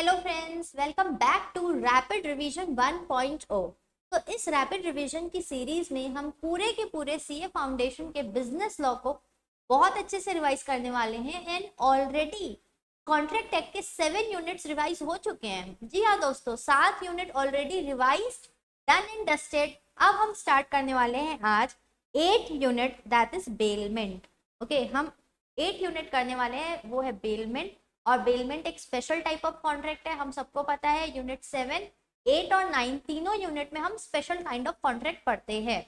Hello friends, welcome back to rapid revision 1.0। तो इस rapid revision की सीरीज में हम पूरे के पूरे सीए फाउंडेशन के बिजनेस लॉ को बहुत अच्छे से रिवाइज करने वाले हैं। एंड ऑलरेडी कॉन्ट्रैक्ट टेक के 7 यूनिट्स रिवाइज हो चुके हैं। जी हाँ दोस्तों, 7 unit already revise, done and dusted. अब हम स्टार्ट करने वाले हैं आज 8 unit, that is bailment. Okay, हम 8 यूनिट करने वाले हैं, वो है बेलमेंट। और बेलमेंट एक स्पेशल टाइप ऑफ कॉन्ट्रैक्ट है, हम सबको पता है। यूनिट 7, 8 और 9 तीनों यूनिट में हम स्पेशल काइंड ऑफ कॉन्ट्रैक्ट पढ़ते हैं।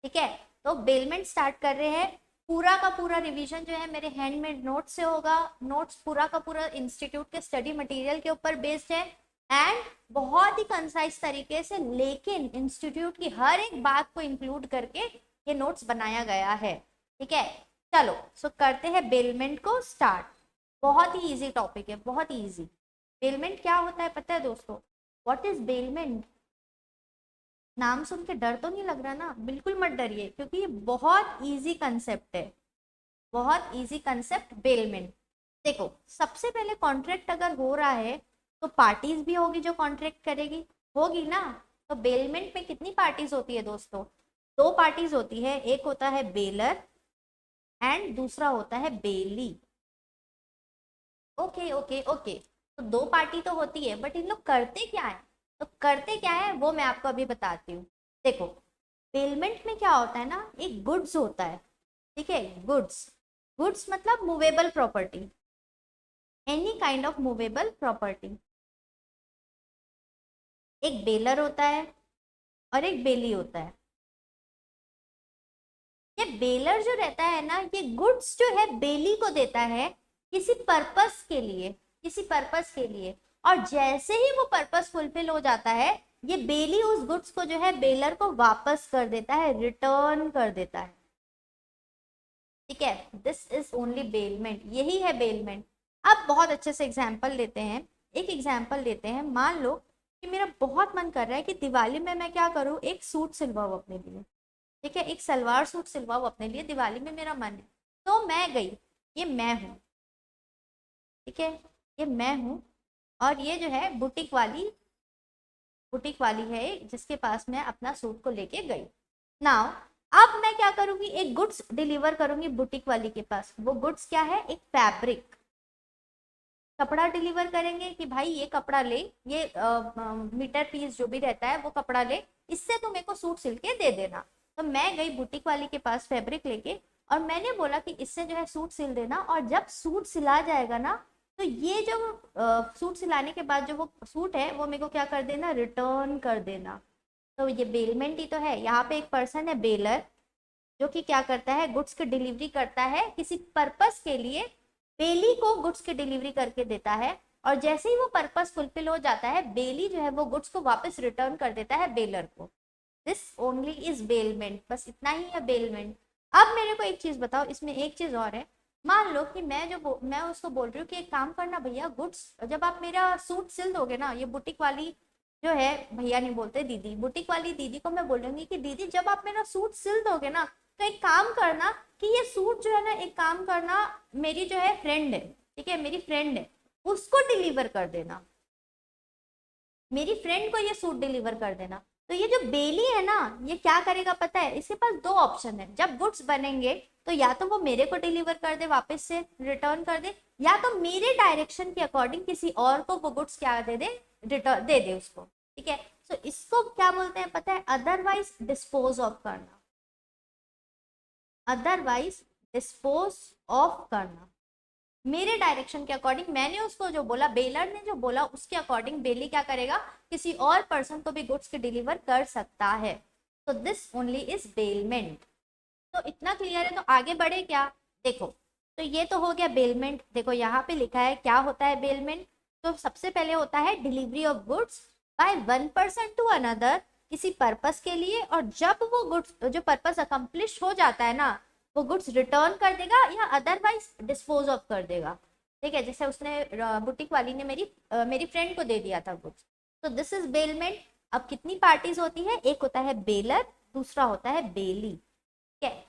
ठीक है, तो बेलमेंट स्टार्ट कर रहे हैं। पूरा का पूरा रिवीजन जो है मेरे हैंडमेड नोट से होगा। नोट्स पूरा का पूरा इंस्टीट्यूट के स्टडी मटेरियल के ऊपर बेस्ड है एंड बहुत ही कंसाइज तरीके से, लेकिन इंस्टीट्यूट की हर एक बात को इंक्लूड करके ये नोट्स बनाया गया है। ठीक है, चलो सो करते हैं बेलमेंट को स्टार्ट। बहुत ही इजी टॉपिक है, बहुत ही इजी। बेलमेंट क्या होता है पता है दोस्तों? What is bailment? नाम सुन के डर तो नहीं लग रहा ना? बिल्कुल मत डरिए, क्योंकि ये बहुत इजी कंसेप्ट है, बहुत इजी कंसेप्ट बेलमेंट। देखो, सबसे पहले कॉन्ट्रैक्ट अगर हो रहा है तो पार्टीज भी होगी जो कॉन्ट्रैक्ट करेगी, होगी ना? तो बेलमेंट में कितनी पार्टीज होती है दोस्तों? 2 पार्टीज होती है, एक होता है बेलर एंड दूसरा होता है बेली। ओके ओके ओके, तो 2 पार्टी तो होती है, बट इन लोग करते क्या है? तो करते क्या है वो मैं आपको अभी बताती हूँ। देखो, पेमेंट में क्या होता है ना, एक गुड्स होता है। ठीक है, गुड्स। गुड्स मतलब movable property, any kind of movable property. एक बेलर होता है और एक बेली होता है। ये बेलर जो रहता है ना, ये गुड्स जो है बेली को देता है किसी पर्पस के लिए, किसी पर्पस के लिए। और जैसे ही वो पर्पस फुलफिल हो जाता है, ये बेली उस गुड्स को जो है बेलर को वापस कर देता है, रिटर्न कर देता है। ठीक है, दिस इज ओनली बेलमेंट, यही है बेलमेंट। अब बहुत अच्छे से एग्जाम्पल लेते हैं। एक एग्जाम्पल लेते हैं, मान लो कि मेरा बहुत मन कर रहा है कि दिवाली में मैं क्या करूँ, एक सूट सिलवाऊँ अपने लिए। ठीक है, एक सलवार सूट सिलवाओ अपने लिए, दिवाली में मेरा मन है। तो मैं गई, ये मैं हूँ। ठीक है, ये मैं हूँ और ये जो है बुटीक वाली है जिसके पास मैं अपना सूट को लेके गई। नाउ अब मैं क्या करूंगी, एक गुड्स डिलीवर करूंगी बुटीक वाली के पास। वो गुड्स क्या है? एक फैब्रिक, कपड़ा डिलीवर करेंगे कि भाई ये कपड़ा ले, ये मीटर पीस जो भी रहता है वो कपड़ा ले, इससे तुम मेरे को सूट सिल के दे देना। तो मैं गई बुटीक वाली के पास फैब्रिक लेके, और मैंने बोला कि इससे जो है सूट सिल देना। और जब सूट सिला जाएगा ना, तो ये जो सूट सिलाने के बाद जो वो सूट है वो मेरे को क्या कर देना, रिटर्न कर देना। तो ये बेलमेंट ही तो है। यहाँ पे एक पर्सन है बेलर, जो कि क्या करता है, गुड्स की डिलीवरी करता है किसी पर्पस के लिए, बेली को गुड्स की डिलीवरी करके देता है। और जैसे ही वो पर्पस फुलफिल हो जाता है, बेली जो है वो गुड्स को वापस रिटर्न कर देता है बेलर को। दिस ओनली इज बेलमेंट, बस इतना ही है बेलमेंट। अब मेरे को एक चीज बताओ, इसमें एक चीज और है। मान लो कि मैं उसको बोल रही हूँ कि एक काम करना भैया, गुड्स जब आप मेरा सूट सिल दोगे ना, ये बुटीक वाली जो है, भैया नहीं बोलते दीदी, बुटीक वाली दीदी को मैं बोलूंगी कि दीदी जब आप मेरा सूट सिल दोगे ना, तो एक काम करना कि ये सूट जो है ना, एक काम करना, मेरी जो है फ्रेंड है, ठीक है, मेरी फ्रेंड है, उसको डिलीवर कर देना, मेरी फ्रेंड को ये सूट डिलीवर कर देना। तो ये जो बेली है ना, ये क्या करेगा पता है? इसके पास 2 ऑप्शन है। जब गुड्स बनेंगे तो या तो वो मेरे को डिलीवर कर दे, वापस से रिटर्न कर दे, या तो मेरे डायरेक्शन के अकॉर्डिंग किसी और को वो गुड्स क्या दे दे, रिटर्न दे दे उसको। ठीक है, तो इसको क्या बोलते हैं पता है? अदरवाइज डिस्पोज ऑफ करना। अदरवाइज डिस्पोज ऑफ करना, मेरे डायरेक्शन के अकॉर्डिंग मैंने उसको जो बोला, बेलर ने जो बोला उसके अकॉर्डिंग बेली क्या करेगा, किसी और पर्सन को भी गुड्स के डिलीवर कर सकता है। तो दिस ओनली इज बेलमेंट। तो इतना क्लियर है, तो आगे बढ़े क्या? देखो, तो ये तो हो गया बेलमेंट। देखो यहाँ पे लिखा है क्या होता है बेलमेंट। तो सबसे पहले होता है delivery of goods by one person to another, किसी पर्पस के लिए। और जब वो गुड्स जो पर्पस अकम्प्लिश हो जाता है ना, वो गुड्स रिटर्न कर देगा या अदरवाइज डिस्पोज ऑफ कर देगा। ठीक है, जैसे उसने बुटीक वाली ने मेरी फ्रेंड को दे दिया था गुड्स। तो दिस इज बेलमेंट। अब कितनी पार्टीज होती है? एक होता है बेलर, दूसरा होता है बेली। ठीक है,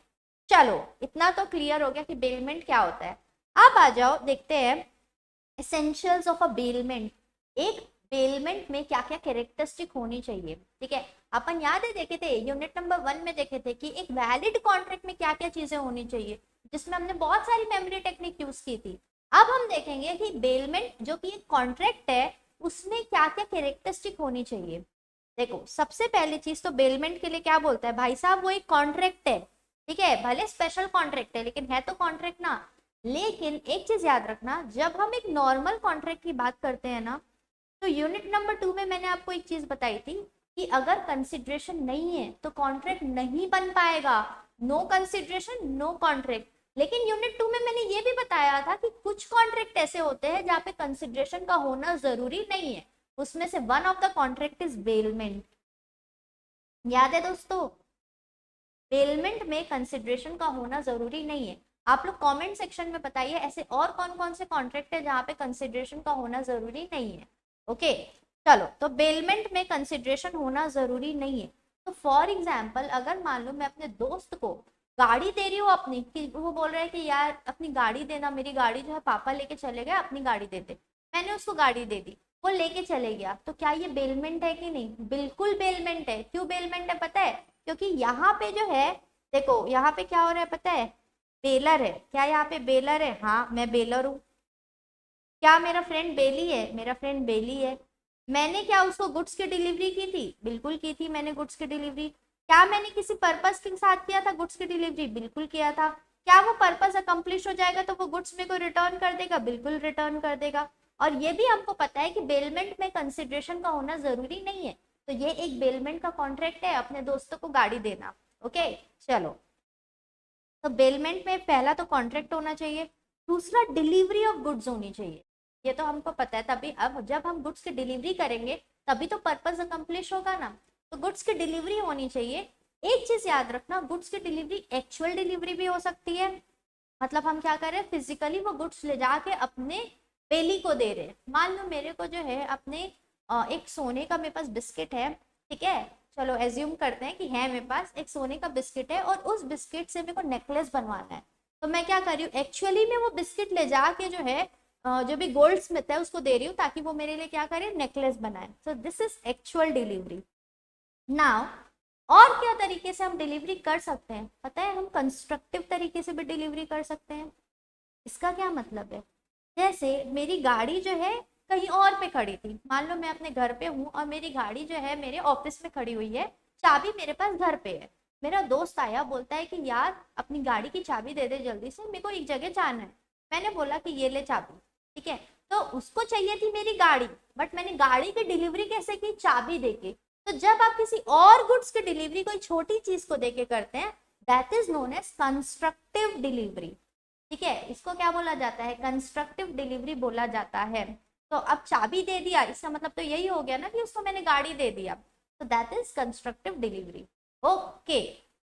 चलो इतना तो क्लियर हो गया कि बेलमेंट क्या होता है। अब आ जाओ देखते हैं एसेंशियल्स ऑफ अ बेलमेंट। एक बेलमेंट में क्या क्या कैरेक्टरिस्टिक होनी चाहिए, ठीक है। अपन याद है देखे थे यूनिट नंबर 1 में देखे थे कि एक वैलिड कॉन्ट्रैक्ट में क्या क्या चीजें होनी चाहिए, जिसमें हमने बहुत सारी मेमोरी टेक्निक यूज की थी। अब हम देखेंगे कि बेलमेंट जो कि एक कॉन्ट्रैक्ट है उसमें क्या क्या कैरेक्टरिस्टिक होनी चाहिए। देखो सबसे पहली चीज तो बेलमेंट के लिए क्या बोलता है भाई साहब, वो एक कॉन्ट्रैक्ट है, ठीक है, भले स्पेशल कॉन्ट्रैक्ट है लेकिन है तो कॉन्ट्रैक्ट ना। लेकिन एक चीज याद रखना, जब हम एक नॉर्मल कॉन्ट्रैक्ट की बात करते हैं ना, तो यूनिट नंबर 2 में मैंने आपको एक चीज बताई थी कि अगर कंसिडरेशन नहीं है तो कॉन्ट्रैक्ट नहीं बन पाएगा, नो कंसिडरेशन नो कॉन्ट्रैक्ट। लेकिन यूनिट 2 में मैंने ये भी बताया था कि कुछ कॉन्ट्रैक्ट ऐसे होते हैं जहाँ पे कंसिडरेशन का होना जरूरी नहीं है, उसमें से one of the contract is bailment. याद है दोस्तों, बेलमेंट में कंसिडरेशन का होना जरूरी नहीं है। आप लोग कमेंट सेक्शन में बताइए ऐसे और कौन कौन से कॉन्ट्रैक्ट है जहाँ पे कंसिडरेशन का होना जरूरी नहीं है। ओके चलो, तो बेलमेंट में कंसिडरेशन होना जरूरी नहीं है। तो फॉर एग्जाम्पल अगर मान लो मैं अपने दोस्त को गाड़ी दे रही हूँ अपनी, कि वो बोल रहा है कि यार अपनी गाड़ी देना, मेरी गाड़ी जो है पापा लेके चले गए, अपनी गाड़ी दे दे। मैंने उसको गाड़ी दे दी, वो लेके चले गया, तो क्या ये बेलमेंट है कि नहीं? बिल्कुल बेलमेंट है। क्यों बेलमेंट है पता है? क्योंकि यहाँ पे जो है, देखो यहाँ पे क्या हो रहा है पता है, बेलर है। क्या यहाँ पे बेलर है? हाँ मैं बेलर हूँ। क्या मेरा फ्रेंड बेली है? मेरा फ्रेंड बेली है। मैंने क्या उसको गुड्स की डिलीवरी की थी? बिल्कुल की थी मैंने गुड्स की डिलीवरी। क्या मैंने किसी पर्पस के साथ किया था गुड्स की डिलीवरी? बिल्कुल किया था। क्या वो पर्पस अकम्प्लिश हो जाएगा तो वो गुड्स मेरे को रिटर्न कर देगा? बिल्कुल रिटर्न कर देगा। और ये भी हमको पता है कि बेलमेंट में कंसिडरेशन का होना जरूरी नहीं है, तो ये एक बेलमेंट का कॉन्ट्रैक्ट है, अपने दोस्तों को गाड़ी देना। ओके चलो, तो बेलमेंट में पहला तो कॉन्ट्रैक्ट होना चाहिए, दूसरा डिलीवरी ऑफ गुड्स होनी चाहिए। ये तो हमको पता है, तभी अब जब हम गुड्स की डिलीवरी करेंगे तभी तो पर्पस अकम्प्लिश होगा ना। तो गुड्स की डिलीवरी होनी चाहिए। एक चीज याद रखना, गुड्स की डिलीवरी एक्चुअल डिलीवरी भी हो सकती है, मतलब हम क्या कर रहे हैं, फिजिकली वो गुड्स ले जाके अपने बेली को दे रहे हैं। मान लो मेरे को जो है अपने एक सोने का मेरे पास बिस्किट है, ठीक है, चलो एज्यूम करते हैं कि है मेरे पास एक सोने का बिस्किट है और उस बिस्किट से मेरे को नेकलेस बनवाना है। तो मैं क्या कर रही हूँ, एक्चुअली में वो बिस्किट ले जाके जो है जो भी गोल्ड स्मिथ है उसको दे रही हूँ ताकि वो मेरे लिए क्या करे, नेकलेस बनाए। So this is actual delivery. Now और क्या तरीके से हम डिलीवरी कर सकते हैं पता है? हम कंस्ट्रक्टिव तरीके से भी डिलीवरी कर सकते हैं। इसका क्या मतलब है? जैसे मेरी गाड़ी जो है कहीं और पे खड़ी थी, मान लो मैं अपने घर पे हूँ और मेरी गाड़ी जो है मेरे ऑफिस में खड़ी हुई है, चाबी मेरे पास घर पे है। मेरा दोस्त आया, बोलता है कि यार अपनी गाड़ी की चाबी दे दे जल्दी से, मेरे को एक जगह जाना है। मैंने बोला कि ये ले चाबी, ठीक है। तो उसको चाहिए थी मेरी गाड़ी, बट मैंने गाड़ी की डिलीवरी कैसे की? चाबी देके। तो जब आप किसी और गुड्स की डिलीवरी कोई छोटी चीज को देके करते हैं, that is known as constructive delivery, ठीक है। इसको क्या बोला जाता है? कंस्ट्रक्टिव डिलीवरी बोला जाता है। तो अब चाबी दे दिया, इसका मतलब तो यही हो गया ना कि उसको मैंने गाड़ी दे दिया, तो that is constructive delivery. Okay,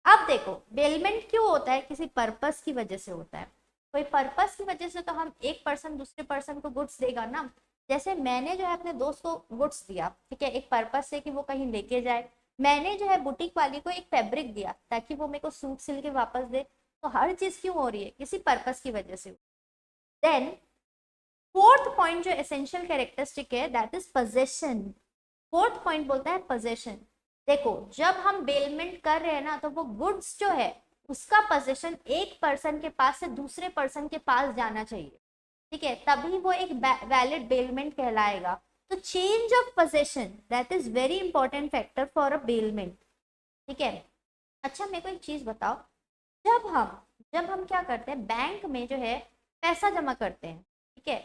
अब देखो बेलमेंट क्यों होता है? किसी पर्पस की वजह से होता है। कोई पर्पस की वजह से तो हम एक पर्सन दूसरे पर्सन को गुड्स देगा ना। जैसे मैंने जो है अपने दोस्त को गुड्स दिया, ठीक है, एक पर्पस से कि वो कहीं लेके जाए। मैंने जो है बुटीक वाली को एक फैब्रिक दिया ताकि वो मेरे को सूट सिल के वापस दे। तो हर चीज क्यों हो रही है? किसी पर्पस की वजह से। देन फोर्थ पॉइंट जो एसेंशियल कैरेक्टरिस्टिक है that is possession. Fourth point बोलता है पोजेशन। देखो जब हम बेलमेंट कर रहे हैं ना, तो वो गुड्स जो है उसका पोजेशन एक पर्सन के पास से दूसरे पर्सन के पास जाना चाहिए, ठीक है, तभी वो एक वैलिड बेलमेंट कहलाएगा। तो change of possession that is very important factor for a bailment, ठीक है। अच्छा मेरे को एक चीज बताओ, जब हम जब हम क्या करते हैं, बैंक में जो है पैसा जमा करते हैं, ठीक है,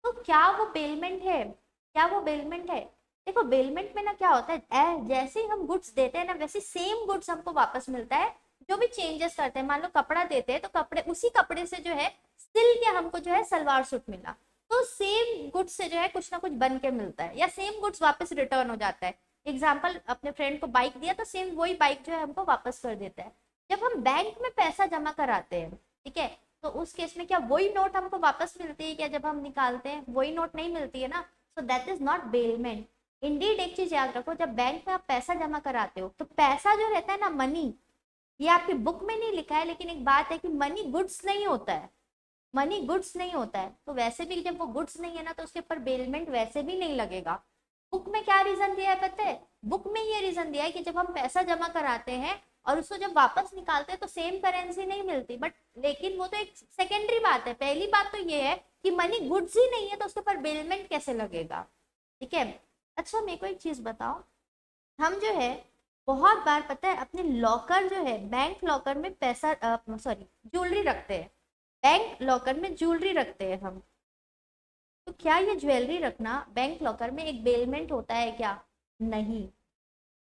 तो क्या वो बेलमेंट है? क्या वो बेलमेंट है? देखो बेलमेंट में ना क्या होता है, जैसे ही हम गुड्स देते हैं ना, वैसे सेम गुड्स हमको वापस मिलता है। जो भी चेंजेस करते हैं, मान लो कपड़ा देते हैं तो कपड़े, उसी कपड़े से जो है सिल के हमको जो है सलवार सूट मिला, तो सेम गुड्स से जो है कुछ ना कुछ बन के मिलता है, या सेम गुड्स वापस रिटर्न हो जाता है। एग्जाम्पल, अपने फ्रेंड को बाइक दिया तो सेम वही बाइक जो है हमको वापस कर देता है। जब हम बैंक में पैसा जमा कराते हैं, ठीक है, तो उस केस में क्या वही नोट हमको वापस मिलती है क्या? जब हम निकालते हैं वही नोट नहीं मिलती है ना। So that is not bailment. Indeed एक चीज याद रखो, जब बैंक में आप पैसा जमा कराते हो तो पैसा जो रहता है ना, मनी, ये आपकी बुक में नहीं लिखा है, लेकिन एक बात है कि मनी गुड्स नहीं होता है। मनी गुड्स नहीं होता है, तो वैसे भी जब वो गुड्स नहीं है ना तो उसके ऊपर बेलमेंट वैसे भी नहीं लगेगा। बुक में क्या रीजन दिया है पता है? बुक में ये रीजन दिया है कि जब हम पैसा जमा कराते हैं और उसको जब वापस निकालते हैं तो सेम करेंसी नहीं मिलती, बट लेकिन वो तो एक सेकेंडरी बात है। पहली बात तो ये है कि मनी गुड्स ही नहीं है तो उसके ऊपर बेलमेंट कैसे लगेगा, ठीक है। अच्छा मेरे को एक चीज बताओ, हम जो है बहुत बार पता है अपने लॉकर जो है बैंक लॉकर में पैसा सॉरी ज्वेलरी रखते हैं, बैंक लॉकर में ज्वेलरी रखते हैं हम, तो क्या ये ज्वेलरी रखना बैंक लॉकर में एक बेलमेंट होता है क्या? नहीं,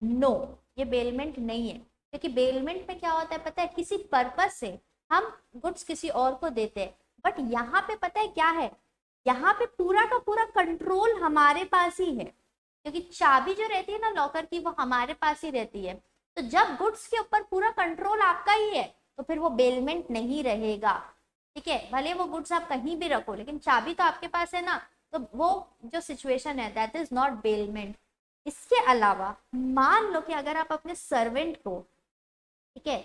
नो, ये बेलमेंट नहीं है। क्योंकि बेलमेंट में क्या होता है पता है, किसी पर्पस से हम गुड्स किसी और को देते हैं, बट यहाँ पे पता है क्या है, यहाँ पे पूरा का पूरा कंट्रोल हमारे पास ही है, क्योंकि चाबी जो रहती है ना लॉकर की वो हमारे पास ही रहती है। तो जब गुड्स के ऊपर पूरा कंट्रोल आपका ही है तो फिर वो बेलमेंट नहीं रहेगा, ठीक है। भले वो गुड्स आप कहीं भी रखो लेकिन चाबी तो आपके पास है ना, तो वो जो सिचुएशन है दैट इज नॉट बेलमेंट। इसके अलावा मान लो कि अगर आप अपने सर्वेंट को, ठीक है,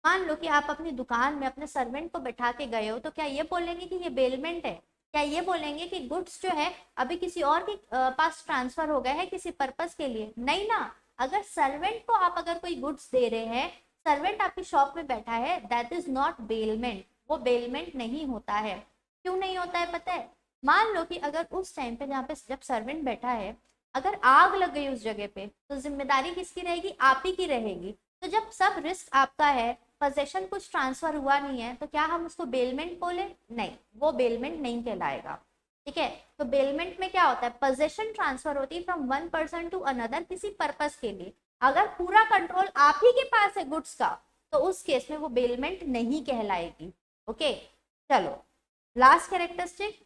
मान लो कि आप अपनी दुकान में अपने सर्वेंट को बैठा के गए हो, तो क्या ये बोलेंगे कि ये बेलमेंट है? क्या ये बोलेंगे कि गुड्स जो है अभी किसी और के पास ट्रांसफर हो गए हैं किसी पर्पस के लिए? नहीं ना। अगर सर्वेंट को आप अगर कोई गुड्स दे रहे हैं, सर्वेंट आपकी शॉप में बैठा है, दैट इज नॉट बेलमेंट, वो बेलमेंट नहीं होता है। क्यों नहीं होता है पता है? मान लो कि अगर उस टाइम पे जहाँ पे जब सर्वेंट बैठा है अगर आग लग गई उस जगह पे, तो जिम्मेदारी किसकी रहेगी? आप ही की रहेगी। तो जब सब रिस्क आपका है, पोजेशन कुछ ट्रांसफर हुआ नहीं है, तो क्या हम उसको बेलमेंट बोले? नहीं, वो बेलमेंट नहीं कहलाएगा, ठीक है। तो बेलमेंट में क्या होता है, पोजेशन ट्रांसफर होती है from one person to another किसी पर्पस के लिए। अगर पूरा कंट्रोल आप ही के पास है गुड्स का, तो उस केस में वो बेलमेंट नहीं कहलाएगी, ओके। चलो लास्ट कैरेक्टरिस्टिक,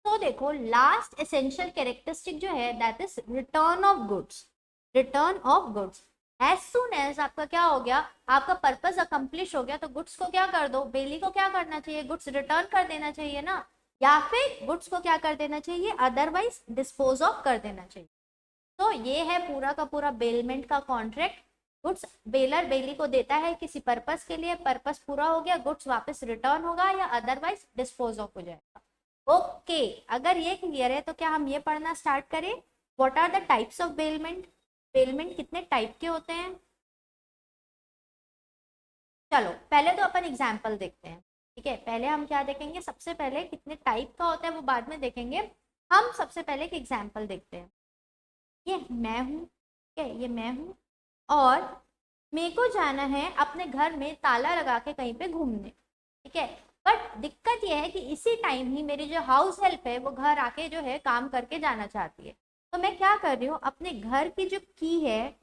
तो देखो लास्ट एसेंशियल कैरेक्टरिस्टिक जो है that is return of goods. Return of goods, as soon as आपका क्या हो गया, आपका पर्पस अकम्प्लिश हो गया, तो गुड्स को क्या कर दो, बेली को क्या करना चाहिए, गुड्स रिटर्न कर देना चाहिए ना, या फिर गुड्स को क्या कर देना चाहिए, अदरवाइज डिस्पोज ऑफ कर देना चाहिए। तो ये है पूरा का पूरा बेलमेंट का कॉन्ट्रैक्ट। गुड्स बेलर बेली को देता है किसी पर्पस के लिए, पर्पस पूरा हो गया, गुड्स वापस रिटर्न होगा या अदरवाइज डिस्पोज ऑफ हो जाएगा, ओके। अगर ये क्लियर है तो क्या हम ये पढ़ना स्टार्ट करें, what are the types of bailment, bailment कितने टाइप के होते हैं। चलो पहले तो अपन एग्जाम्पल देखते हैं, ठीक है। पहले हम क्या देखेंगे, सबसे पहले कितने टाइप का होता है वो बाद में देखेंगे, हम सबसे पहले एक एग्जाम्पल देखते हैं। ये मैं हूँ, ठीक है, ये मैं हूँ और मेरे को जाना है अपने घर में ताला लगा के कहीं पे घूमने, ठीक है। बट दिक्कत यह है कि इसी टाइम ही मेरी जो हाउस हेल्प है वो घर आके जो है काम करके जाना चाहती है। तो मैं क्या कर रही हूँ, अपने घर की जो की है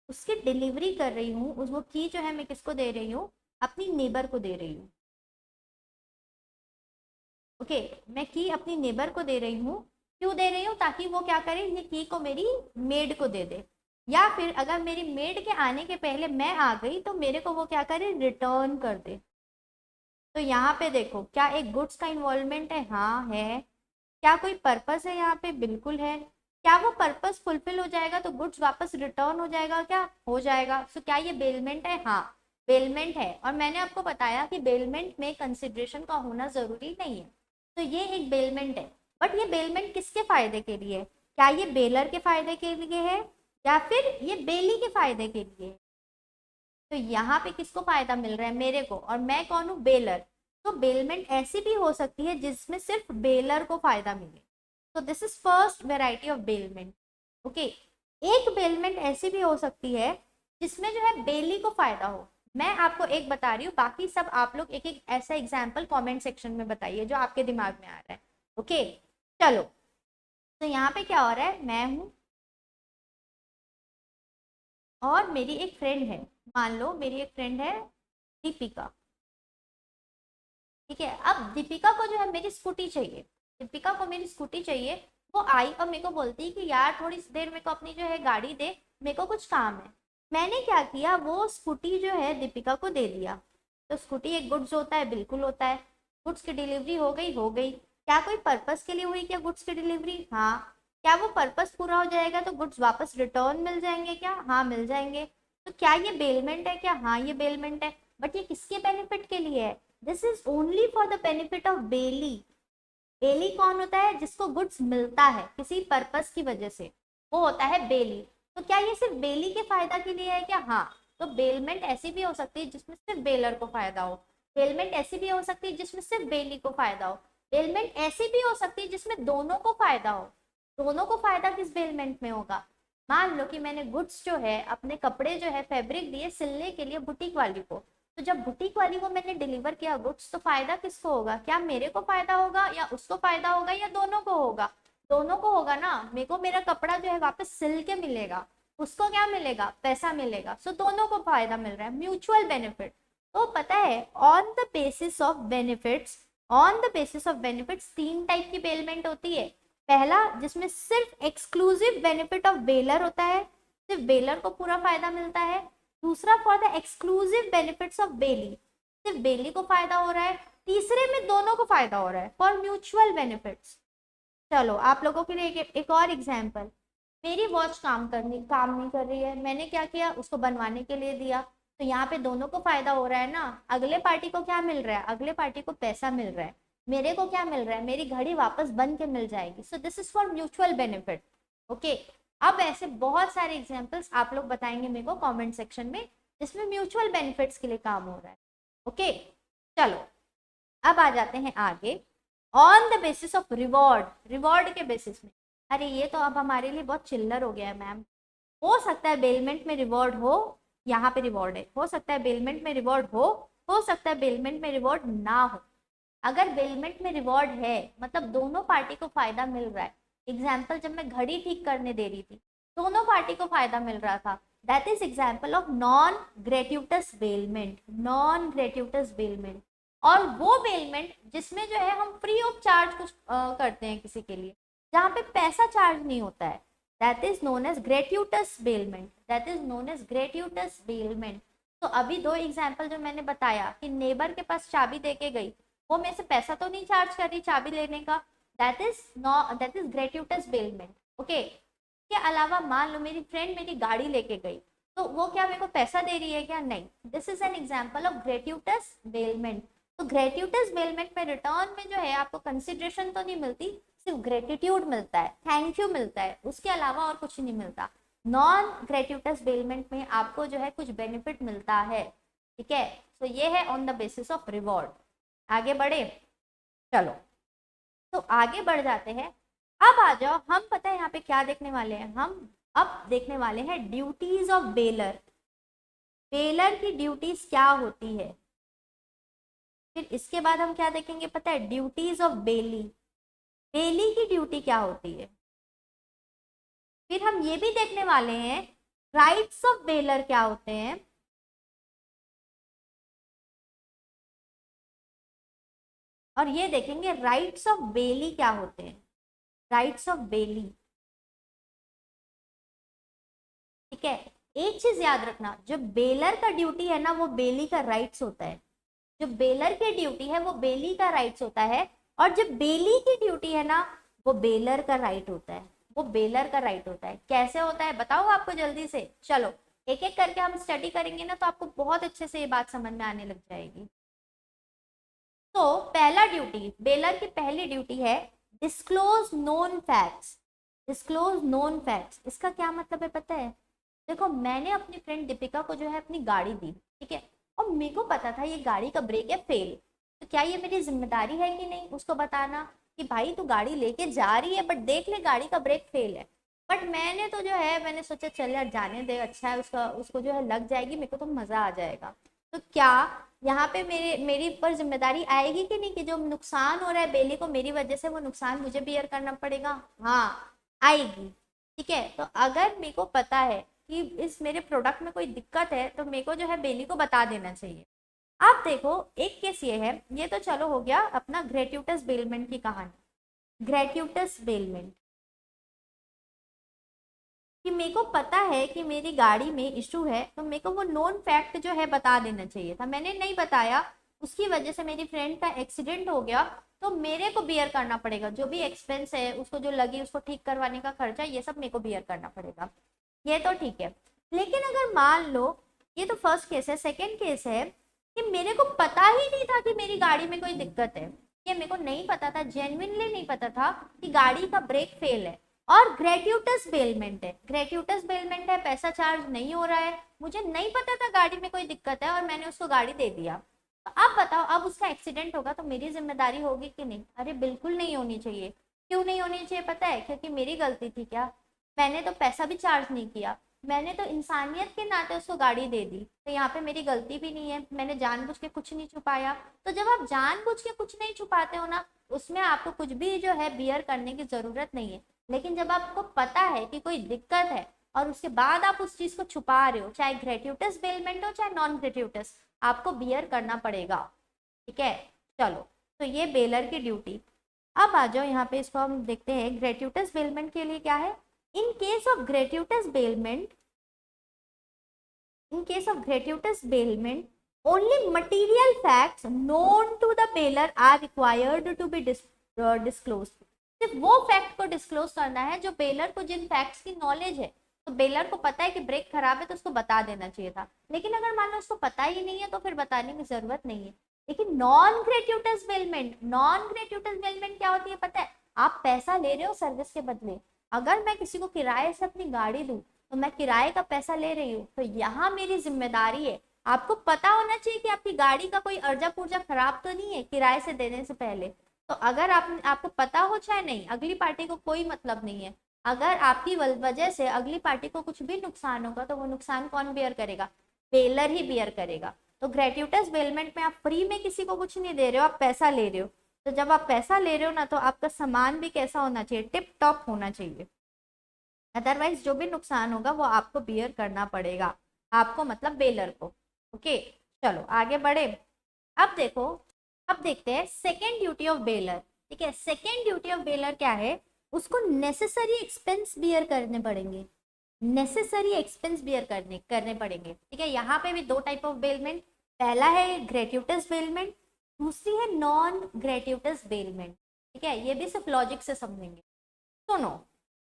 उसकी डिलीवरी कर रही हूँ, उस वो की जो है मैं किसको दे रही हूँ, अपनी नेबर को दे रही हूँ, ओके। मैं की अपनी नेबर को दे रही हूँ, क्यों दे रही हूँ, ताकि वो क्या करे, ये की को मेरी मेड को दे दे, या फिर अगर मेरी मेड के आने के पहले मैं आ गई तो मेरे को वो क्या करे, रिटर्न कर दे। तो यहाँ पे देखो क्या एक गुड्स का इन्वॉल्वमेंट है, हाँ है। क्या कोई पर्पस है यहाँ पे, बिल्कुल है। क्या वो पर्पस फुलफिल हो जाएगा तो गुड्स वापस रिटर्न हो जाएगा, क्या हो जाएगा। सो क्या ये बेलमेंट है, हाँ बेलमेंट है। और मैंने आपको बताया कि बेलमेंट में कंसिडरेशन का होना जरूरी नहीं है, तो ये एक बेलमेंट है। बट ये बेलमेंट किसके फायदे के लिए, क्या ये बेलर के फायदे के लिए है या फिर ये बेली के फायदे के लिए? तो यहाँ पे किसको फायदा मिल रहा है, मेरे को, और मैं कौन हूँ, बेलर। तो बेलमेंट ऐसी भी हो सकती है जिसमें सिर्फ बेलर को फायदा मिले, तो this is first variety of bailment, okay. एक बेलमेंट ऐसी भी हो सकती है जिसमें जो है बेली को फायदा हो। मैं आपको एक बता रही हूँ, बाकी सब आप लोग एक एक ऐसा एग्जाम्पल कमेंट सेक्शन में बताइए जो आपके दिमाग में आ रहा है, ओके। चलो तो यहाँ पे क्या हो रहा है, मैं हूँ और मेरी एक फ्रेंड है, मान लो मेरी एक फ्रेंड है दीपिका, ठीक है। अब दीपिका को जो है मेरी स्कूटी चाहिए, दीपिका को मेरी स्कूटी चाहिए। वो आई और मेरे को बोलती है कि यार थोड़ी सी देर मेरे को अपनी जो है गाड़ी दे, मेरे को कुछ काम है। मैंने क्या किया, वो स्कूटी जो है दीपिका को दे दिया। तो स्कूटी एक गुड्स होता है, बिल्कुल होता है। गुड्स की डिलीवरी हो गई, हो गई। क्या कोई पर्पस के लिए हुई क्या गुड्स की डिलीवरी, हाँ। क्या वो पर्पस पूरा हो जाएगा तो गुड्स वापस रिटर्न मिल जाएंगे क्या, हाँ मिल जाएंगे। तो क्या ये बेलमेंट है क्या, हाँ ये बेलमेंट है। बट ये किसके बेनिफिट के लिए है, this is only for the benefit of bailee. Bailee कौन होता है? जिसको गुड्स मिलता है किसी पर्पस की वजह से, वो होता है बेली। तो क्या ये सिर्फ बेली के फायदा के लिए है क्या? हाँ। तो बेलमेंट ऐसी भी हो सकती है जिसमें सिर्फ बेलर को फायदा हो, बेलमेंट ऐसी भी हो सकती है जिसमें सिर्फ बेली को फायदा हो, बेलमेंट ऐसी भी हो सकती है जिसमें दोनों को फायदा हो। दोनों को फायदा किस बेलमेंट में होगा? मान लो कि मैंने गुड्स जो है, अपने कपड़े जो है, फैब्रिक दिए सिलने के लिए बुटीक वाली को, तो जब बुटीक वाली को मैंने डिलीवर किया गुड्स, तो फायदा किसको होगा? क्या मेरे को फायदा होगा या उसको फायदा होगा या दोनों को होगा? दोनों को होगा ना। मेरे को मेरा कपड़ा जो है वापस सिल के मिलेगा, उसको क्या मिलेगा? पैसा मिलेगा। सो दोनों को फायदा मिल रहा है, म्यूचुअल बेनिफिट। तो पता है on the basis of benefits, on the basis of benefits 3 type की बेलमेंट होती है। पहला जिसमें सिर्फ एक्सक्लूसिव बेनिफिट ऑफ बेलर होता है, सिर्फ बेलर को पूरा फायदा मिलता है। दूसरा for the exclusive benefits of belly, सिर्फ बेली को फायदा हो रहा है। तीसरे में दोनों को फायदा हो रहा है, फॉर म्यूचुअल बेनिफिट्स। चलो आप लोगों के लिए एक और एग्जांपल। मेरी वॉच काम नहीं कर रही है, मैंने क्या किया? उसको बनवाने के लिए दिया, तो यहाँ पे दोनों को फायदा हो रहा है ना। अगले पार्टी को क्या मिल रहा है? अगले पार्टी को पैसा मिल रहा है। मेरे को क्या मिल रहा है? मेरी घड़ी वापस बन के मिल जाएगी। So this is for mutual benefit. Okay, अब ऐसे बहुत सारे एग्जाम्पल्स आप लोग बताएंगे मेरे को कॉमेंट सेक्शन में, जिसमें म्यूचुअल बेनिफिट्स के लिए काम हो रहा है। ओके, चलो अब आ जाते हैं आगे। On the basis of reward, reward के बेसिस में। अरे ये तो अब हमारे लिए बहुत चिल्लर हो गया है मैम। हो सकता है बेलमेंट में रिवॉर्ड हो, यहाँ पे रिवॉर्ड है, हो सकता है बेलमेंट में रिवॉर्ड हो सकता है बेलमेंट में रिवॉर्ड ना हो। अगर बेलमेंट में रिवॉर्ड है मतलब दोनों पार्टी को फायदा मिल रहा है। एग्जाम्पल, जब मैं घड़ी ठीक करने दे रही थी, दोनों पार्टी को फायदा मिल रहा था। That is example of non gratuitous bailment, non gratuitous bailment. और वो बेलमेंट जिसमें जो है हम फ्री ऑफ चार्ज कुछ करते हैं किसी के लिए, जहाँ पे पैसा चार्ज नहीं होता है, that is known as gratuitous bailment, that is known as gratuitous bailment. तो अभी 2 एग्जाम्पल जो मैंने बताया कि नेबर के पास चाबी देके गई, वो मेरे से पैसा तो नहीं चार्ज कर रही चाबी लेने का, दैट इज ग्रेट्यूटस बेलमेंट। ओके, के अलावा मान लो मेरी फ्रेंड मेरी गाड़ी लेके गई, तो वो क्या मेरे को पैसा दे रही है क्या? नहीं। This is an example of gratuitous bailment. तो ग्रेट्यूटस बेलमेंट में रिटर्न में जो है आपको कंसिडरेशन तो नहीं मिलती, सिर्फ ग्रेटिट्यूड मिलता है, थैंक यू मिलता है, उसके अलावा और कुछ नहीं मिलता। नॉन ग्रेट्यूटस बेलमेंट में आपको जो है कुछ बेनिफिट मिलता है। ठीक है, तो ये है on the basis of reward. आगे बढ़े, चलो तो आगे बढ़ जाते हैं। अब आ जाओ, हम पता है यहाँ पे क्या देखने वाले हैं? हम अब देखने वाले हैं ड्यूटीज ऑफ बेलर। बेलर की ड्यूटीज क्या होती है? फिर इसके बाद हम क्या देखेंगे पता है? ड्यूटीज ऑफ बेली, बेली की ड्यूटी क्या होती है। फिर हम ये भी देखने वाले हैं राइट्स ऑफ बेलर क्या होते हैं। और ये देखेंगे राइट्स ऑफ बेली क्या होते हैं, राइट्स ऑफ बेली। ठीक है, एक चीज याद रखना, जो बेलर का ड्यूटी है ना वो बेली का राइट्स होता है। जो बेलर की ड्यूटी है वो बेली का राइट्स होता है, और जो बेली की ड्यूटी है ना वो बेलर का राइट होता है, वो बेलर का राइट होता है। कैसे होता है बताओ आपको जल्दी से? चलो एक एक करके हम स्टडी करेंगे ना, तो आपको बहुत अच्छे से ये बात समझ में आने लग जाएगी। तो पहला ड्यूटी, बेलर की पहली ड्यूटी है disclose known facts. Disclose known facts, इसका क्या मतलब है पता है? देखो मैंने अपनी फ्रेंड दीपिका को जो है अपनी गाड़ी दी, ठीक है, और मेरे को पता था ये गाड़ी का ब्रेक है फेल, तो क्या ये मेरी जिम्मेदारी है कि नहीं उसको बताना कि भाई तू गाड़ी लेके जा रही है बट देख ले गाड़ी का ब्रेक फेल है। बट मैंने तो जो है मैंने सोचा चल यार जाने दे, अच्छा है, उसको जो है लग जाएगी, मेरे को तो मजा आ जाएगा। तो क्या यहाँ पे मेरी ऊपर जिम्मेदारी आएगी कि नहीं, कि जो नुकसान हो रहा है बेली को मेरी वजह से, वो नुकसान मुझे बियर करना पड़ेगा? हाँ आएगी। ठीक है, तो अगर मेरे को पता है कि इस मेरे प्रोडक्ट में कोई दिक्कत है, तो मेरे को जो है बेली को बता देना चाहिए। आप देखो एक केस ये है, ये तो चलो हो गया अपना ग्रेट्यूटस बेलमेंट की कहानी। ग्रेट्यूटस बेलमेंट कि मेरे को पता है कि मेरी गाड़ी में इशू है, तो मेरे को वो नोन फैक्ट जो है बता देना चाहिए था, मैंने नहीं बताया, उसकी वजह से मेरी फ्रेंड का एक्सीडेंट हो गया, तो मेरे को बियर करना पड़ेगा, जो भी एक्सपेंस है उसको जो लगी, उसको ठीक करवाने का खर्चा, ये सब मेरे को बियर करना पड़ेगा। ये तो ठीक है, लेकिन अगर मान लो, ये तो फर्स्ट केस है, सेकेंड केस है कि कि मेरे को पता ही नहीं था कि मेरी गाड़ी में कोई दिक्कत है। ये मेरे को नहीं पता था, जेन्युइनली नहीं पता था कि गाड़ी का ब्रेक फेल है। और ग्रेट्यूटस बेलमेंट है, ग्रेट्यूटस बेलमेंट है, पैसा चार्ज नहीं हो रहा है, मुझे नहीं पता था गाड़ी में कोई दिक्कत है और मैंने उसको गाड़ी दे दिया। तो अब बताओ, अब उसका एक्सीडेंट होगा तो मेरी जिम्मेदारी होगी कि नहीं? अरे बिल्कुल नहीं होनी चाहिए। क्यों नहीं होनी चाहिए पता है? क्योंकि मेरी गलती थी क्या? मैंने तो पैसा भी चार्ज नहीं किया, मैंने तो इंसानियत के नाते उसको गाड़ी दे दी, तो यहाँ पे मेरी गलती भी नहीं है, मैंने जानबूझ के कुछ नहीं छुपाया। तो जब आप जानबूझ के कुछ नहीं छुपाते हो ना, उसमें आपको कुछ भी जो है बियर करने की जरूरत नहीं है। लेकिन जब आपको पता है कि कोई दिक्कत है और उसके बाद आप उस चीज को छुपा रहे हो, चाहे ग्रेट्यूटस बेलमेंट हो चाहे नॉन ग्रेट्यूटस, आपको बियर करना पड़ेगा। ठीक है, चलो, तो ये बेलर की ड्यूटी। अब आ जाओ यहाँ पे, इसको हम देखते हैं ग्रेट्यूटस बेलमेंट के लिए क्या है। In case of gratuitous bailment, in case of gratuitous bailment, only material facts known to the bailer are required to be disclosed. सिर्फ वो फैक्ट को डिस्क्लोज करना है जो बेलर को, जिन फैक्ट्स की नॉलेज है। तो बेलर को पता है कि ब्रेक खराब है तो उसको बता देना चाहिए था, लेकिन अगर मान लो उसको पता ही नहीं है तो फिर बताने की जरूरत नहीं है। लेकिन non gratuitous bailment, non gratuitous bailment क्या होती है पता है? आप पैसा ले रहे हो सर्विस के बदले। अगर मैं किसी को किराए से अपनी गाड़ी दूं तो मैं किराए का पैसा ले रही हूँ, तो यहाँ मेरी जिम्मेदारी है, आपको पता होना चाहिए कि आपकी गाड़ी का कोई अर्जा पुर्जा खराब तो नहीं है किराए से देने से पहले। तो अगर आपको पता हो चाहे नहीं, अगली पार्टी को कोई मतलब नहीं है। अगर आपकी वजह से अगली पार्टी को कुछ भी नुकसान होगा तो वो नुकसान कौन बियर करेगा? बेलर ही बियर करेगा। तो ग्रेट्यूटस बेलमेंट में आप फ्री में किसी को कुछ नहीं दे रहे हो, आप पैसा ले रहे हो। तो जब आप पैसा ले रहे हो ना, तो आपका सामान भी कैसा होना चाहिए? टिप टॉप होना चाहिए। अदरवाइज जो भी नुकसान होगा वो आपको बियर करना पड़ेगा, आपको मतलब बेलर को। ओके, चलो आगे बढ़े। अब देखो, अब देखते हैं सेकेंड ड्यूटी ऑफ बेलर। ठीक है, सेकेंड ड्यूटी ऑफ बेलर क्या है? उसको नेसेसरी एक्सपेंस बियर करने पड़ेंगे, नेसेसरी एक्सपेंस बियर करने पड़ेंगे। ठीक है, यहाँ पे भी दो टाइप ऑफ बेलमेंट, पहला है ग्रेट्यूटस बेलमेंट, दूसरी है नॉन ग्रेट्यूटस बेलमेंट। ठीक है, ये भी सिर्फ लॉजिक से समझेंगे। सुनो,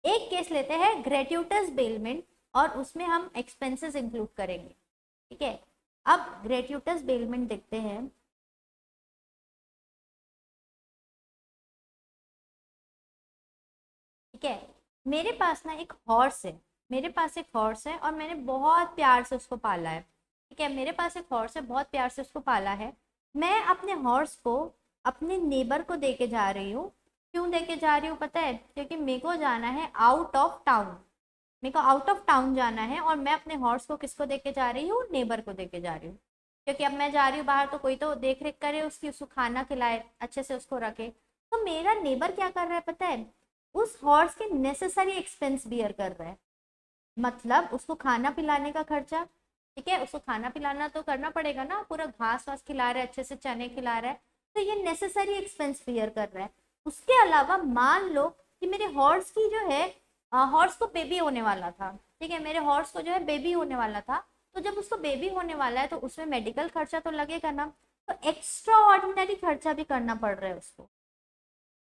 एक केस लेते हैं ग्रेट्यूटस बेलमेंट और उसमें हम एक्सपेंसेस इंक्लूड करेंगे। ठीक है, अब ग्रेट्यूटस बेलमेंट देखते हैं। ठीक है, मेरे पास ना एक हॉर्स है, मेरे पास एक हॉर्स है और मैंने बहुत प्यार से उसको पाला है। ठीक है, मेरे पास एक हॉर्स है, बहुत प्यार से उसको पाला है। मैं अपने हॉर्स को अपने नेबर को दे के जा रही हूँ। क्यों दे के जा रही हूँ पता है? क्योंकि मेरे को जाना है आउट ऑफ टाउन, मेरे को आउट ऑफ टाउन जाना है और मैं अपने हॉर्स को किसको दे के जा रही हूँ? नेबर को दे के जा रही हूँ। क्योंकि अब मैं जा रही हूँ बाहर तो कोई तो देख रेख करे उसकी, उसको खाना खिलाए, अच्छे से उसको रखे। तो मेरा नेबर क्या कर रहा है पता है? उस हॉर्स के नेसेसरी एक्सपेंस बियर कर रहा है। मतलब उसको खाना पिलाने का खर्चा, ठीक है, उसको खाना पिलाना तो करना पड़ेगा ना, पूरा घास वास खिला रहा है, अच्छे से चने खिला रहा है, तो ये नेसेसरी एक्सपेंस बियर कर रहा है। उसके अलावा मान लो कि मेरे हॉर्स की जो है, हॉर्स को बेबी होने वाला था। ठीक है, मेरे हॉर्स को जो है बेबी होने वाला था। तो जब उसको बेबी होने वाला है तो उसमें मेडिकल खर्चा तो लगेगा ना, तो एक्स्ट्रा ऑर्डिनरी खर्चा भी करना पड़ रहा है उसको,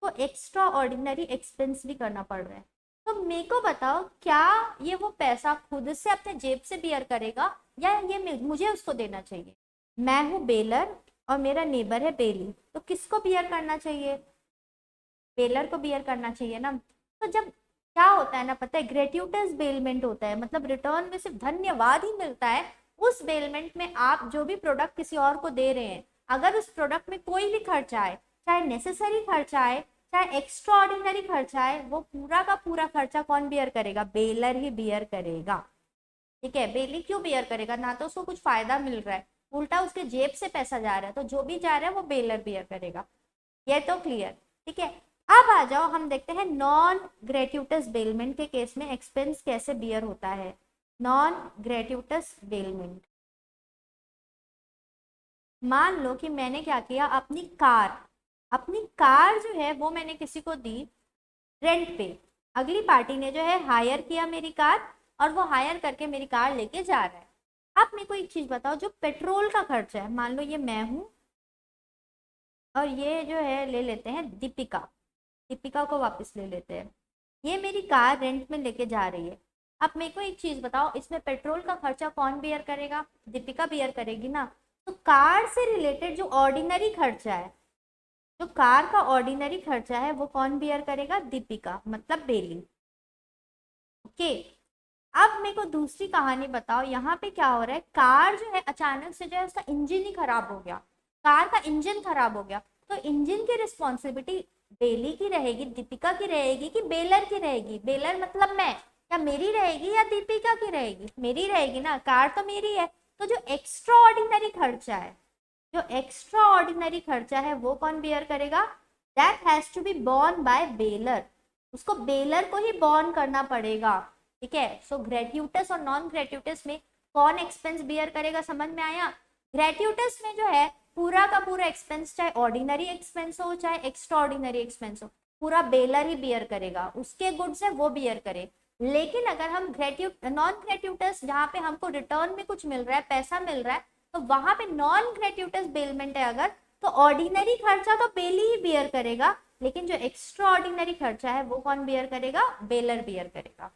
तो एक्स्ट्रा ऑर्डिनरी एक्सपेंस भी करना पड़ रहा है। तो मेरे को बताओ, क्या ये वो पैसा खुद से अपने जेब से बियर करेगा या ये मुझे उसको देना चाहिए? मैं हूँ बेलर और मेरा नेबर है बेली, तो किसको बियर करना चाहिए? बेलर को बियर करना चाहिए ना। तो जब क्या होता है ना पता है, ग्रेट्यूटस बेलमेंट होता है, मतलब रिटर्न में सिर्फ धन्यवाद ही मिलता है। उस बेलमेंट में आप जो भी प्रोडक्ट किसी और को दे रहे हैं, अगर उस प्रोडक्ट में कोई भी खर्चा आए, चाहे नेसेसरी खर्चा आए चाहे एक्स्ट्रा ऑर्डिनरी खर्चा आए, वो पूरा का पूरा खर्चा कौन बियर करेगा? बेलर ही बियर करेगा। ठीक है, बेली क्यों बियर करेगा? ना तो उसको कुछ फायदा मिल रहा है, उल्टा उसके जेब से पैसा जा रहा है, तो जो भी जा रहा है वो बेलर बियर करेगा। ये तो क्लियर। ठीक है, अब आ जाओ हम देखते हैं नॉन ग्रेट्यूटस बेलमेंट के केस में एक्सपेंस कैसे बियर होता है। नॉन ग्रेट्यूटस बेलमेंट, मान लो कि मैंने क्या किया, अपनी कार जो है वो मैंने किसी को दी रेंट पे। अगली पार्टी ने जो है हायर किया मेरी कार और वो हायर करके मेरी कार लेके जा रहा है। आप मेरे को एक चीज बताओ, जो पेट्रोल का खर्चा है, मान लो ये मैं हूँ और ये जो है ले लेते हैं दीपिका, दीपिका को वापस ले लेते हैं। ये मेरी कार रेंट में लेके जा रही है। अब मेरे को एक चीज बताओ, इसमें पेट्रोल का खर्चा कौन बियर करेगा? दीपिका बियर करेगी ना। तो कार से रिलेटेड जो ऑर्डिनरी खर्चा है, जो कार का ऑर्डिनरी खर्चा है, वो कौन बियर करेगा? दीपिका, मतलब बेली। ओके, अब मेरे को दूसरी कहानी बताओ। यहाँ पे क्या हो रहा है, कार जो है अचानक से जो है उसका इंजन ही खराब हो गया, कार का इंजन खराब हो गया, तो इंजन की रिस्पॉन्सिबिलिटी बेली की रहेगी, दीपिका की रहेगी कि बेलर की रहेगी? बेलर मतलब मैं, या मेरी रहेगी या दीपिका की रहेगी? मेरी रहेगी ना, कार तो मेरी है। तो जो एक्स्ट्रा ऑर्डिनरी खर्चा है, जो एक्स्ट्रा ऑर्डिनरी खर्चा है वो कौन बियर करेगा? That has to be borne by bailor, उसको बेलर को ही बोर्न करना पड़ेगा। ठीक है, सो ग्रेट्यूटस और नॉन ग्रेट्यूटस में कौन एक्सपेंस बियर करेगा, समझ में आया? ग्रेट्यूटस में जो है पूरा का पूरा एक्सपेंस, चाहे ऑर्डिनरी एक्सपेंस हो चाहे एक्स्ट्रा ऑर्डिनरी एक्सपेंस हो, पूरा बेलर ही बियर करेगा, उसके गुड्स है वो बियर करे। लेकिन अगर हम नॉन ग्रेट्यूटस, जहाँ पे हमको रिटर्न में कुछ मिल रहा है, पैसा मिल रहा है, तो वहां पे नॉन ग्रेट्यूटस बेलमेंट है अगर, तो ऑर्डिनरी खर्चा तो बेली ही बियर करेगा, लेकिन जो एक्स्ट्रा ऑर्डिनरी खर्चा है वो कौन बियर करेगा? बेलर बियर करेगा।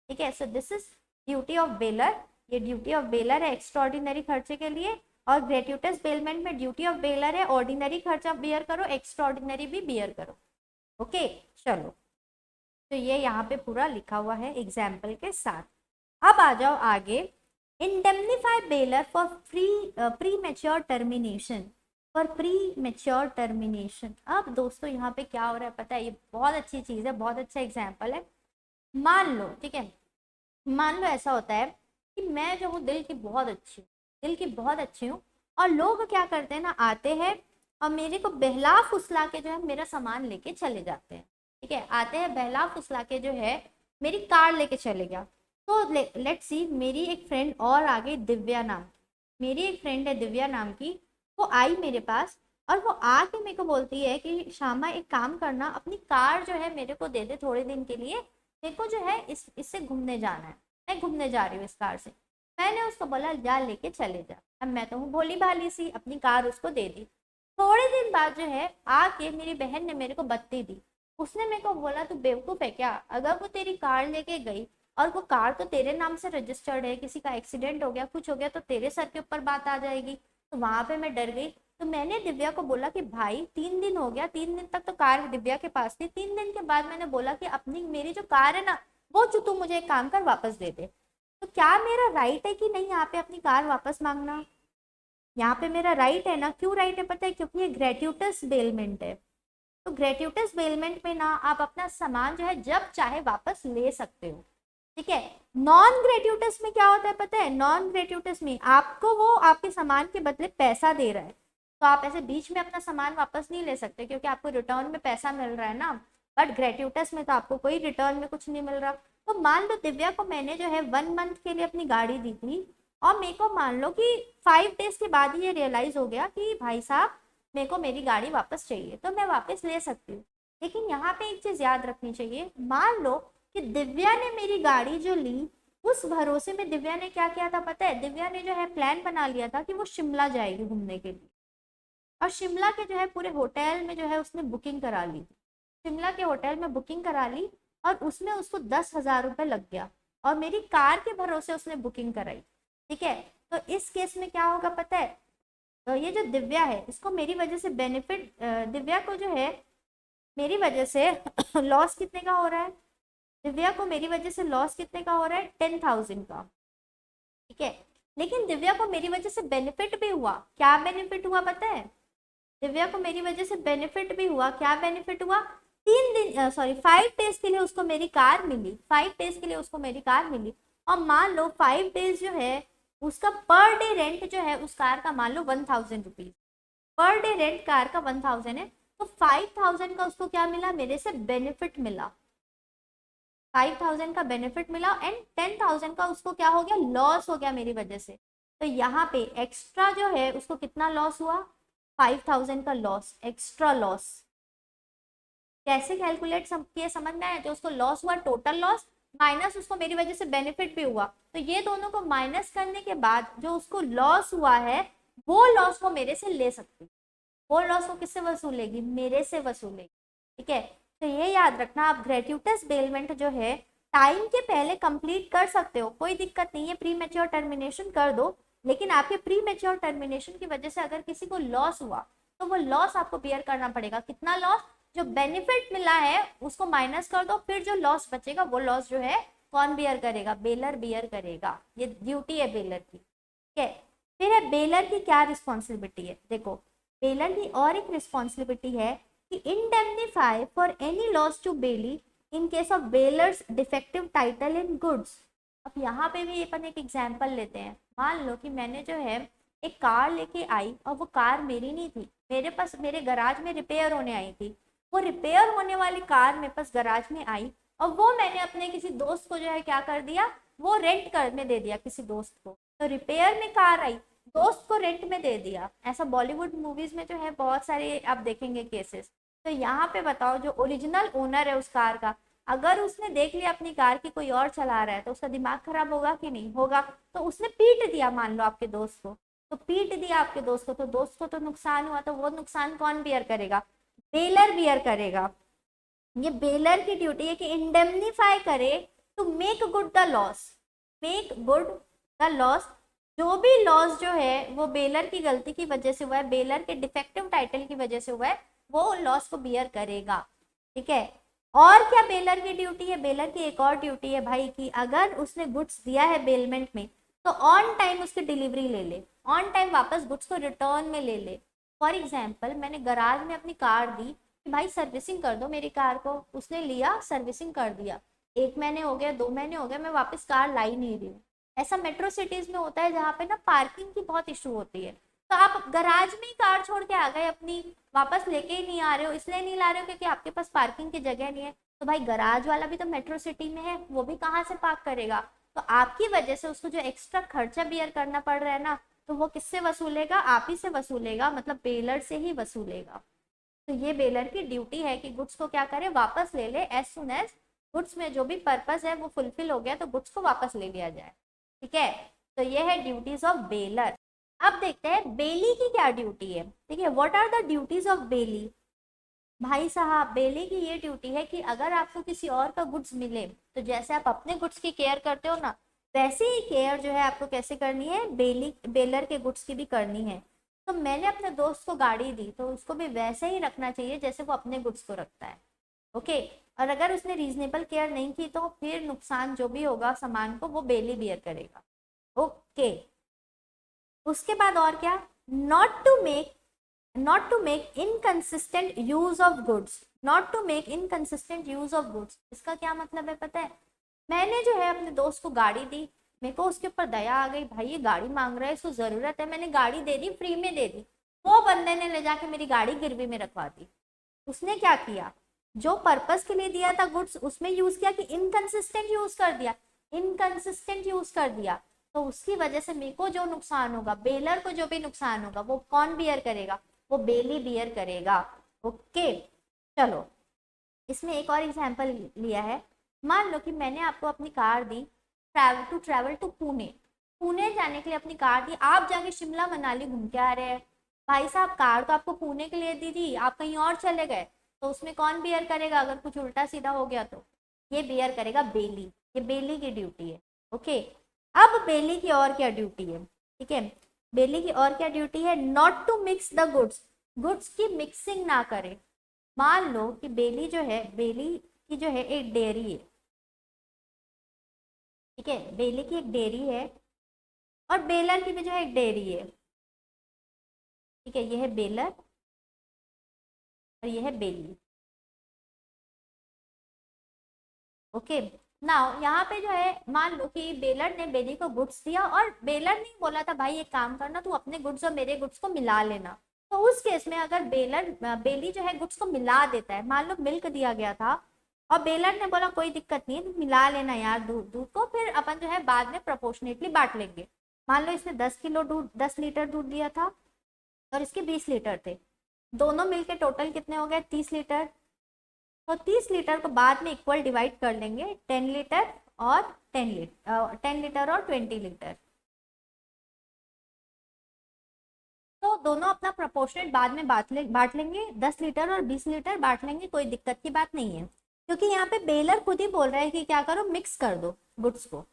ठीक है, so this is duty of baler, ये ड्यूटी ऑफ बेलर है एक्स्ट्रा ऑर्डिनरी खर्चे के लिए, और ग्रेट्यूटस बेलमेंट में ड्यूटी ऑफ बेलर है ऑर्डिनरी खर्चा बियर करो, एक्स्ट्रा ऑर्डिनरी भी बियर करो। ओके, चलो, तो ये यहाँ पे पूरा लिखा हुआ है एग्जाम्पल के साथ। अब आ जाओ आगे, indemnify baler for pre mature termination, for pre mature termination. अब दोस्तों यहाँ पे क्या हो रहा है पता है, ये बहुत अच्छी चीज है, बहुत अच्छा एग्जाम्पल है। मान लो, ठीक है, मान लो ऐसा होता है कि मैं जो हूँ दिल की बहुत अच्छी हूँ, दिल की बहुत अच्छी हूँ, और लोग क्या करते हैं ना, आते हैं और मेरे को बहला फुसला के जो है मेरा सामान लेके चले जाते हैं। ठीक है, आते हैं बहला फुसला के जो है मेरी कार लेके चले गया। तो लेट्स सी, मेरी एक फ्रेंड और आ गई दिव्या नाम की, मेरी एक फ्रेंड है दिव्या नाम की, वो आई मेरे पास और वो आके मेरे को बोलती है कि श्यामा एक काम करना, अपनी कार जो है मेरे को दे दे थोड़े दिन के लिए, मेरे को जो है इससे घूमने जाना है, मैं घूमने जा रही हूँ इस कार से। मैंने उसको बोला जा लेके चले जा। अब मैं तो हूँ भोली भाली सी, अपनी कार उसको दे दी। थोड़े दिन बाद जो है आके मेरी बहन ने मेरे को बत्ती दी, उसने मेरे को बोला तू बेवकूफ है क्या, अगर वो तेरी कार लेके गई और वो कार तो तेरे नाम से रजिस्टर्ड है, किसी का एक्सीडेंट हो गया कुछ हो गया तो तेरे सर के ऊपर बात आ जाएगी। तो वहां पे मैं डर गई। तो मैंने दिव्या को बोला कि भाई 3 दिन हो गया, 3 दिन तक तो कार दिव्या के पास थी, 3 दिन के बाद मैंने बोला कि अपनी मेरी जो कार है ना वो तू मुझे एक काम कर वापस दे दे। तो क्या मेरा राइट है कि नहीं यहाँ पे अपनी कार वापस मांगना? यहाँ पे मेरा राइट है ना। क्यों राइट है पता है? क्योंकि ये ग्रेट्यूटस बेलमेंट है। तो ग्रेट्यूटस बेलमेंट में ना आप अपना सामान जो है जब चाहे वापस ले सकते हो। ठीक है, नॉन ग्रेट्यूटस में क्या होता है पता है? नॉन ग्रेट्यूटस में आपको वो आपके सामान के बदले पैसा दे रहा है, तो आप ऐसे बीच में अपना सामान वापस नहीं ले सकते क्योंकि आपको रिटर्न में पैसा मिल रहा है ना। बट ग्रेट्यूटस में तो आपको कोई रिटर्न में कुछ नहीं मिल रहा। तो मान लो दिव्या को मैंने जो है 1 मंथ के लिए अपनी गाड़ी दी थी, और मेरे को मान लो कि 5 डेज के बाद ये रियलाइज हो गया कि भाई साहब मेरे को मेरी गाड़ी वापस चाहिए, तो मैं वापस ले सकती हूँ। लेकिन यहाँ पे एक चीज याद रखनी चाहिए, मान लो कि दिव्या ने मेरी गाड़ी जो ली, उस भरोसे में दिव्या ने क्या किया था पता है? दिव्या ने जो है प्लान बना लिया था कि वो शिमला जाएगी घूमने के लिए, और शिमला के जो है पूरे होटल में जो है उसने बुकिंग करा ली थी। शिमला के होटल में बुकिंग करा ली और उसमें उसको 10,000 रुपये लग गया, और मेरी कार के भरोसे उसने बुकिंग कराई। ठीक है, तो इस केस में क्या होगा पता है? तो ये जो दिव्या है इसको मेरी वजह से बेनिफिट, दिव्या को जो है मेरी वजह से लॉस कितने का हो रहा है? दिव्या को मेरी वजह से लॉस कितने का हो रहा है? 10,000 का। ठीक है, लेकिन दिव्या को मेरी वजह से बेनिफिट भी हुआ। क्या बेनिफिट हुआ पता है? दिव्या को मेरी वजह से बेनिफिट भी हुआ। क्या बेनिफिट हुआ? 3 दिन, सॉरी 5 डेज के लिए उसको मेरी कार मिली, 5 डेज के लिए उसको मेरी कार मिली। और मान लो 5 डेज जो है उसका पर डे रेंट जो है उस कार का मान लो 1,000 rupees, per day rent car का 1,000 है, तो 5,000 का उसको क्या मिला? मेरे से बेनिफिट मिला। 5,000 का बेनिफिट मिला एंड 10,000 का उसको क्या हो गया? लॉस हो गया मेरी वजह से। तो यहाँ पे एक्स्ट्रा जो है उसको कितना लॉस हुआ? 5,000 का लॉस, एक्स्ट्रा लॉस। कैसे कैलकुलेट किए समझ में आया? जो उसको लॉस हुआ टोटल लॉस माइनस उसको मेरी वजह से बेनिफिट भी हुआ, तो ये दोनों को माइनस करने के बाद जो उसको लॉस हुआ है वो लॉस वो मेरे से ले सकती है। वो लॉस वो किससे वसूलेगी? मेरे से वसूलेगी। ठीक है, तो ये याद रखना, आप ग्रेट्यूटस बेलमेंट जो है टाइम के पहले कंप्लीट कर सकते हो, कोई दिक्कत नहीं है, प्री मैच्योर टर्मिनेशन कर दो, लेकिन आपके प्री मेच्योर टर्मिनेशन की वजह से अगर किसी को लॉस हुआ तो वो लॉस आपको बियर करना पड़ेगा। कितना लॉस? जो बेनिफिट मिला है उसको माइनस कर दो, फिर जो लॉस बचेगा वो लॉस जो है कौन बियर करेगा? बेलर बियर करेगा। ये ड्यूटी है बेलर की, ठीक है। फिर है बेलर की क्या रिस्पॉन्सिबिलिटी है? देखो, बेलर की और एक रिस्पॉन्सिबिलिटी है कि indemnify for any loss to bailee in case of bailor's defective title in goods. अब यहाँ पे भी अपन एक एग्जाम्पल लेते हैं। मान लो कि मैंने जो है एक कार लेके आई और वो कार मेरी नहीं थी, मेरे पास मेरे गराज में रिपेयर होने आई थी। वो रिपेयर होने वाली कार मेरे पास गराज में आई और वो मैंने अपने किसी दोस्त को जो है क्या कर दिया, वो रेंट कर में दे दिया किसी दोस्त को। तो रिपेयर में कार आई, दोस्त को रेंट में दे दिया। ऐसा बॉलीवुड मूवीज में जो है बहुत सारे आप देखेंगे केसेस। तो यहाँ पे बताओ, जो ओरिजिनल ओनर है उस कार का, अगर उसने देख लिया अपनी कार की कोई और चला रहा है तो उसका दिमाग खराब होगा कि नहीं होगा? तो उसने पीट दिया मान लो आपके दोस्त को, तो पीट दिया आपके दोस्त को, तो दोस्त को तो नुकसान हुआ, तो वो नुकसान कौन बियर करेगा? बेलर बियर करेगा। ये बेलर की ड्यूटी है कि इंडेमनीफाई करे to make good the loss, make good the loss. जो भी लॉस जो है वो बेलर की गलती की वजह से हुआ है, बेलर के डिफेक्टिव टाइटल की वजह से हुआ है, वो लॉस को बियर करेगा, ठीक है। और क्या बेलर की ड्यूटी है? बेलर की एक और ड्यूटी है भाई कि अगर उसने गुड्स दिया है बेलमेंट में तो ऑन टाइम उसकी डिलीवरी ले ले, ऑन टाइम वापस गुड्स को रिटर्न में ले ले। फॉर एग्जाम्पल, मैंने गराज में अपनी कार दी कि भाई सर्विसिंग कर दो मेरी कार को, उसने लिया सर्विसिंग कर दिया, 1 महीने हो गया, 2 महीने हो गए, मैं वापस कार ला ही नहीं रही हूँ। ऐसा मेट्रो सिटीज में होता है जहाँ पे ना पार्किंग की बहुत इशू होती है। तो आप गराज में ही कार छोड़ के आ गए अपनी, वापस लेके ही नहीं आ रहे हो, इसलिए नहीं ला रहे हो क्योंकि आपके पास पार्किंग की जगह नहीं है। तो भाई गराज वाला भी तो मेट्रो सिटी में है, वो भी कहाँ से पार्क करेगा? तो आपकी वजह से उसको जो एक्स्ट्रा खर्चा बियर करना पड़ रहा है ना, तो वो किससे वसूलेगा? आप ही से वसूलेगा, मतलब बेलर से ही वसूलेगा। तो ये बेलर की ड्यूटी है कि गुड्स को क्या करे? वापस ले ले एज सुन एज गुड्स में जो भी पर्पस है वो फुलफिल हो गया तो गुड्स को वापस ले लिया जाए, ठीक है। तो ये है ड्यूटीज ऑफ बेलर। अब देखते हैं बेली की क्या ड्यूटी है, ठीक है। What are the duties of bailee? भाई साहब, बेली की ये ड्यूटी है कि अगर आपको किसी और का गुड्स मिले तो जैसे आप अपने गुड्स की केयर करते हो ना, वैसे ही केयर जो है आपको कैसे करनी है? बेलर के गुड्स की भी करनी है। तो मैंने अपने दोस्त को गाड़ी दी तो उसको भी वैसे ही रखना चाहिए जैसे वो अपने गुड्स को रखता है, ओके। और अगर उसने रीजनेबल केयर नहीं की तो फिर नुकसान जो भी होगा सामान को वो बेली बियर करेगा, ओके। उसके बाद और क्या? Not to make inconsistent use of goods, not to make inconsistent use of goods. इसका क्या मतलब है पता है? मैंने जो है अपने दोस्त को गाड़ी दी, मेरे को उसके ऊपर दया आ गई, भाई ये गाड़ी मांग रहा है, इसको जरूरत है, मैंने गाड़ी दे दी, फ्री में दे दी। वो बंदे ने ले जाके मेरी गाड़ी गिरवी में रखवा दी। उसने क्या किया? जो पर्पस के लिए दिया था गुड्स उसमें यूज किया कि इनकंसिस्टेंट यूज कर दिया, इनकंसिस्टेंट यूज कर दिया। तो उसकी वजह से मेरे को जो नुकसान होगा, बेलर को जो भी नुकसान होगा, वो कौन बियर करेगा? वो बेली बियर करेगा, ओके। चलो, इसमें एक और एग्जांपल लिया है। मान लो कि मैंने आपको अपनी कार दी, ट्रैवल टू पुणे, पुणे जाने के लिए अपनी कार दी, आप जाके शिमला मनाली घूम के आ रहे हैं। भाई साहब, कार तो आपको पुणे के लिए दी थी, आप कहीं और चले गए, तो उसमें कौन बियर करेगा अगर कुछ उल्टा सीधा हो गया? तो ये बियर करेगा बेली, ये बेली की ड्यूटी है, ओके। अब बेली की और क्या ड्यूटी है, ठीक है। बेली की और क्या ड्यूटी है? Not to mix the goods, goods की मिक्सिंग ना करे। मान लो कि बेली जो है, बेली की जो है एक डेयरी है, ठीक है, बेली की एक डेयरी है और बेलर की भी जो है एक डेयरी है, ठीक है। ये है बेलर और ये है बेली, ओके। नाउ यहाँ पे जो है मान लो कि बेलर ने बेली को गुड्स दिया और बेलर ने बोला था भाई एक काम करना, तू अपने गुड्स और मेरे गुड्स को मिला लेना। तो उस केस में अगर बेली जो है गुड्स को मिला देता है, मान लो मिल्क दिया गया था और बेलर ने बोला कोई दिक्कत नहीं है, मिला लेना यार दूध, दूध को फिर अपन जो है बाद में प्रोपोर्शनेटली बांट लेंगे। मान लो इसने 10 किलो दूध, 10 लीटर दूध दिया था और इसके 20 लीटर थे, दोनों मिलके टोटल कितने हो गए? 30 लीटर। तो 30 लीटर को बाद में इक्वल डिवाइड कर लेंगे, 10 लीटर और 10 लीटर, 10 लीटर और 20 लीटर। तो दोनों अपना प्रोपोर्शनेट बाद में बांट लेंगे, 10 लीटर और 20 लीटर बांट लेंगे, कोई दिक्कत की बात नहीं है। क्योंकि यहाँ पे बेलर खुद ही बोल रहा है कि क्या करो, मिक्स कर दो गुड्स को,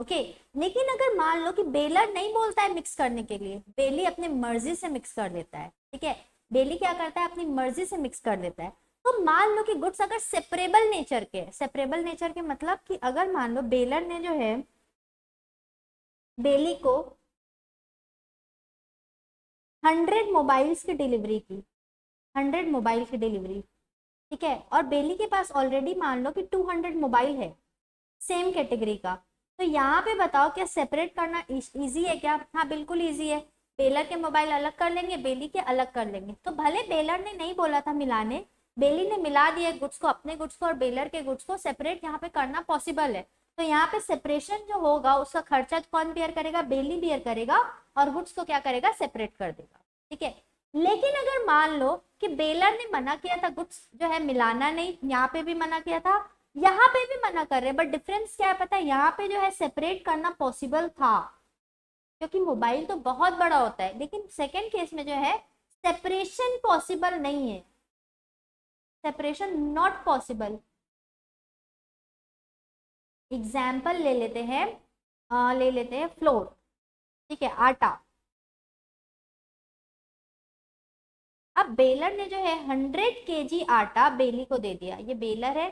ओके। लेकिन अगर मान लो कि बेलर नहीं बोलता है मिक्स करने के लिए, बेली अपनी मर्जी से मिक्स कर देता है, ठीक है, बेली क्या करता है अपनी मर्जी से मिक्स कर देता है, तो मान लो कि गुड्स अगर सेपरेबल नेचर के, सेपरेबल नेचर के मतलब कि अगर मान लो बेलर ने जो है बेली को 100 मोबाइल्स की डिलीवरी की, 100 मोबाइल की डिलीवरी, ठीक है, और बेली के पास ऑलरेडी मान लो कि 200 मोबाइल है सेम कैटेगरी का, तो यहाँ पे बताओ क्या सेपरेट करना इजी है क्या? हाँ बिल्कुल इजी है। बेलर के मोबाइल अलग कर लेंगे, बेली के अलग कर लेंगे। तो भले बेलर ने नहीं बोला था मिलाने, बेली ने मिला दिया गुड्स को, अपने गुड्स को और बेलर के गुड्स को सेपरेट यहाँ पे करना पॉसिबल है। तो यहाँ पे सेपरेशन जो होगा उसका खर्चा कौन बियर करेगा? बेली बियर करेगा, और गुड्स को क्या करेगा? सेपरेट कर देगा, ठीक है। लेकिन अगर मान लो कि बेलर ने मना किया था गुड्स जो है मिलाना नहीं, यहाँ पे भी मना किया था, यहाँ पे भी मना कर रहे, बट डिफरेंस क्या है पता है? यहाँ पे जो है सेपरेट करना पॉसिबल था क्योंकि मोबाइल तो बहुत बड़ा होता है, लेकिन सेकेंड केस में जो है सेपरेशन पॉसिबल नहीं है, सेपरेशन नॉट पॉसिबल। एग्जाम्पल ले लेते हैं, ले लेते हैं फ्लोर, ठीक है, आटा। अब बेलर ने जो है 100 kg आटा बेली को दे दिया, ये बेलर है,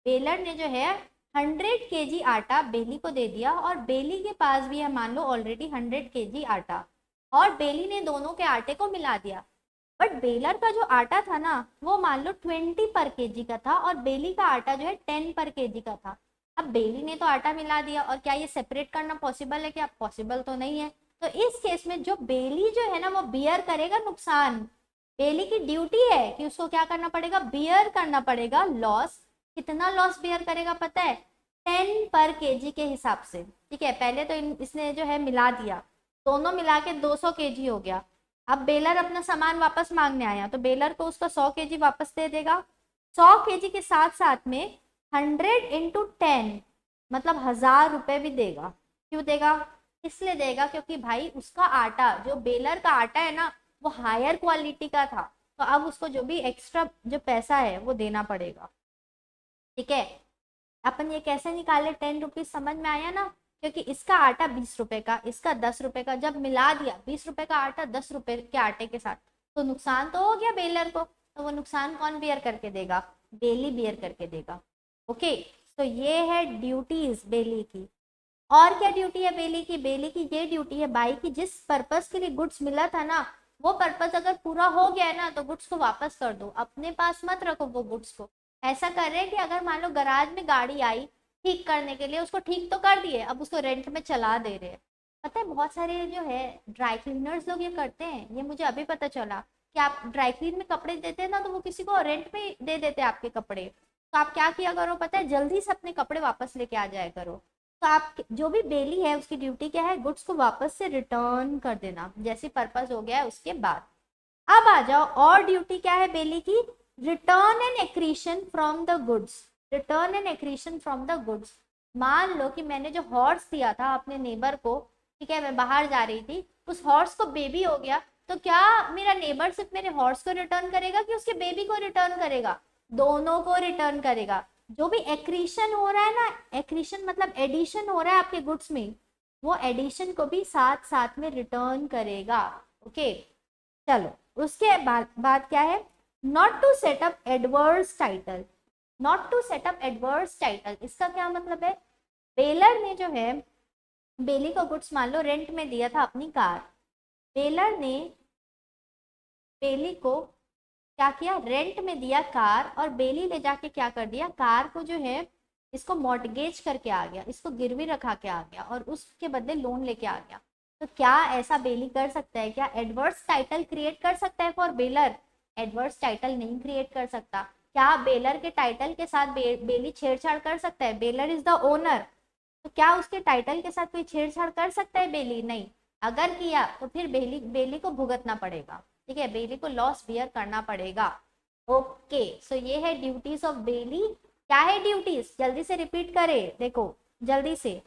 बेलर ने जो है 100 kg आटा बेली को दे दिया, और बेली के पास भी है मान लो ऑलरेडी 100 kg आटा, और बेली ने दोनों के आटे को मिला दिया। बट बेलर का जो आटा था ना वो मान लो 20 पर kg का था, और बेली का आटा जो है 10 पर kg का था। अब बेली ने तो आटा मिला दिया, और क्या ये सेपरेट करना पॉसिबल है क्या? पॉसिबल तो नहीं है। तो इस केस में जो बेली जो है ना वो बियर करेगा नुकसान, बेली की ड्यूटी है कि उसको क्या करना पड़ेगा? बियर करना पड़ेगा लॉस। कितना लॉस बियर करेगा पता है? 10 पर kg के हिसाब से, ठीक है। पहले तो इसने जो है मिला दिया, दोनों मिला के 200 kg हो गया। अब बेलर अपना सामान वापस मांगने आया तो बेलर को उसका 100 kg वापस दे देगा। 100 kg के साथ साथ में 100 × 10 मतलब 1000 रुपए भी देगा। क्यों देगा? इसलिए देगा क्योंकि भाई उसका आटा, जो बेलर का आटा है ना वो हायर क्वालिटी का था, तो अब उसको जो भी एक्स्ट्रा जो पैसा है वो देना पड़ेगा, ठीक है। अपन ये कैसे निकाले? 10 रुपीज समझ में आया ना? क्योंकि इसका आटा 20 रुपए का, इसका 10 रुपए का, जब मिला दिया 20 रुपए का आटा 10 रुपए के आटे के साथ, तो नुकसान तो हो गया बेलर को, तो वो नुकसान कौन बियर करके देगा? बेली बियर करके देगा। ओके, तो ये है ड्यूटीज बेली की। और क्या ड्यूटी है बेली की? बेली की ये ड्यूटी है भाई कि जिस पर्पस के लिए गुड्स मिला था ना वो पर्पस अगर पूरा हो गया है ना तो गुड्स को वापस कर दो, अपने पास मत रखो वो गुड्स को। ऐसा कर रहे हैं कि अगर मान लो गराज में गाड़ी आई ठीक करने के लिए, उसको ठीक तो कर दिए, अब उसको रेंट में चला दे रहे हैं। पता है बहुत सारे जो है ड्राई क्लीनर्स लोग ये करते हैं, ये मुझे अभी पता चला कि आप ड्राई क्लीन में कपड़े देते हैं ना तो वो किसी को रेंट में दे देते हैं आपके कपड़े। तो आप क्या किया करो पता है? जल्दी से अपने कपड़े वापस लेके आ जाया करो। तो आप जो भी बेली है उसकी ड्यूटी क्या है? गुड्स को वापस से रिटर्न कर देना, जैसे पर्पस हो गया है उसके बाद। अब आ जाओ और ड्यूटी क्या है बेली की? Return and accretion from the goods, return and accretion from the goods. मान लो कि मैंने जो हॉर्स दिया था अपने नेबर को, ठीक है, मैं बाहर जा रही थी, उस हॉर्स को बेबी हो गया, तो क्या मेरा नेबर सिर्फ मेरे हॉर्स को रिटर्न करेगा कि उसके बेबी को रिटर्न करेगा? दोनों को रिटर्न करेगा। जो भी एक्रीशन हो रहा है ना, एक्रीशन मतलब एडिशन हो रहा है आपके गुड्स में, वो एडिशन को भी साथ साथ में रिटर्न करेगा। ओके, चलो उसके बाद क्या है? Not to set up adverse title, not to set up adverse title, इसका क्या मतलब है? बेलर ने जो है बेली को गुड्स मान लो रेंट में दिया था अपनी कार, बेलर ने बेली को क्या किया? रेंट में दिया कार, और बेली ले जाके क्या कर दिया? कार को जो है इसको मॉर्टगेज करके आ गया, इसको गिरवी रखा के आ गया, और उसके बदले लोन लेके आ गया। तो क्या ऐसा बेली कर सकता है? क्या एडवर्स टाइटल क्रिएट कर सकता है फॉर बेलर? एडवर्स टाइटल नहीं क्रिएट कर सकता। क्या बेलर के टाइटल के साथ बेली छेड़छाड़ कर सकता है? बेलर इज द ओनर, तो क्या उसके टाइटल के साथ कोई छेड़छाड़ कर सकता है बेली? नहीं। अगर किया तो फिर बेली को भुगतना पड़ेगा, ठीक है, बेली को लॉस बियर करना पड़ेगा। ओके, सो ये है ड्यूटीज ऑफ बेली। क्या है ड्यूटीज? जल्दी से रिपीट करे, देखो जल्दी से।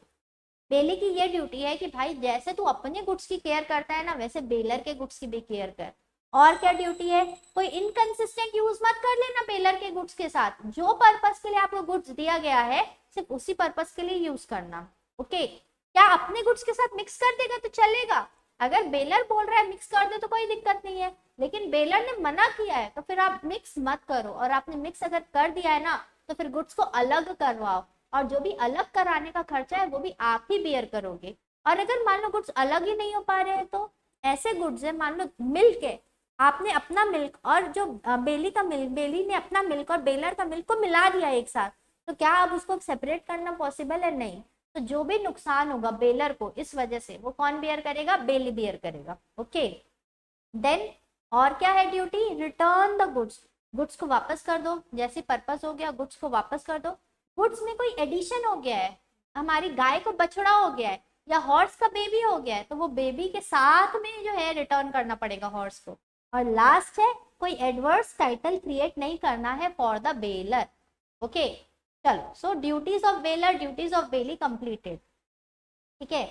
बेली की ये ड्यूटी है कि भाई जैसे तू अपने गुड्स की केयर करता है ना वैसे बेलर के गुड्स की भी केयर कर। और क्या ड्यूटी है? कोई इनकंसिस्टेंट यूज मत कर लेना बेलर के गुड्स के साथ, जो पर्पस के लिए आपको गुड्स दिया गया है सिर्फ उसी पर्पस के लिए यूज करना। ओके, क्या अपने गुड्स के साथ मिक्स कर देगा तो चलेगा, अगर बेलर बोल रहा है मिक्स कर दे तो कोई दिक्कत नहीं है, लेकिन बेलर ने मना किया है तो फिर आप मिक्स मत करो, और आपने मिक्स अगर कर दिया है ना तो फिर गुड्स को अलग करवाओ, और जो भी अलग कराने का खर्चा है वो भी आप ही बियर करोगे। और अगर मान लो गुड्स अलग ही नहीं हो पा रहे हैं तो ऐसे गुड्स है, मान लो मिल्क है, आपने अपना मिल्क और जो बेली का मिल्क, बेली ने अपना मिल्क और बेलर का मिल्क को मिला दिया एक साथ, तो क्या अब उसको सेपरेट करना पॉसिबल है? नहीं। तो जो भी नुकसान होगा बेलर को इस वजह से वो कौन बियर करेगा? बेली बियर करेगा। ओके, देन और क्या है duty? Return the goods, goods को वापस कर दो, जैसे पर्पस हो गया गुड्स को वापस कर दो। गुड्स में कोई एडिशन हो गया है, हमारी गाय को बछड़ा हो गया है या हॉर्स का बेबी हो गया है, तो वो बेबी के साथ में जो है रिटर्न करना पड़ेगा हॉर्स को। और लास्ट है, कोई एडवर्स टाइटल क्रिएट नहीं करना है फॉर द बेलर। ओके, चलो, so duties of bailor, duties of bailee completed. ठीक है,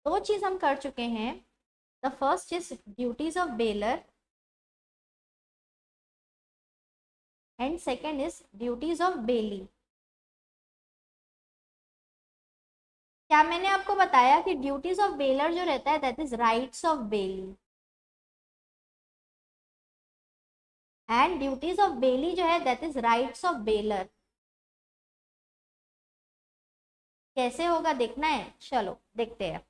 दो चीज हम कर चुके हैं। The first is duties of bailor and second is duties of bailee. क्या मैंने आपको बताया कि ड्यूटीज ऑफ बेलर जो रहता है that is rights of Bailey, and duties of बेली जो है that is rights of baler. कैसे होगा देखना है? चलो देखते हैं,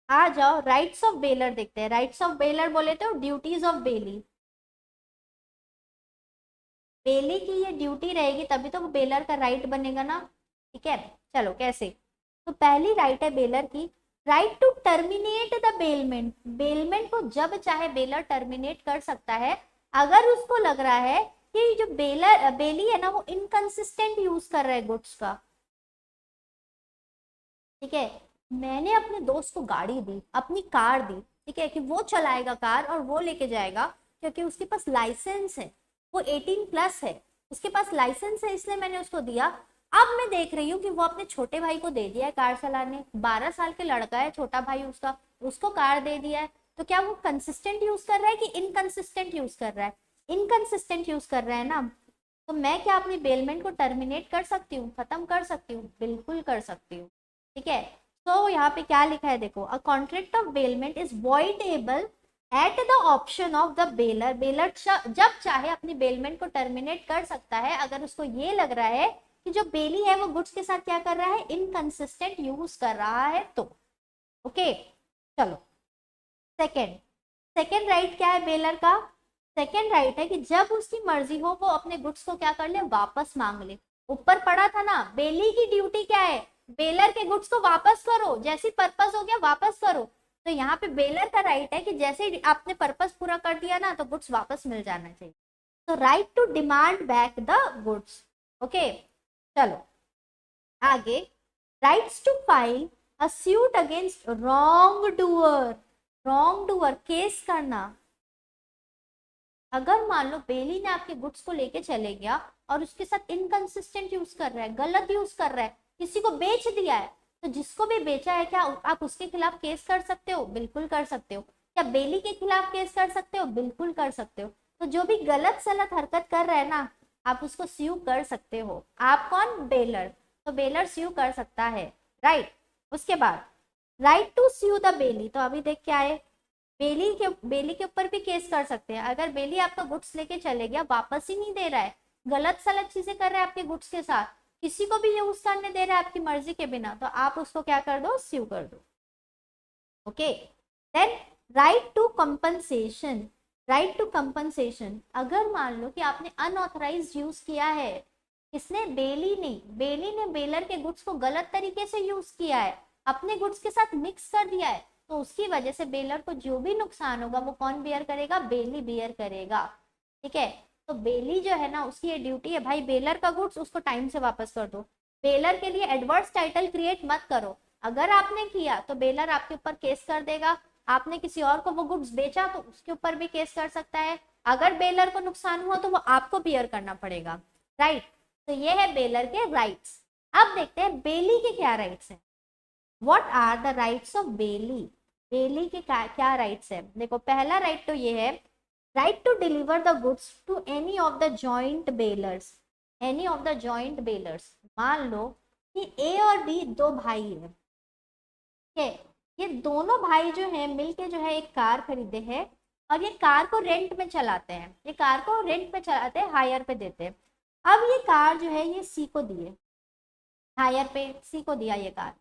आ जाओ राइट्स ऑफ बेलर देखते हैं। राइट्स ऑफ बेलर बोले तो ड्यूटीज ऑफ बेली, बेली की ये ड्यूटी रहेगी तभी तो बेलर का राइट बनेगा ना। ठीक है, चलो कैसे? तो पहली राइट है बेलर की, right to terminate the bailment, bailment को जब चाहे बेलर टर्मिनेट कर सकता है अगर उसको लग रहा है कि जो बेलर बेली है ना वो इनकंसिस्टेंट यूज कर रहा है गुड्स का। ठीक है, मैंने अपने दोस्त को गाड़ी दी, अपनी कार दी, ठीक है, कि वो चलाएगा कार और वो लेके जाएगा, क्योंकि उसके पास लाइसेंस है, वो 18+ है, उसके पास लाइसेंस है, इसलिए मैंने उसको दिया। अब मैं देख रही हूँ कि वो अपने छोटे भाई को दे दिया है कार चलाने, 12 साल के लड़का है छोटा भाई उसका, उसको कार दे दिया है, तो क्या वो कंसिस्टेंट यूज कर रहा है कि इनकंसिस्टेंट यूज कर रहा है? इनकंसिस्टेंट यूज कर रहा है ना, तो मैं क्या अपनी बेलमेंट को टर्मिनेट कर सकती हूँ, खत्म कर सकती हूँ? बिल्कुल कर सकती हूँ। ठीक है, तो यहाँ पे क्या लिखा है देखो, अ contract of bailment is voidable at the option of the baler, baler जब चाहे अपनी बेलमेंट को टर्मिनेट कर सकता है अगर उसको ये लग रहा है कि जो बेली है वो गुड्स के साथ क्या कर रहा है? इनकंसिस्टेंट यूज कर रहा है तो। ओके, चलो सेकेंड, सेकेंड राइट क्या है बेलर का? सेकेंड राइट है कि जब उसकी मर्जी हो वो अपने गुड्स को क्या कर ले? वापस मांग ले। ऊपर पड़ा था ना, बेली की ड्यूटी क्या है? बेलर के गुड्स को वापस करो, जैसी पर्पस हो गया वापस करो। तो यहाँ पे बेलर का राइट है कि जैसे ही आपने पर्पस पूरा कर दिया ना तो गुड्स वापस मिल जाना चाहिए। तो right to demand back the goods. Okay, चलो आगे, rights to file a suit against wrong doer, wrong doer case करना। अगर मान लो बेली ने आपके गुड्स को लेके चले गया और उसके साथ इनकंसिस्टेंट यूज कर रहा है, गलत यूज कर रहा है, किसी को बेच दिया है, तो जिसको भी बेचा है क्या आप उसके खिलाफ केस कर सकते हो? बिल्कुल कर सकते हो। क्या बेली के खिलाफ केस कर सकते हो? बिल्कुल कर सकते हो। तो जो भी गलत सलत हरकत कर रहा है ना आप उसको स्यू कर सकते हो। आप कौन? बेलर, तो बेलर स्यू कर सकता है, राइट। उसके बाद right to sue the bailee, तो अभी देख क्या है, बेली के ऊपर भी केस कर सकते हैं। अगर बेली आपका गुड्स लेके चले गया, वापस ही नहीं दे रहा है, गलत सलत चीजें कर रहा है आपके गुड्स के साथ, किसी को भी यूज करने दे रहा है आपकी मर्जी के बिना, तो आप उसको क्या कर दो? स्यू कर दो। Okay, then right to compensation, right to compensation, अगर मान लो कि आपने अनऑथराइज यूज किया है, किसने? बेली ने, बेली ने बेलर के गुड्स को गलत तरीके से यूज किया है, अपने गुड्स के साथ मिक्स कर दिया है, तो उसकी वजह से बेलर को जो भी नुकसान होगा वो कौन बियर करेगा? बेली बियर करेगा। ठीक है, तो बेली जो है ना उसकी ये ड्यूटी है, भाई बेलर का गुड्स उसको टाइम से वापस कर दो। बेलर के लिए एडवर्स टाइटल क्रिएट मत करो, अगर आपने किया तो बेलर आपके ऊपर केस कर देगा। आपने किसी और को वो गुड्स बेचा तो उसके ऊपर भी केस कर सकता है। अगर बेलर को नुकसान हुआ तो वो आपको बियर करना पड़ेगा, राइट। तो ये है बेलर के राइट्स। अब देखते हैं बेली के क्या राइट्स हैं। What are the rights of bailee, bailee के क्या राइट्स है? देखो पहला राइट तो ये है, right to deliver the goods to any of the joint bailors, any of the joint bailors. मान लो कि ए और बी दो भाई है, ठीक है। ये दोनों भाई जो है मिलके जो है एक कार खरीदे हैं और ये कार को रेंट में चलाते हैं, ये कार को रेंट पे चलाते हैं, हायर पे देते हैं। अब ये कार जो है ये सी को दिए, हायर पे सी को दिया ये कार।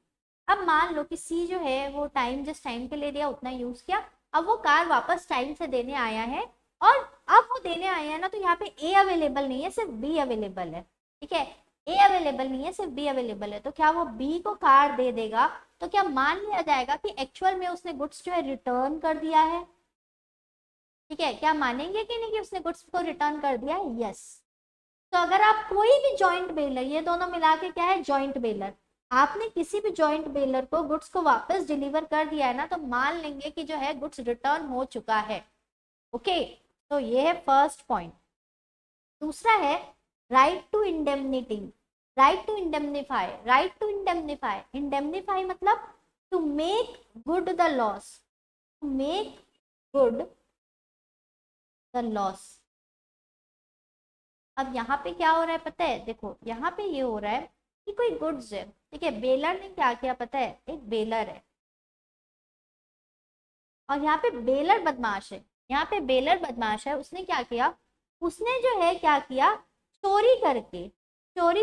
अब मान लो कि सी जो है वो टाइम जिस टाइम के लिए दिया उतना यूज किया, अब वो कार वापस टाइम से देने आया है, और अब वो देने आया है ना, तो यहाँ पे ए अवेलेबल नहीं है, सिर्फ बी अवेलेबल है, ठीक है। ए अवेलेबल नहीं है, सिर्फ बी अवेलेबल है, तो क्या वो बी को कार दे देगा? तो क्या मान लिया जाएगा कि एक्चुअल में उसने गुड्स जो है रिटर्न कर दिया है? ठीक है, क्या मानेंगे कि नहीं कि उसने गुड्स को रिटर्न कर दिया है? यस। तो अगर आप कोई भी जॉइंट बेलर, ये दोनों मिला के क्या है, जॉइंट बेलर, आपने किसी भी जॉइंट बेलर को गुड्स को वापस डिलीवर कर दिया है ना, तो मान लेंगे कि जो है गुड्स रिटर्न हो चुका है। ओके, तो ये है फर्स्ट पॉइंट। दूसरा है right to indemnity, right to indemnify. Right to indemnify, indemnify मतलब to make good the loss, to make good the loss. अब यहाँ पे क्या हो रहा है पता है, देखो यहाँ पे ये हो रहा है कि कोई गुड्स है, ठीक है, बेलर ने क्या किया पता है, एक बेलर है और यहाँ पे बेलर बदमाश है, यहाँ पे बेलर बदमाश है, उसने क्या किया, उसने जो है क्या किया, चोरी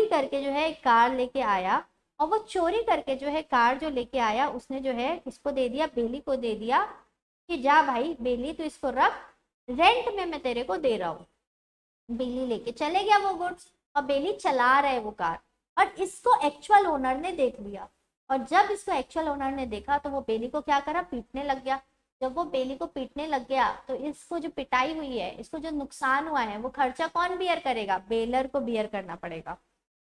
करके जो है एक कार लेके आया, और वो चोरी करके जो है कार जो लेके आया उसने जो है इसको दे दिया, बेली को दे दिया कि जा भाई बेली तू इसको रख, रेंट में मैं तेरे को दे रहा हूँ। बेली लेके चले गया वो गुड्स, और बेली चला रहा है वो कार, और इसको एक्चुअल ओनर ने देख लिया, और जब इसको एक्चुअल ओनर ने देखा तो वो बेली को क्या करा, पीटने लग गया। जब वो बेली को पीटने लग गया तो इसको जो पिटाई हुई है, इसको जो नुकसान हुआ है, वो खर्चा कौन बियर करेगा, बेलर को बियर करना पड़ेगा,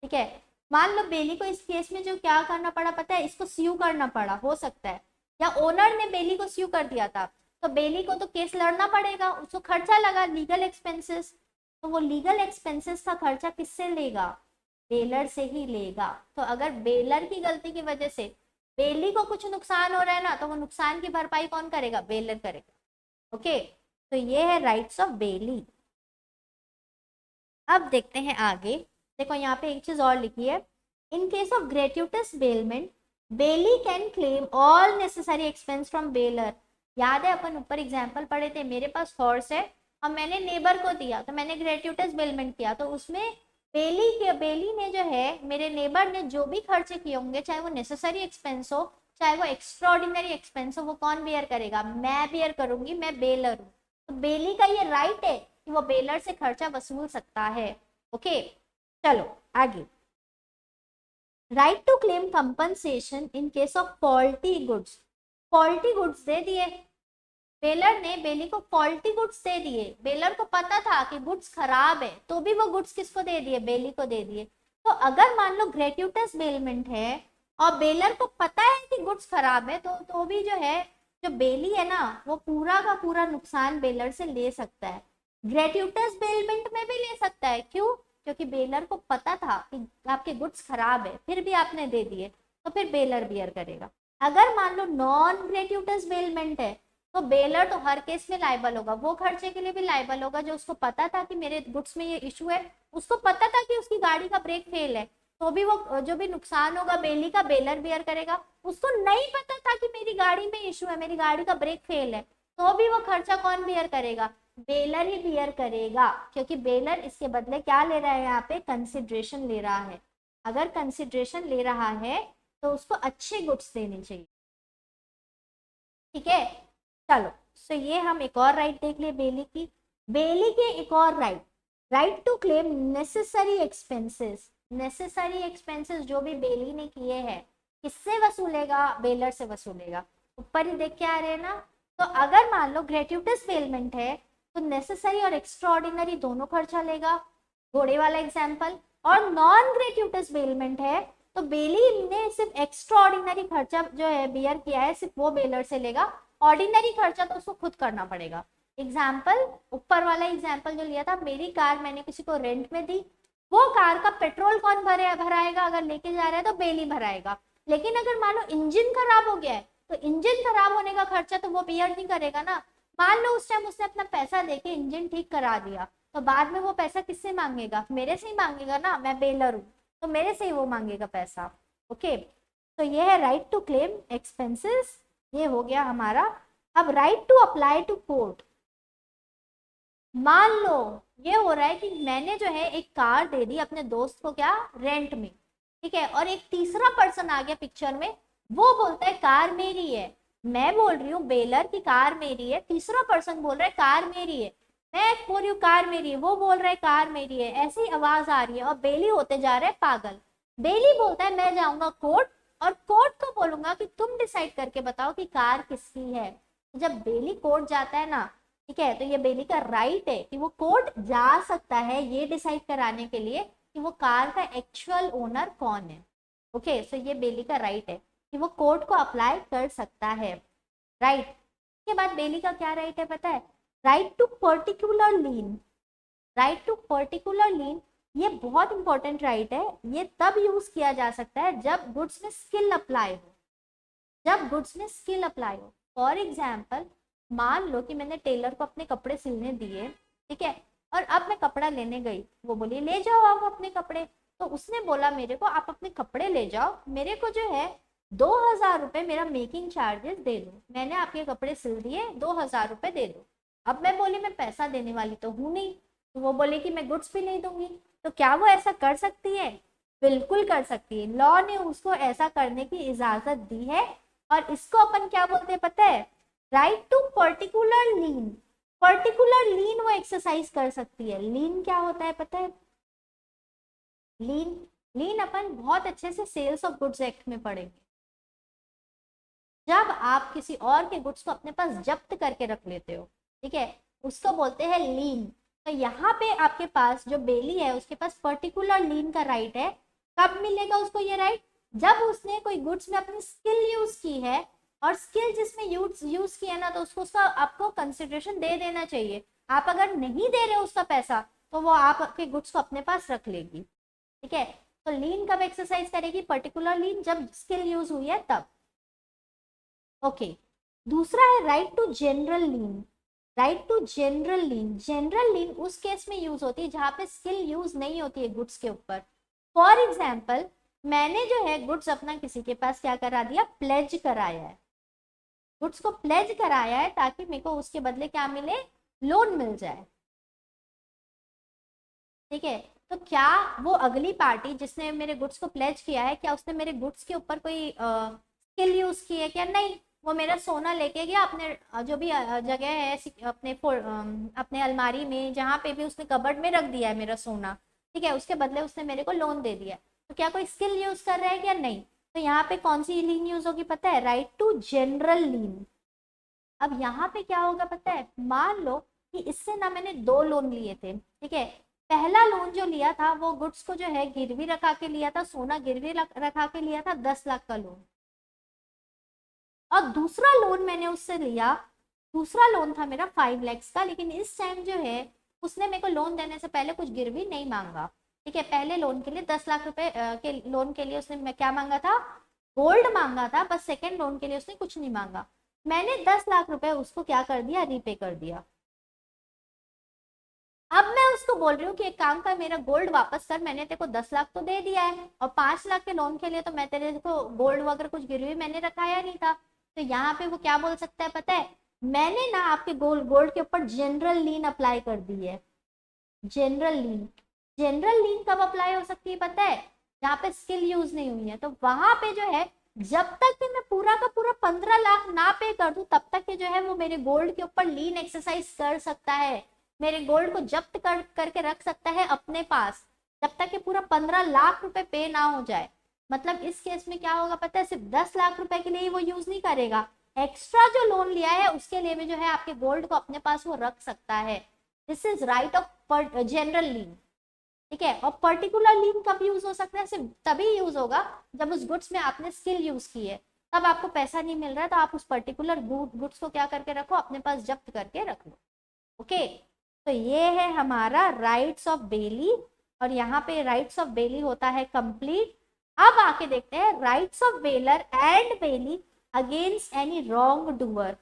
ठीक है। मान लो बेली को इस केस में जो क्या करना पड़ा पता है, इसको स्यू करना पड़ा, हो सकता है, या ओनर ने बेली को स्यू कर दिया था, तो बेली को तो केस लड़ना पड़ेगा, उसको खर्चा लगा, लीगल एक्सपेंसेस, तो वो लीगल एक्सपेंसेस का खर्चा किससे लेगा, बेलर से ही लेगा। तो अगर बेलर की गलती की वजह से बेली को कुछ नुकसान हो रहा है ना, तो वो नुकसान की भरपाई कौन करेगा, बेलर करेगा। ओके, तो ये है राइट्स ऑफ बेली। अब देखते हैं आगे, देखो यहाँ पे एक चीज और लिखी है, in case of gratuitous bailment bailee can claim all necessary expense from bailor. याद है अपन ऊपर एग्जाम्पल पढ़े थे, मेरे पास हॉर्स है और मैंने नेबर को दिया, तो मैंने ग्रेट्यूटस बेलमेंट किया, तो उसमें बेली ने जो है, मेरे नेबर ने जो भी खर्चे किए होंगे, चाहे वो नेसेसरी एक्सपेंस हो चाहे वो एक्स्ट्रा ऑर्डिनरी एक्सपेंस हो, वो कौन बियर करेगा, मैं बियर करूंगी, मैं बेलर हूँ। तो बेली का ये राइट है कि वो बेलर से खर्चा वसूल सकता है। ओके, चलो आगे, right to claim compensation in case of faulty goods. Faulty goods दे दिए, बेलर ने बेली को फॉल्टी गुड्स दे दिए, बेलर को पता था कि गुड्स खराब है, तो भी वो गुड्स किसको दे दिए, बेली को दे दिए। तो अगर मान लो ग्रेट्यूटस बेलमेंट है और बेलर को पता है कि गुड्स खराब है, तो भी जो है, जो बेली है ना, वो पूरा का पूरा नुकसान बेलर से ले सकता है। ग्रेट्यूटस बेलमेंट में भी ले सकता है, क्यों, क्योंकि बेलर को पता था कि आपके गुड्स खराब है, फिर भी आपने दे दिए, तो फिर बेलर बियर करेगा। अगर मान लो नॉन ग्रेट्यूटस बेलमेंट है, तो बेलर तो हर केस में लाइबल होगा, वो खर्चे के लिए भी लाइबल होगा जो उसको पता था कि मेरे गुड्स में ये इशू है, उसको पता था कि उसकी गाड़ी का ब्रेक फेल है, तो भी वो जो भी नुकसान होगा बेली का, बेलर बियर करेगा। उसको नहीं पता था कि मेरी गाड़ी में इशू है, मेरी गाड़ी का ब्रेक फेल है, तो भी वो खर्चा कौन बियर करेगा, बेलर ही बियर करेगा, क्योंकि बेलर इसके बदले क्या ले रहा है, यहाँ पे कंसिडरेशन ले रहा है। अगर कंसिडरेशन ले रहा है तो उसको अच्छे गुड्स देने चाहिए, ठीक है। चलो, सो ये हम एक और राइट देख ले बेली की। बेली के एक और right, right to claim necessary expenses. Necessary expenses जो भी बेली ने किए हैं, किससे वसूलेगा, बेलर से वसूलेगा। ऊपर ही देख के आ रहे हैं ना। तो अगर मान लो ग्रेट्यूटस बेलमेंट है, तो नेसेसरी और एक्स्ट्रा ऑर्डिनरी दोनों खर्चा लेगा, घोड़े वाला एग्जाम्पल। और नॉन ग्रेट्यूटस बेलमेंट है, तो बेली ने सिर्फ एक्स्ट्रा ऑर्डिनरी खर्चा जो है बियर किया है, सिर्फ वो बेलर से लेगा, ऑर्डिनरी खर्चा तो उसको खुद करना पड़ेगा। एग्जाम्पल, ऊपर वाला एग्जाम्पल जो लिया था, मेरी कार मैंने किसी को रेंट में दी, वो कार का पेट्रोल कौन भराएगा, अगर लेके जा रहा है तो बेली भराएगा। लेकिन अगर मान लो इंजन खराब हो गया है, तो इंजन खराब होने का खर्चा तो वो बियर नहीं करेगा ना। मान लो उस टाइम उसने अपना पैसा देके इंजन ठीक करा दिया, तो बाद में वो पैसा किससे मांगेगा, मेरे से ही मांगेगा ना, मैं बेलर हूँ, तो मेरे से ही वो मांगेगा पैसा। ओके, तो ये है राइट टू क्लेम एक्सपेंसेस, ये हो गया हमारा। अब right to apply to court. मान लो ये हो रहा है कि मैंने जो है एक कार दे दी अपने दोस्त को, क्या, रेंट में, ठीक है, और एक तीसरा पर्सन आ गया पिक्चर में, वो बोलता है कार मेरी है। मैं बोल रही हूँ बेलर की कार मेरी है, तीसरा पर्सन बोल रहा है कार मेरी है, मैं बोल रही हूँ कार मेरी है, वो बोल रहा है कार मेरी है, ऐसी आवाज आ रही है और बेली होते जा रहे हैं पागल। बेली बोलता है मैं जाऊंगा कोर्ट और कोर्ट को बोलूंगा कि तुम डिसाइड करके बताओ कि कार किसकी है। जब बेली कोर्ट जाता है ना, ठीक है, तो ये बेली का राइट है कि वो कोर्ट जा सकता है ये डिसाइड कराने के लिए कि वो कार का एक्चुअल ओनर कौन है। ओके, सो ये बेली का राइट है कि वो कोर्ट को अप्लाई कर सकता है। राइट, के बाद बेली का क्या राइट है पता है? Right to particular lien. Right to particular lien ये बहुत इंपॉर्टेंट राइट है। ये तब यूज किया जा सकता है जब गुड्स में स्किल अप्लाई हो, जब गुड्स में स्किल अप्लाई हो। फॉर एग्जाम्पल, मान लो कि मैंने टेलर को अपने कपड़े सिलने दिए, ठीक है, और अब मैं कपड़ा लेने गई, वो बोली ले जाओ आप अपने कपड़े। तो उसने बोला मेरे को आप अपने कपड़े ले जाओ, मेरे को जो है 2,000 रुपये मेरा मेकिंग चार्जेस दे दो, मैंने आपके कपड़े सिल दिए, 2,000 रुपये दे दो। अब मैं बोली मैं पैसा देने वाली तो हूं नहीं, तो वो बोले कि मैं गुड्स भी नहीं दूंगी। तो क्या वो ऐसा कर सकती है? बिल्कुल कर सकती है, लॉ ने उसको ऐसा करने की इजाजत दी है। और इसको अपन क्या बोलते हैं पता है? Right to particular lien. Particular lien वो एक्सरसाइज कर सकती है। लीन क्या होता है पता है? लीन, लीन अपन बहुत अच्छे से सेल्स ऑफ गुड्स एक्ट में पढ़ेंगे। जब आप किसी और के गुड्स को अपने पास जब्त करके रख लेते हो, ठीक है, उसको बोलते हैं लीन। तो यहाँ पे आपके पास जो बेली है उसके पास पर्टिकुलर लीन का राइट है। कब मिलेगा उसको ये राइट? जब उसने कोई गुड्स में अपनी स्किल यूज की है, और स्किल जिसमें यूज किया ना, तो उसका आपको कंसिडरेशन दे देना चाहिए। आप अगर नहीं दे रहे हो उसका पैसा, तो वो आपके गुड्स को अपने पास रख लेगी, ठीक है। तो लीन कब एक्सरसाइज करेगी? पर्टिकुलर लीन जब स्किल यूज हुई है तब। ओके, दूसरा है right to general lien. Right to general lien, general lien उस केस में यूज होती है जहां पे स्किल यूज नहीं होती है गुड्स के ऊपर। फॉर एग्जाम्पल, मैंने जो है गुड्स अपना किसी के पास क्या करा दिया? प्लेज कराया है। गुड्स को प्लेज कराया है ताकि मेरे को उसके बदले क्या मिले? लोन मिल जाए, ठीक है। तो क्या वो अगली पार्टी जिसने मेरे गुड्स को प्लेज किया है, क्या उसने मेरे गुड्स के ऊपर कोई स्किल यूज की है क्या? नहीं, वो मेरा सोना लेके गया अपने जो भी जगह है अपने अपने अलमारी में, जहाँ पे भी उसने कबर्ड में रख दिया है मेरा सोना, ठीक है, उसके बदले उसने मेरे को लोन दे दिया। तो क्या कोई स्किल यूज कर रहा है क्या? नहीं। तो यहाँ पे कौन सी लीन यूज होगी पता है? राइट टू जनरल लीन। अब यहाँ पे क्या होगा पता है? मान लो कि इससे ना मैंने 2 लोन लिए थे, ठीक है। पहला लोन जो लिया था वो गुड्स को जो है गिरवी रखा के लिया था, सोना गिरवी रखा के लिया था, 10 लाख का लोन। और दूसरा लोन मैंने उससे लिया, दूसरा लोन था मेरा 5 लाख का, लेकिन इस टाइम जो है उसने मेरे को लोन देने से पहले कुछ गिरवी नहीं मांगा, ठीक है। पहले लोन के लिए 10 लाख रुपए के लोन के लिए उसने क्या मांगा था? गोल्ड मांगा था, बस सेकेंड लोन के लिए उसने कुछ नहीं मांगा। मैंने 10 लाख रुपए उसको क्या कर दिया? रीपे कर दिया। अब मैं उसको बोल रही हूँ कि एक काम कर, मेरा गोल्ड वापस कर, मैंने तेरे को 10 लाख तो दे दिया है, और 5 लाख के लोन के लिए तो मैं तेरे को गोल्ड वगैरह कुछ गिरवी मैंने रखाया नहीं था। तो यहाँ पे वो क्या बोल सकता है पता है? मैंने ना आपके गोल्ड गोल्ड के ऊपर जनरल लीन अप्लाई कर दी है। जनरल लीन, जनरल लीन कब अप्लाई हो सकती है पता है? जहाँ पे स्किल यूज नहीं हुई है। तो वहां पे जो है, जब तक कि मैं पूरा का पूरा 15 लाख ना पे कर दूं, तब तक के जो है वो मेरे गोल्ड के ऊपर लीन एक्सरसाइज कर सकता है, मेरे गोल्ड को जब्त करके रख सकता है अपने पास, जब तक कि पूरा 15 लाख रुपए पे ना हो जाए। मतलब इस केस में क्या होगा पता है? सिर्फ 10 लाख रुपए के लिए ही वो यूज नहीं करेगा, एक्स्ट्रा जो लोन लिया है उसके लिए भी जो है आपके गोल्ड को अपने पास वो रख सकता है। This is right of general lien, ठीक है। और पर्टिकुलर लीन कब यूज हो सकता है? सिर्फ तभी यूज होगा जब उस गुड्स में आपने स्किल यूज की है, तब आपको पैसा नहीं मिल रहा है, तो आप उस पर्टिकुलर गुड्स को क्या करके रखो? अपने पास जब्त करके रख लो। ओके, तो ये है हमारा राइट्स ऑफ बेली, और यहाँ पे राइट्स ऑफ बेली होता है कंप्लीट। अब आके देखते हैं rights of bailor and bailee against any wrong doer.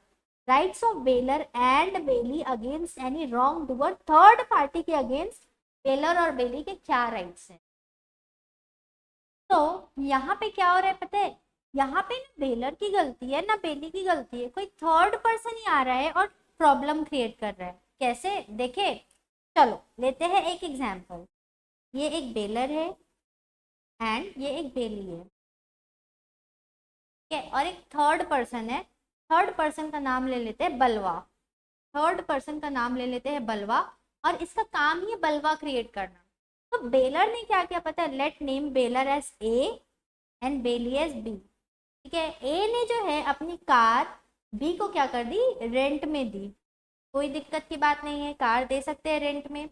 Rights of bailor and bailee against any wrong doer, third party के अगेंस्ट बेलर और बेली के क्या राइट्स हैं? तो यहाँ पे क्या हो रहा है पता है, यहाँ पे ना बेलर की गलती है ना बेली की गलती है, कोई थर्ड पर्सन ही आ रहा है और प्रॉब्लम क्रिएट कर रहा है। कैसे देखे, चलो लेते हैं एक एग्जाम्पल। ये एक बेलर है एंड ये एक बेली है, ठीक है, और एक थर्ड पर्सन है। थर्ड पर्सन का नाम ले लेते हैं बलवा। थर्ड पर्सन का नाम ले लेते हैं बलवा, और इसका काम ही है बलवा क्रिएट करना। तो बेलर ने क्या किया पता है, let name bailor as A and bailee as B. ठीक है, ए ने जो है अपनी कार बी को क्या कर दी, रेंट में दी। कोई दिक्कत की बात नहीं है, कार दे सकते हैं रेंट में।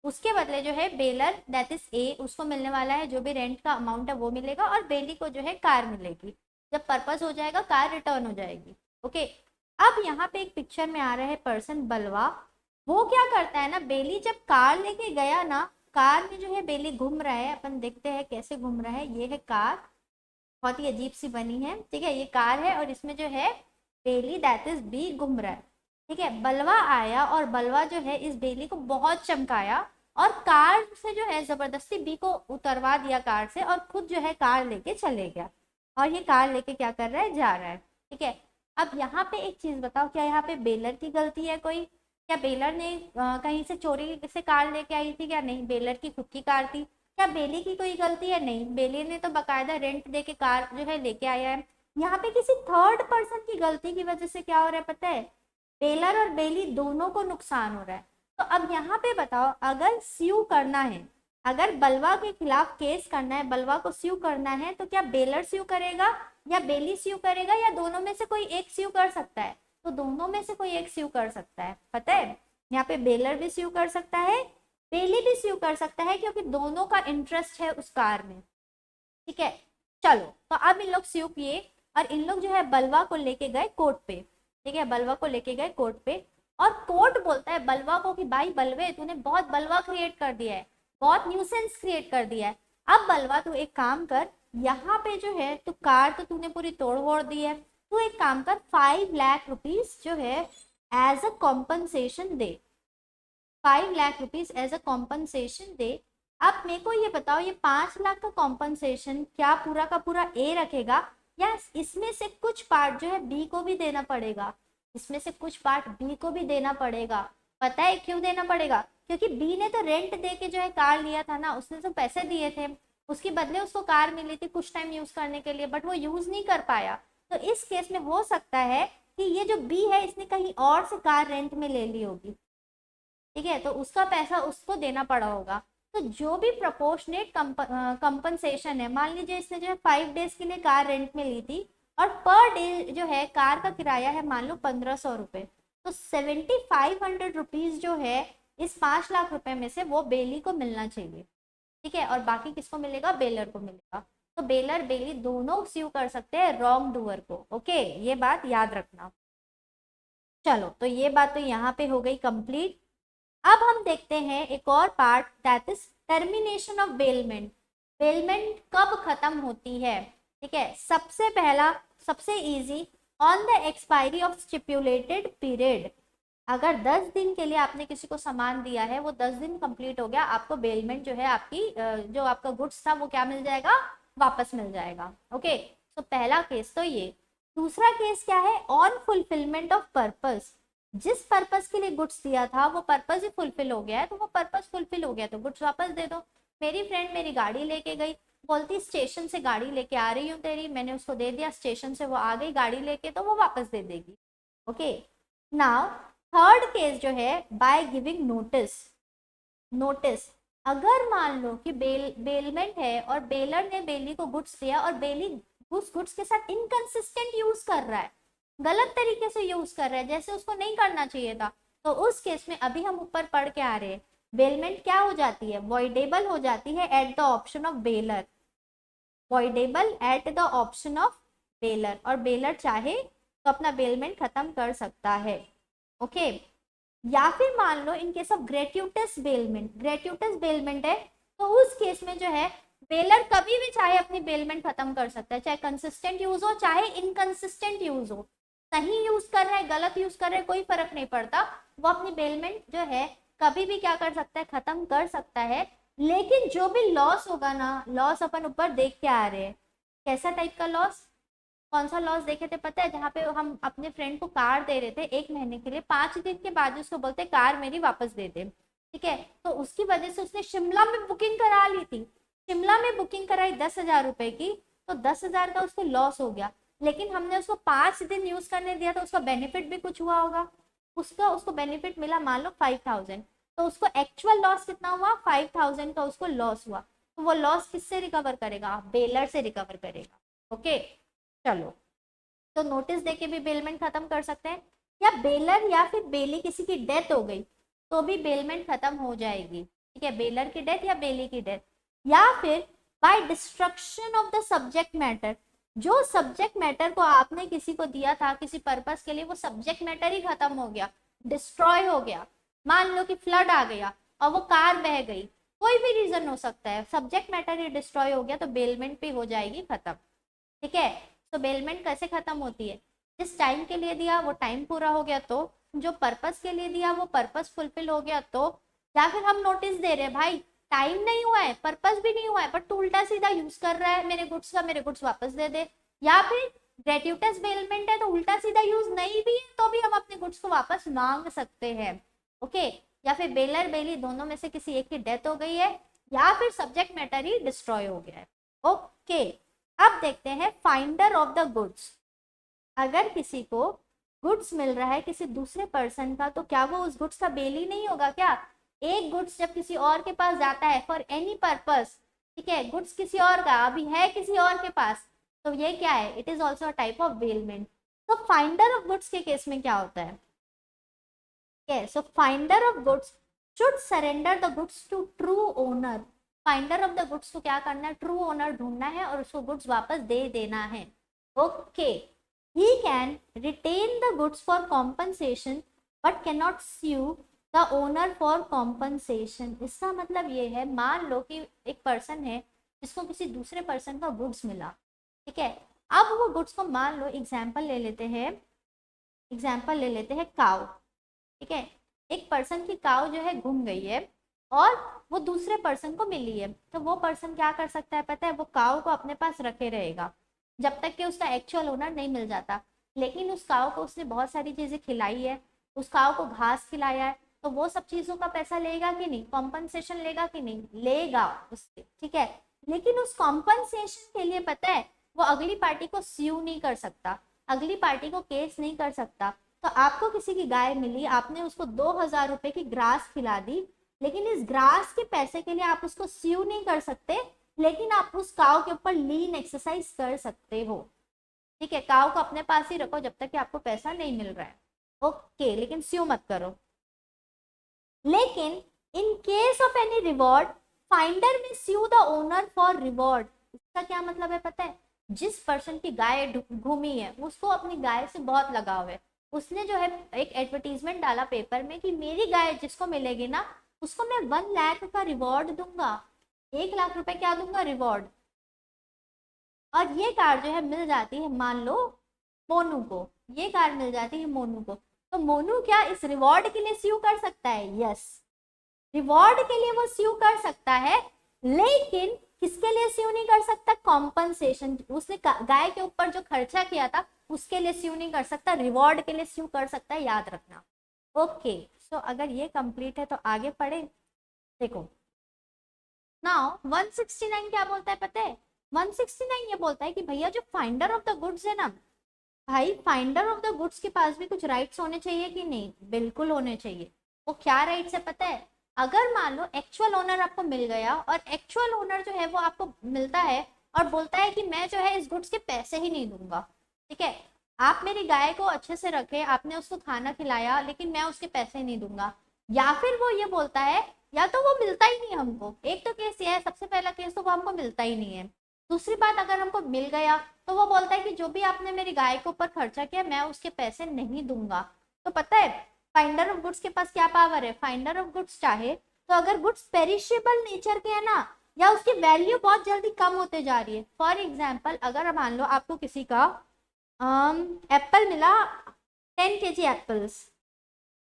उसके बदले जो है बेलर दैट इज ए, उसको मिलने वाला है जो भी रेंट का अमाउंट है वो मिलेगा, और बेली को जो है कार मिलेगी। जब पर्पस हो जाएगा कार रिटर्न हो जाएगी। ओके, अब यहाँ पे एक पिक्चर में आ रहा है पर्सन बलवा। वो क्या करता है ना, बेली जब कार लेके गया ना, कार में जो है बेली घूम रहा है, अपन देखते हैं कैसे घूम रहा है। ये है कार, बहुत ही अजीब सी बनी है, ठीक है, ये कार है और इसमें जो है बेली दैट इज बी घूम रहा है। ठीक है, बलवा आया और बलवा जो है इस बेली को बहुत चमकाया और कार से जो है जबरदस्ती बी को उतरवा दिया कार से, और खुद जो है कार लेके चले गया। और ये कार लेके क्या कर रहा है, जा रहा है। ठीक है, अब यहाँ पे एक चीज बताओ, क्या यहाँ पे बेलर की गलती है कोई? क्या बेलर ने कहीं से चोरी से कार लेके आई थी? क्या नहीं, बेलर की खुद की कार थी। क्या बेली की कोई गलती है? नहीं, बेली ने तो बकायदा रेंट दे के कार जो है लेके आया है। यहाँ पे किसी थर्ड पर्सन की गलती की वजह से क्या हो रहा है पता है, बेलर और बेली दोनों को नुकसान हो रहा है। तो अब यहाँ पे बताओ, अगर स्यू करना है, अगर बलवा के खिलाफ केस करना है, बलवा को स्यू करना है, तो क्या बेलर स्यू करेगा या बेली स्यू करेगा, या दोनों में से कोई एक स्यू कर सकता है? तो दोनों में से कोई एक स्यू कर सकता है, पता है। यहाँ पे बेलर भी स्यू कर सकता है, बेली भी स्यू कर सकता है, क्योंकि दोनों का इंटरेस्ट है उस कार में। ठीक है, चलो तो अब इन लोग स्यू किए और इन लोग जो है बलवा को लेके गए कोर्ट पे। ठीक है, बलवा को लेके गए कोर्ट पे, और कोर्ट बोलता है बलवा को कि भाई बलवे, तूने बहुत बलवा क्रिएट कर दिया है, बहुत न्यूसेंस क्रिएट कर दिया है। अब बलवा तू एक काम कर, यहाँ पे जो है तू कार तो तूने पूरी तोड़ फोड़ दी है, तू एक काम कर 5 लाख रुपीज जो है एज अ कॉम्पनसेशन दे। 5 lakh rupees as a compensation दे। अब मेरे को ये बताओ, ये 5 लाख का कॉम्पनसेशन क्या पूरा का पूरा ए रखेगा, या इसमें से कुछ पार्ट जो है बी को भी देना पड़ेगा? इसमें से कुछ पार्ट बी को भी देना पड़ेगा। पता है क्यों देना पड़ेगा? क्योंकि बी ने तो रेंट दे के जो है कार लिया था ना, उसने तो पैसे दिए थे, उसके बदले उसको कार मिली थी कुछ टाइम यूज करने के लिए, बट वो यूज नहीं कर पाया। तो इस केस में हो सकता है कि ये जो बी है इसने कहीं और से कार रेंट में ले ली होगी। ठीक है, तो उसका पैसा उसको देना पड़ा होगा। तो जो भी प्रोपोर्शनेट कंपनसेशन है, मान लीजिए इसने जो है 5 डेज के लिए कार रेंट में ली थी, और पर डे जो है कार का किराया है मान लो 1500 रुपये, तो 7500 रुपीज जो है इस 5 लाख रुपए में से वो बेली को मिलना चाहिए। ठीक है, और बाकी किसको मिलेगा, बेलर को मिलेगा। तो बेलर बेली दोनों स्यू कर सकते हैं रॉन्ग डूअर को। ओके, ये बात याद रखना। चलो तो ये बात तो यहाँ पे हो गई कंप्लीट। अब हम देखते हैं एक और part, that is termination of bailment. Bailment कब खत्म होती है? ठीक है, सबसे पहला सबसे easy, on the expiry of stipulated period. अगर 10 दिन के लिए आपने किसी को सामान दिया है, वो 10 दिन कंप्लीट हो गया, आपको बेलमेंट जो है आपकी जो आपका गुड्स था वो क्या मिल जाएगा, वापस मिल जाएगा। ओके, तो पहला केस तो ये। दूसरा केस क्या है, ऑन फुलफिलमेंट ऑफ पर्पस। जिस पर्पस के लिए गुड्स दिया था वो पर्पस ही फुलफिल हो गया है, तो वो पर्पस फुलफिल हो गया तो गुड्स वापस दे दो। मेरी फ्रेंड मेरी गाड़ी लेके गई, बोलती स्टेशन से गाड़ी लेके आ रही हूँ तेरी, मैंने उसको दे दिया, स्टेशन से वो आ गई गाड़ी लेके, तो वो वापस दे देगी। ओके, नाउ थर्ड केस जो है, बाय गिविंग नोटिस। नोटिस, अगर मान लो कि बेलमेंट है और बेलर ने बेली को गुड्स दिया और बेली उस गुड्स के साथ इनकंसिस्टेंट यूज कर रहा है, गलत तरीके से यूज कर रहा है, जैसे उसको नहीं करना चाहिए था, तो उस केस में अभी हम ऊपर पढ़ के आ रहे हैं, बेलमेंट क्या हो जाती है, वॉइडेबल हो जाती है at the option of baler. Voidable at the option of baler, और बेलर चाहे तो अपना बेलमेंट खत्म कर सकता है। ओके, या फिर मान लो in case of gratuitous bailment, gratuitous bailment है, तो उस केस में जो है बेलर कभी भी चाहे अपनी बेलमेंट खत्म कर सकता है, चाहे कंसिस्टेंट यूज हो चाहे इनकंसिस्टेंट यूज हो, सही यूज कर रहा है गलत यूज कर रहा है कोई फर्क नहीं पड़ता, वो अपनी बेलमेंट जो है कभी भी क्या कर सकता है, खत्म कर सकता है। लेकिन जो भी लॉस होगा ना, लॉस अपन ऊपर देख के आ रहे हैं, कैसा टाइप का लॉस, कौन सा लॉस देखे थे पता है, जहाँ पे हम अपने फ्रेंड को कार दे रहे थे 1 महीने के लिए, 5 दिन के बाद उसको बोलते कार मेरी वापस दे दे, ठीक है, तो उसकी वजह से उसने शिमला में बुकिंग करा ली थी, शिमला में बुकिंग कराई 10,000 रुपए की, तो 10,000 का उसको लॉस हो गया, लेकिन हमने उसको 5 दिन यूज करने दिया, तो उसका बेनिफिट भी कुछ हुआ होगा, उसका उसको बेनिफिट मिला मान लो 5,000, तो उसको एक्चुअल लॉस कितना हुआ, 5,000 का उसको लॉस हुआ, तो वो लॉस किससे रिकवर करेगा, बेलर से रिकवर करेगा। ओके चलो, तो नोटिस देके भी बेलमेंट खत्म कर सकते हैं, या बेलर या फिर बेली किसी की डेथ हो गई तो भी बेलमेंट खत्म हो जाएगी, ठीक है, बेलर की डेथ या बेली की डेथ, या फिर by destruction of the subject matter, जो सब्जेक्ट मैटर को आपने किसी को दिया था किसी पर्पस के लिए, वो सब्जेक्ट मैटर ही खत्म हो गया, डिस्ट्रॉय हो गया, मान लो कि फ्लड आ गया और वो कार बह गई, कोई भी रीजन हो सकता है, सब्जेक्ट मैटर ही डिस्ट्रॉय हो गया, तो बेलमेंट भी हो जाएगी खत्म, ठीक है। तो बेलमेंट कैसे खत्म होती है, जिस टाइम के लिए दिया वो टाइम पूरा हो गया, तो जो पर्पस के लिए दिया वो पर्पस फुलफिल हो गया, तो या फिर हम नोटिस दे रहे हैं भाई टाइम नहीं हुआ है, पर्पस भी नहीं हुआ है, बट तू उल्टा सीधा यूज कर रहा है मेरे गुड्स का, मेरे गुड्स वापस दे दे, या फिर ग्रेट्यूटस बेलमेंट है तो उल्टा सीधा यूज नहीं भी है तो भी हम अपने गुड्स को वापस मांग सकते हैं। ओके, या फिर बेलर बेली दोनों में से किसी एक की डेथ हो गई है, या फिर सब्जेक्ट मैटर ही डिस्ट्रॉय हो गया है। ओके, अब देखते हैं फाइंडर ऑफ द गुड्स, अगर किसी को गुड्स मिल रहा है किसी दूसरे पर्सन का, तो क्या वो उस गुड्स का बेली नहीं होगा क्या, एक गुड्स जब किसी और के पास जाता है फॉर एनी पर्पस, ठीक है, गुड्स किसी और का अभी है किसी और के पास, तो ये क्या है, it is also a type of bailment. तो फाइंडर ऑफ गुड्स के केस में क्या होता है, so finder of goods should surrender the goods to true owner, finder of the goods को क्या करना है, ट्रू ओनर ढूंढना है और उसको गुड्स वापस दे देना है। Okay, he can retain the goods for compensation but can not sue the owner for compensation. इसका मतलब ये है, मान लो कि एक पर्सन है जिसको किसी दूसरे पर्सन का गुड्स मिला, ठीक है, अब वो गुड्स को मान लो एग्जाम्पल ले लेते हैं, काउ, ठीक है, एक पर्सन की काउ जो है घूम गई है और वो दूसरे पर्सन को मिली है, तो वो पर्सन क्या कर सकता है पता है, वो काउ को अपने पास रखे रहेगा जब तक कि उसका एक्चुअल ओनर नहीं मिल जाता, लेकिन उस काउ को उसने बहुत सारी चीजें खिलाई है, उस काउ को घास खिलाया है, तो वो सब चीजों का पैसा लेगा कि नहीं, कॉम्पनसेशन लेगा कि नहीं, लेगा उससे, ठीक है, लेकिन उस कॉम्पनसेशन के लिए पता है वो अगली पार्टी को स्यू नहीं कर सकता, अगली पार्टी को केस नहीं कर सकता। तो आपको किसी की गाय मिली, आपने उसको 2,000 रुपए की ग्रास खिला दी, लेकिन इस ग्रास के पैसे के लिए आप उसको स्यू नहीं कर सकते, लेकिन आप उस काव के ऊपर लीन एक्सरसाइज कर सकते हो, ठीक है, काव को अपने पास ही रखो जब तक कि आपको पैसा नहीं मिल रहा है। ओके, लेकिन स्यू मत करो। लेकिन इन case of any reward finder में स्यू द ओनर फॉर रिवॉर्ड। इसका क्या मतलब है पता है, जिस पर्सन की गाय घूमी है उसको अपनी गाय से बहुत लगाव है, उसने जो है एक एडवर्टीजमेंट डाला पेपर में कि मेरी गाय जिसको मिलेगी ना उसको मैं 1 लाख का रिवॉर्ड दूंगा, 1 लाख रुपए क्या दूंगा, रिवॉर्ड। और ये कार जो है मिल जाती है मान लो मोनू को, ये कार मिल जाती है मोनू को, तो मोनू क्या इस रिवॉर्ड के लिए स्यू कर सकता है, यस, रिवॉर्ड के लिए वो स्यू कर सकता है, लेकिन किसके लिए स्यू नहीं कर सकता, कॉम्पनसेशन, उसने गाय के ऊपर जो खर्चा किया था उसके लिए स्यू नहीं कर सकता, रिवॉर्ड के लिए स्यू कर सकता है, याद रखना। ओके, सो अगर ये कंप्लीट है तो आगे पढ़े। देखो नाउ 169 क्या बोलता है पता है, 169 ये बोलता है कि भैया जो फाइंडर ऑफ द गुड्स है ना, भाई फाइंडर ऑफ द गुड्स के पास भी कुछ राइट्स होने चाहिए कि नहीं, बिल्कुल होने चाहिए। वो क्या राइट्स है पता है, अगर मान लो एक्चुअल ओनर आपको मिल गया और एक्चुअल ओनर जो है वो आपको मिलता है और बोलता है कि मैं जो है इस गुड्स के पैसे ही नहीं दूंगा, ठीक है, आप मेरी गाय को अच्छे से रखे, आपने उसको खाना खिलाया, लेकिन मैं उसके पैसे नहीं दूंगा, या फिर वो ये बोलता है या तो वो मिलता ही नहीं हमको, एक तो केस ये है, सबसे पहला केस तो वो हमको मिलता ही नहीं है, दूसरी बात अगर हमको मिल गया तो वो बोलता है कि जो भी आपने मेरी गाय के ऊपर खर्चा किया मैं उसके पैसे नहीं दूंगा। तो पता है फाइंडर ऑफ गुड्स के पास क्या पावर है, फाइंडर ऑफ गुड्स चाहे तो अगर गुड्स पेरिशेबल नेचर के है ना, या उसकी वैल्यू बहुत जल्दी कम होते जा रही है, फॉर एग्जाम्पल अगर मान लो आपको किसी का एप्पल मिला, 10 kg एप्पल्स,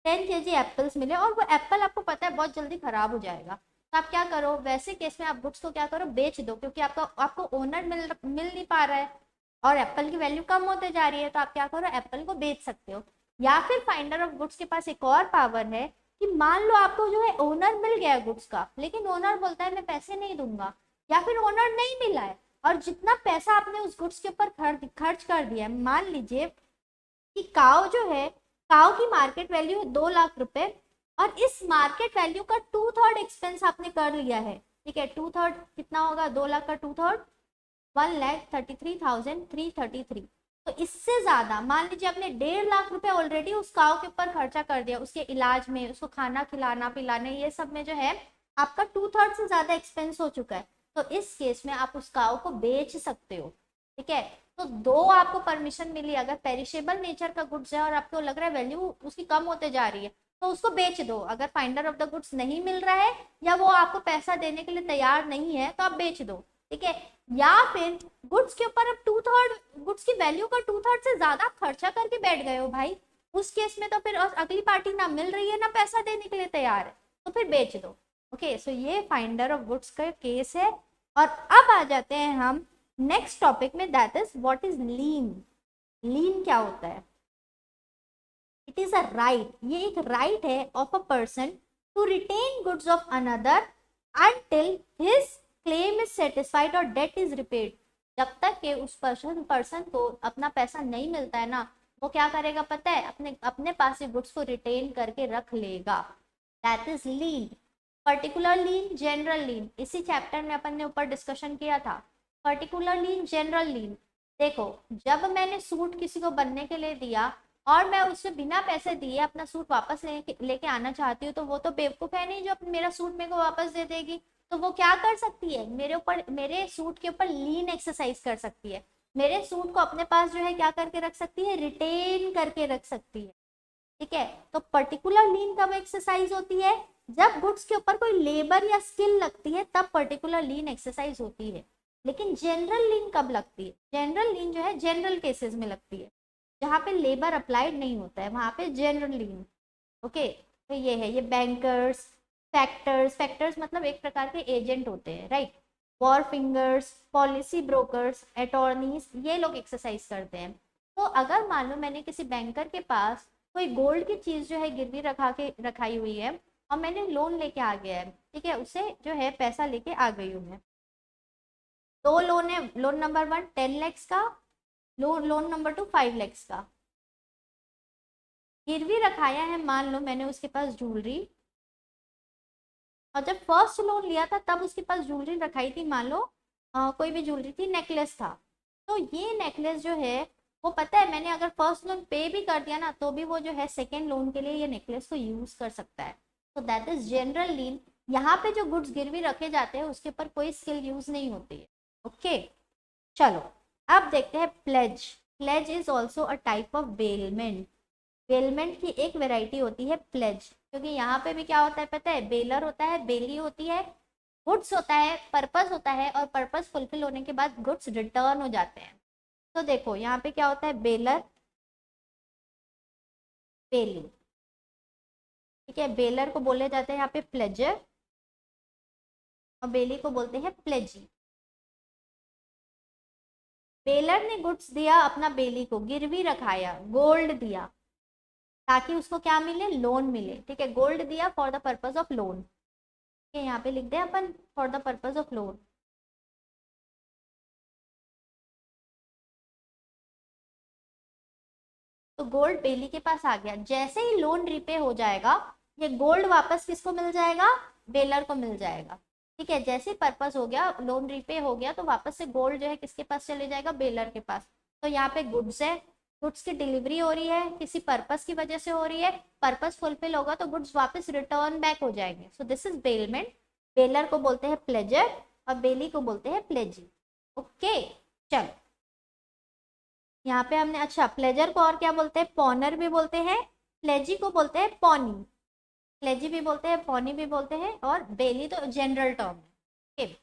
10 kg एप्पल्स मिले और वो एप्पल आपको पता है बहुत जल्दी खराब हो जाएगा, तो आप क्या करो, वैसे केस में आप गुड्स को क्या करो, बेच दो, क्योंकि आपको ओनर मिल नहीं पा रहा है और एप्पल की वैल्यू कम होते जा रही है, तो आप क्या करो, एप्पल को बेच सकते हो। या फिर फाइंडर ऑफ गुड्स के पास एक और पावर है कि मान लो आपको जो है ओनर मिल गया है गुड्स का, लेकिन ओनर बोलता है मैं पैसे नहीं दूंगा, या फिर ओनर नहीं मिला है और जितना पैसा आपने उस गुड्स के ऊपर खर्च कर दिया है, मान लीजिए कि काव जो है, काव की मार्केट वैल्यू है 2 लाख रुपए और इस मार्केट वैल्यू का 2/3 एक्सपेंस आपने कर लिया है, ठीक है। 2/3 कितना होगा, 2 लाख का 2/3 1,33,333। तो इससे ज्यादा मान लीजिए आपने 1.5 लाख रुपए ऑलरेडी उस काव के ऊपर खर्चा कर दिया, उसके इलाज में, उसको खाना खिलाना पिलाने, ये सब में जो है आपका 2/3 से ज्यादा एक्सपेंस हो चुका है। तो इस केस में आप उस काव को बेच सकते हो, ठीक है। तो दो आपको परमिशन मिली, अगर पेरिशेबल नेचर का गुड्स है और आपको लग रहा है वैल्यू उसकी कम होते जा रही है, तो उसको बेच दो। अगर फाइंडर ऑफ द गुड्स नहीं मिल रहा है या वो आपको पैसा देने के लिए तैयार नहीं है, तो आप बेच दो, ठीक है। या फिर गुड्स के ऊपर अब 2/3 गुड्स की वैल्यू का 2/3 से ज्यादा खर्चा करके बैठ गए हो भाई, उस केस में तो फिर अगली पार्टी ना मिल रही है ना पैसा देने के लिए तैयार है, तो फिर बेच दो। ओके, सो ये फाइंडर ऑफ गुड्स का केस है। और अब आ जाते हैं हम नेक्स्ट टॉपिक में, दैट इज व्हाट इज लीन। लीन क्या होता है? इट इज अ राइट, ये एक राइट है of a person to retain goods of another until his claim is satisfied और debt is repaid। जब तक के उस पर्सन को अपना पैसा नहीं मिलता है ना, वो क्या करेगा पता है, अपने अपने पास गुड्स को रिटेन करके रख लेगा। That is lien. Particular lien, general lien, इसी चैप्टर में अपन ने ऊपर डिस्कशन किया था। Particular lien, general lien. देखो, जब मैंने सूट किसी को बनने के लिए दिया और मैं उससे बिना पैसे दिए अपना सूट वापस लेके आना चाहती हूँ, तो वो तो बेवकूफ है नहीं जो मेरा सूट मेरे को वापस दे देगी। तो वो क्या कर सकती है, मेरे ऊपर, मेरे सूट के ऊपर लीन एक्सरसाइज कर सकती है, मेरे सूट को अपने पास जो है क्या करके रख सकती है, रिटेन करके रख सकती है, ठीक है। तो पर्टिकुलर लीन कब एक्सरसाइज होती है, जब गुड्स के ऊपर कोई लेबर या स्किल लगती है, तब पर्टिकुलर लीन एक्सरसाइज होती है। लेकिन जनरल लीन कब लगती है, जनरल लीन जो है जनरल केसेस में लगती है, जहाँ पे लेबर अप्लाइड नहीं होता है, वहां पे जनरल लीन। ओके, तो ये है, ये बैंकर्स, फैक्टर्स, फैक्टर्स मतलब एक प्रकार के एजेंट होते हैं, right. War fingers, policy brokers, attorneys, ये लोग एक्सरसाइज करते हैं। तो अगर मान लो मैंने किसी बैंकर के पास कोई गोल्ड की चीज जो है गिरवी रखाई हुई है और मैंने लोन लेके आ गया है, ठीक है, उसे जो है पैसा लेके आ गई हूँ मैं। दो लोन है, लोन नंबर 1 10 lakhs का, लोन नंबर 2 5 lakhs का। गिरवी रखाया है, मान लो मैंने उसके पास ज्वेलरी, और जब फर्स्ट लोन लिया था तब उसके पास ज्वेलरी रखाई थी, मान लो कोई भी ज्वेलरी थी, नेकलेस था। तो ये नेकलेस जो है वो, पता है, मैंने अगर फर्स्ट लोन पे भी कर दिया ना, तो भी वो जो है सेकेंड लोन के लिए ये नेकलेस को यूज कर सकता है। तो दैट इज जनरल लीन। यहाँ पे जो गुड्स गिरवी रखे जाते हैं उसके ऊपर कोई स्किल यूज नहीं होती है। ओके, चलो अब देखते हैं pledge. Pledge is also a type of bailment. Bailment की एक वेराइटी होती है प्लेज, क्योंकि यहाँ पे भी क्या होता है पता है, बेलर होता है, बेली होती है, गुड्स होता है, पर्पस होता है, और पर्पस फुलफिल होने के बाद गुड्स रिटर्न हो जाते हैं। तो देखो यहाँ पे क्या होता है, बेलर, बेली, ठीक है। बेलर को बोले जाते हैं यहाँ पे प्लेजर और बेली को बोलते हैं प्लेजी। बेलर ने गुड्स दिया अपना बेली को, गिरवी रखाया, गोल्ड दिया ताकि उसको क्या मिले, लोन मिले, ठीक है। गोल्ड दिया for the purpose of loan, ठीक है, यहाँ पे लिख दे अपन for the purpose of loan. तो गोल्ड बेली के पास आ गया, जैसे ही लोन रिपे हो जाएगा ये गोल्ड वापस किसको मिल जाएगा, बेलर को मिल जाएगा, ठीक है। जैसे पर्पस हो गया, लोन रिपे हो गया, तो वापस से गोल्ड जो है किसके पास चले जाएगा, बेलर के पास। तो यहाँ पे गुड्स है, गुड्स की डिलीवरी हो रही है, किसी पर्पस की वजह से हो रही है, पर्पस फुलफिल होगा तो गुड्स वापस रिटर्न बैक हो जाएंगे। So this is bailment. Baler को बोलते हैं प्लेजर और बेली को बोलते हैं प्लेजी। ओके, चलो यहाँ पे हमने, अच्छा, प्लेजर को और क्या बोलते हैं, पॉनर भी बोलते हैं, प्लेजी को बोलते हैं पॉनी, प्लेजी भी बोलते हैं, पॉनी भी बोलते हैं, और बेली तो जनरल टर्म है। okay.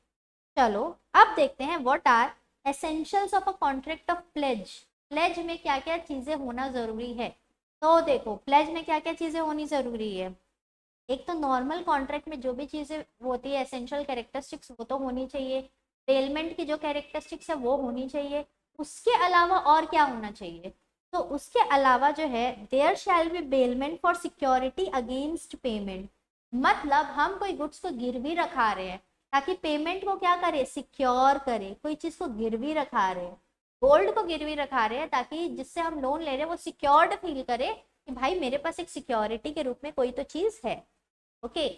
चलो अब देखते हैं what are essentials of a contract of pledge. Pledge में क्या क्या चीजें होना जरूरी है। तो देखो प्लेज में क्या क्या चीजें होनी जरूरी है, एक तो नॉर्मल कॉन्ट्रैक्ट में जो भी चीजें होती है एसेंशियल कैरेक्टरिस्टिक्स वो तो होनी चाहिए, बेलमेंट की जो कैरेक्टरिस्टिक्स है वो होनी चाहिए, उसके अलावा और क्या होना चाहिए? तो उसके अलावा जो है there shall be bailment for security against payment. मतलब हम कोई गुड्स को गिरवी रखा रहे हैं ताकि पेमेंट को क्या करे, सिक्योर करे। कोई चीज को गिरवी रखा रहे हैं, गोल्ड को गिरवी रखा रहे हैं ताकि जिससे हम लोन ले रहे हैं वो सिक्योर्ड फील करे कि भाई मेरे पास एक सिक्योरिटी के रूप में कोई तो चीज है। Okay,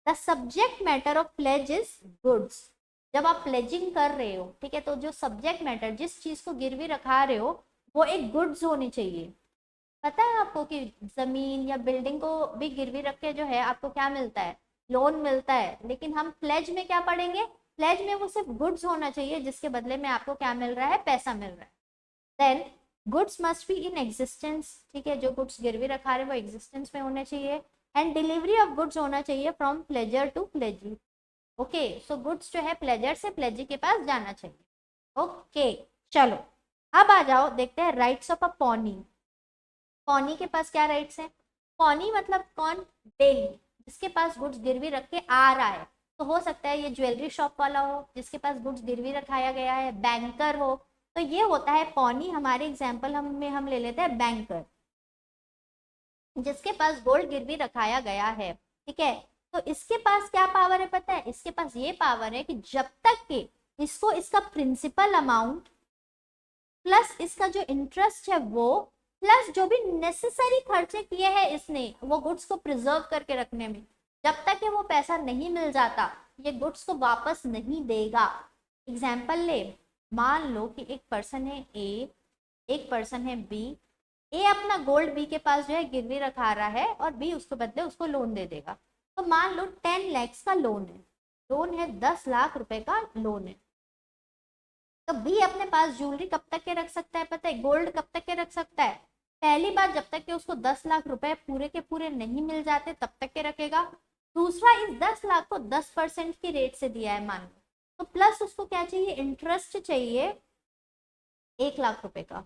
the subject matter of pledge is goods. जब आप प्लेजिंग कर रहे हो, ठीक है, तो जो सब्जेक्ट मैटर जिस चीज को गिरवी रखा रहे हो वो एक गुड्स होनी चाहिए। पता है आपको कि जमीन या बिल्डिंग को भी गिरवी रख के जो है आपको क्या मिलता है, लोन मिलता है। लेकिन हम प्लेज में क्या पढ़ेंगे, प्लेज में वो सिर्फ गुड्स होना चाहिए जिसके बदले में आपको क्या मिल रहा है, पैसा मिल रहा है। Then goods must be in existence, ठीक है, जो गुड्स गिरवी रखा रहे वो एग्जिस्टेंस में होने चाहिए। एंड डिलीवरी ऑफ गुड्स होना चाहिए from pledger to pledgee. Okay, so goods जो है प्लेजर से प्लेजी के पास जाना चाहिए। ओके, चलो अब आ जाओ देखते हैं rights of a pony. Pony के पास क्या राइट्स हैं? पॉनी मतलब कौन? बेली, जिसके पास गुड्स गिरवी रख के आ रहा है। तो हो सकता है ये ज्वेलरी शॉप वाला हो जिसके पास गुड्स गिरवी रखाया गया है, बैंकर हो, तो ये होता है पॉनी। हमारे एग्जाम्पल हम ले लेते हैं बैंकर, जिसके पास गोल्ड गिरवी रखाया गया है। ठीक है, तो इसके पास क्या पावर है पता है? इसके पास ये पावर है कि जब तक कि इसको इसका प्रिंसिपल अमाउंट प्लस इसका जो इंटरेस्ट है वो प्लस जो भी नेसेसरी खर्चे किए हैं इसने वो गुड्स को प्रिजर्व करके रखने में, जब तक कि वो पैसा नहीं मिल जाता ये गुड्स को वापस नहीं देगा। एग्जाम्पल ले, मान लो कि एक पर्सन है ए, एक पर्सन है बी। ए अपना गोल्ड बी के पास जो है गिरवी रखा रहा है और बी उसके बदले उसको लोन दे देगा। तो मान लो 10 लाख का लोन है, लोन है 10 लाख रुपए का लोन है। तो बी अपने पास ज्वेलरी कब तक के रख सकता है पता है? गोल्ड कब तक के रख सकता है? पहली बात, जब तक कि उसको 10 लाख रुपए पूरे के पूरे नहीं मिल जाते तब तक के रखेगा। दूसरा, इस 10 लाख को 10% की रेट से दिया है मान लो, तो प्लस उसको क्या चाहिए, इंटरेस्ट चाहिए 1 लाख रुपए का।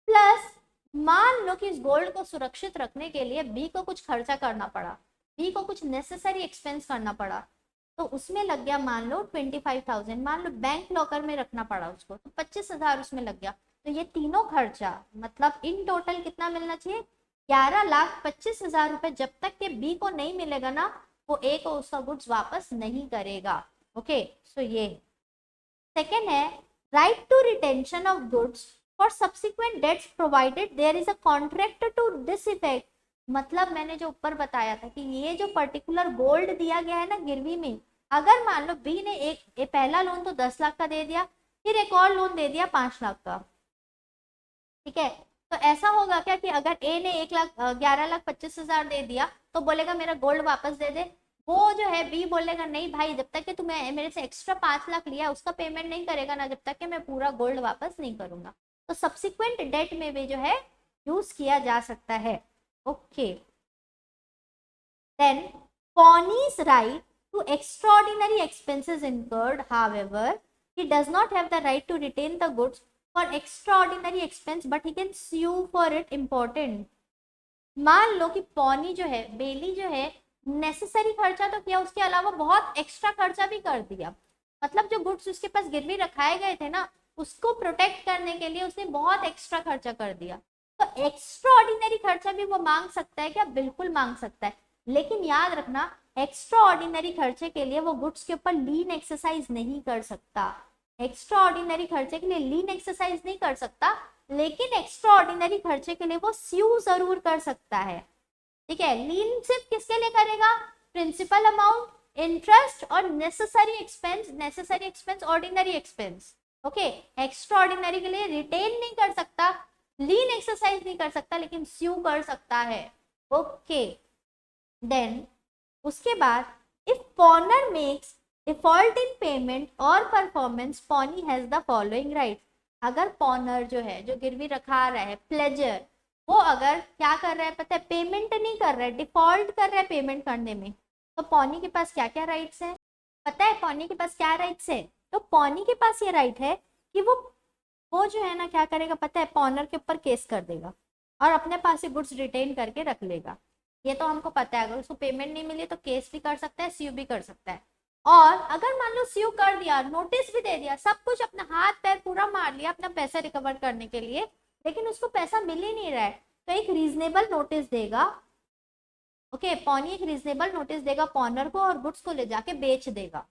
प्लस मान लो कि इस गोल्ड को सुरक्षित रखने के लिए बी को कुछ खर्चा करना पड़ा, बी को कुछ नेसेसरी एक्सपेंस करना पड़ा, तो उसमें लग गया मान लो 25,000। मान लो बैंक लॉकर में रखना पड़ा उसको तो 25,000 उसमें लग गया। तो ये तीनों खर्चा मतलब इन टोटल कितना मिलना चाहिए, 11,25,000 रुपए। जब तक के बी को नहीं मिलेगा ना वो ए को उसका गुड्स वापस नहीं करेगा। ओके, सो ये सेकेंड है right to retention of goods for subsequent debts provided there is a contract to this effect. मतलब मैंने जो ऊपर बताया था कि ये जो पर्टिकुलर गोल्ड दिया गया है ना गिरवी में, अगर मान लो बी ने एक पहला लोन तो 10 लाख का दे दिया, फिर एक और लोन दे दिया 5 लाख का, ठीक है, तो ऐसा होगा क्या कि अगर ए ने 11,25,000 दे दिया तो बोलेगा मेरा गोल्ड वापस दे दे। वो जो है बी बोलेगा नहीं भाई, जब तक कि तुम्हें मेरे से एक्स्ट्रा 5 लाख लिया उसका पेमेंट नहीं करेगा ना, जब तक कि मैं पूरा गोल्ड वापस नहीं करूंगा। तो सब्सिक्वेंट डेट में भी जो है यूज किया जा सकता है। Okay, then Pawnee's right to extraordinary expenses incurred, however, he does not have the right to retain the goods for extraordinary expense, but he can sue for it. Important, मान लो कि पॉनी जो है, बेली जो है, नेसेसरी खर्चा तो किया, उसके अलावा बहुत एक्स्ट्रा खर्चा भी कर दिया। मतलब जो गुड्स उसके पास गिरवी रखाए गए थे ना उसको प्रोटेक्ट करने के लिए उसने बहुत एक्स्ट्रा खर्चा कर दिया। तो एक्स्ट्रा ऑर्डिनरी खर्चा भी वो मांग सकता है क्या? बिल्कुल मांग सकता है, लेकिन याद रखना एक्स्ट्रा ऑर्डिनरी खर्चे के लिए वो गुड्स के ऊपर लीन एक्सरसाइज नहीं कर सकता। एक्स्ट्रा ऑर्डिनरी खर्चे के लिए लीन एक्सरसाइज नहीं कर सकता, लेकिन एक्स्ट्रा ऑर्डिनरी खर्चे के लिए वो स्यू जरूर कर सकता है। ठीक है, लीन सिर्फ किसके लिए करेगा? प्रिंसिपल अमाउंट, इंटरेस्ट और necessary expense ordinary expense. Okay, extra ordinary के लिए रिटेन नहीं कर सकता, लीन एक्सरसाइज नहीं कर सकता, लेकिन स्यू कर सकता है। ओके, देन उसके बाद if pawnor makes default in payment or performance pawnee has the following right. अगर पॉनर जो है, जो गिरवी रखा रहा है, प्लेजर, वो अगर क्या कर रहा है पता है, पेमेंट नहीं कर रहा है, डिफॉल्ट कर रहा है पेमेंट करने में, तो पॉनी के पास क्या क्या राइट्स है पता है? पॉनी के पास क्या राइट्स है? तो पॉनी के पास ये राइट है कि वो जो है ना क्या करेगा पता है, पॉनर के ऊपर केस कर देगा और अपने पास से गुड्स रिटेन करके रख लेगा। ये तो हमको पता है, अगर उसको पेमेंट नहीं मिली तो केस भी कर सकता है, स्यू भी कर सकता है। और अगर मान लो स्यू कर दिया, नोटिस भी दे दिया, सब कुछ अपना हाथ पैर पूरा मार लिया अपना पैसा रिकवर करने के लिए, लेकिन उसको पैसा मिल ही नहीं रहा है, तो एक रीजनेबल नोटिस देगा। ओके, पॉनी एक रीजनेबल नोटिस देगा पॉनर को और गुड्स को ले जाके बेच देगा।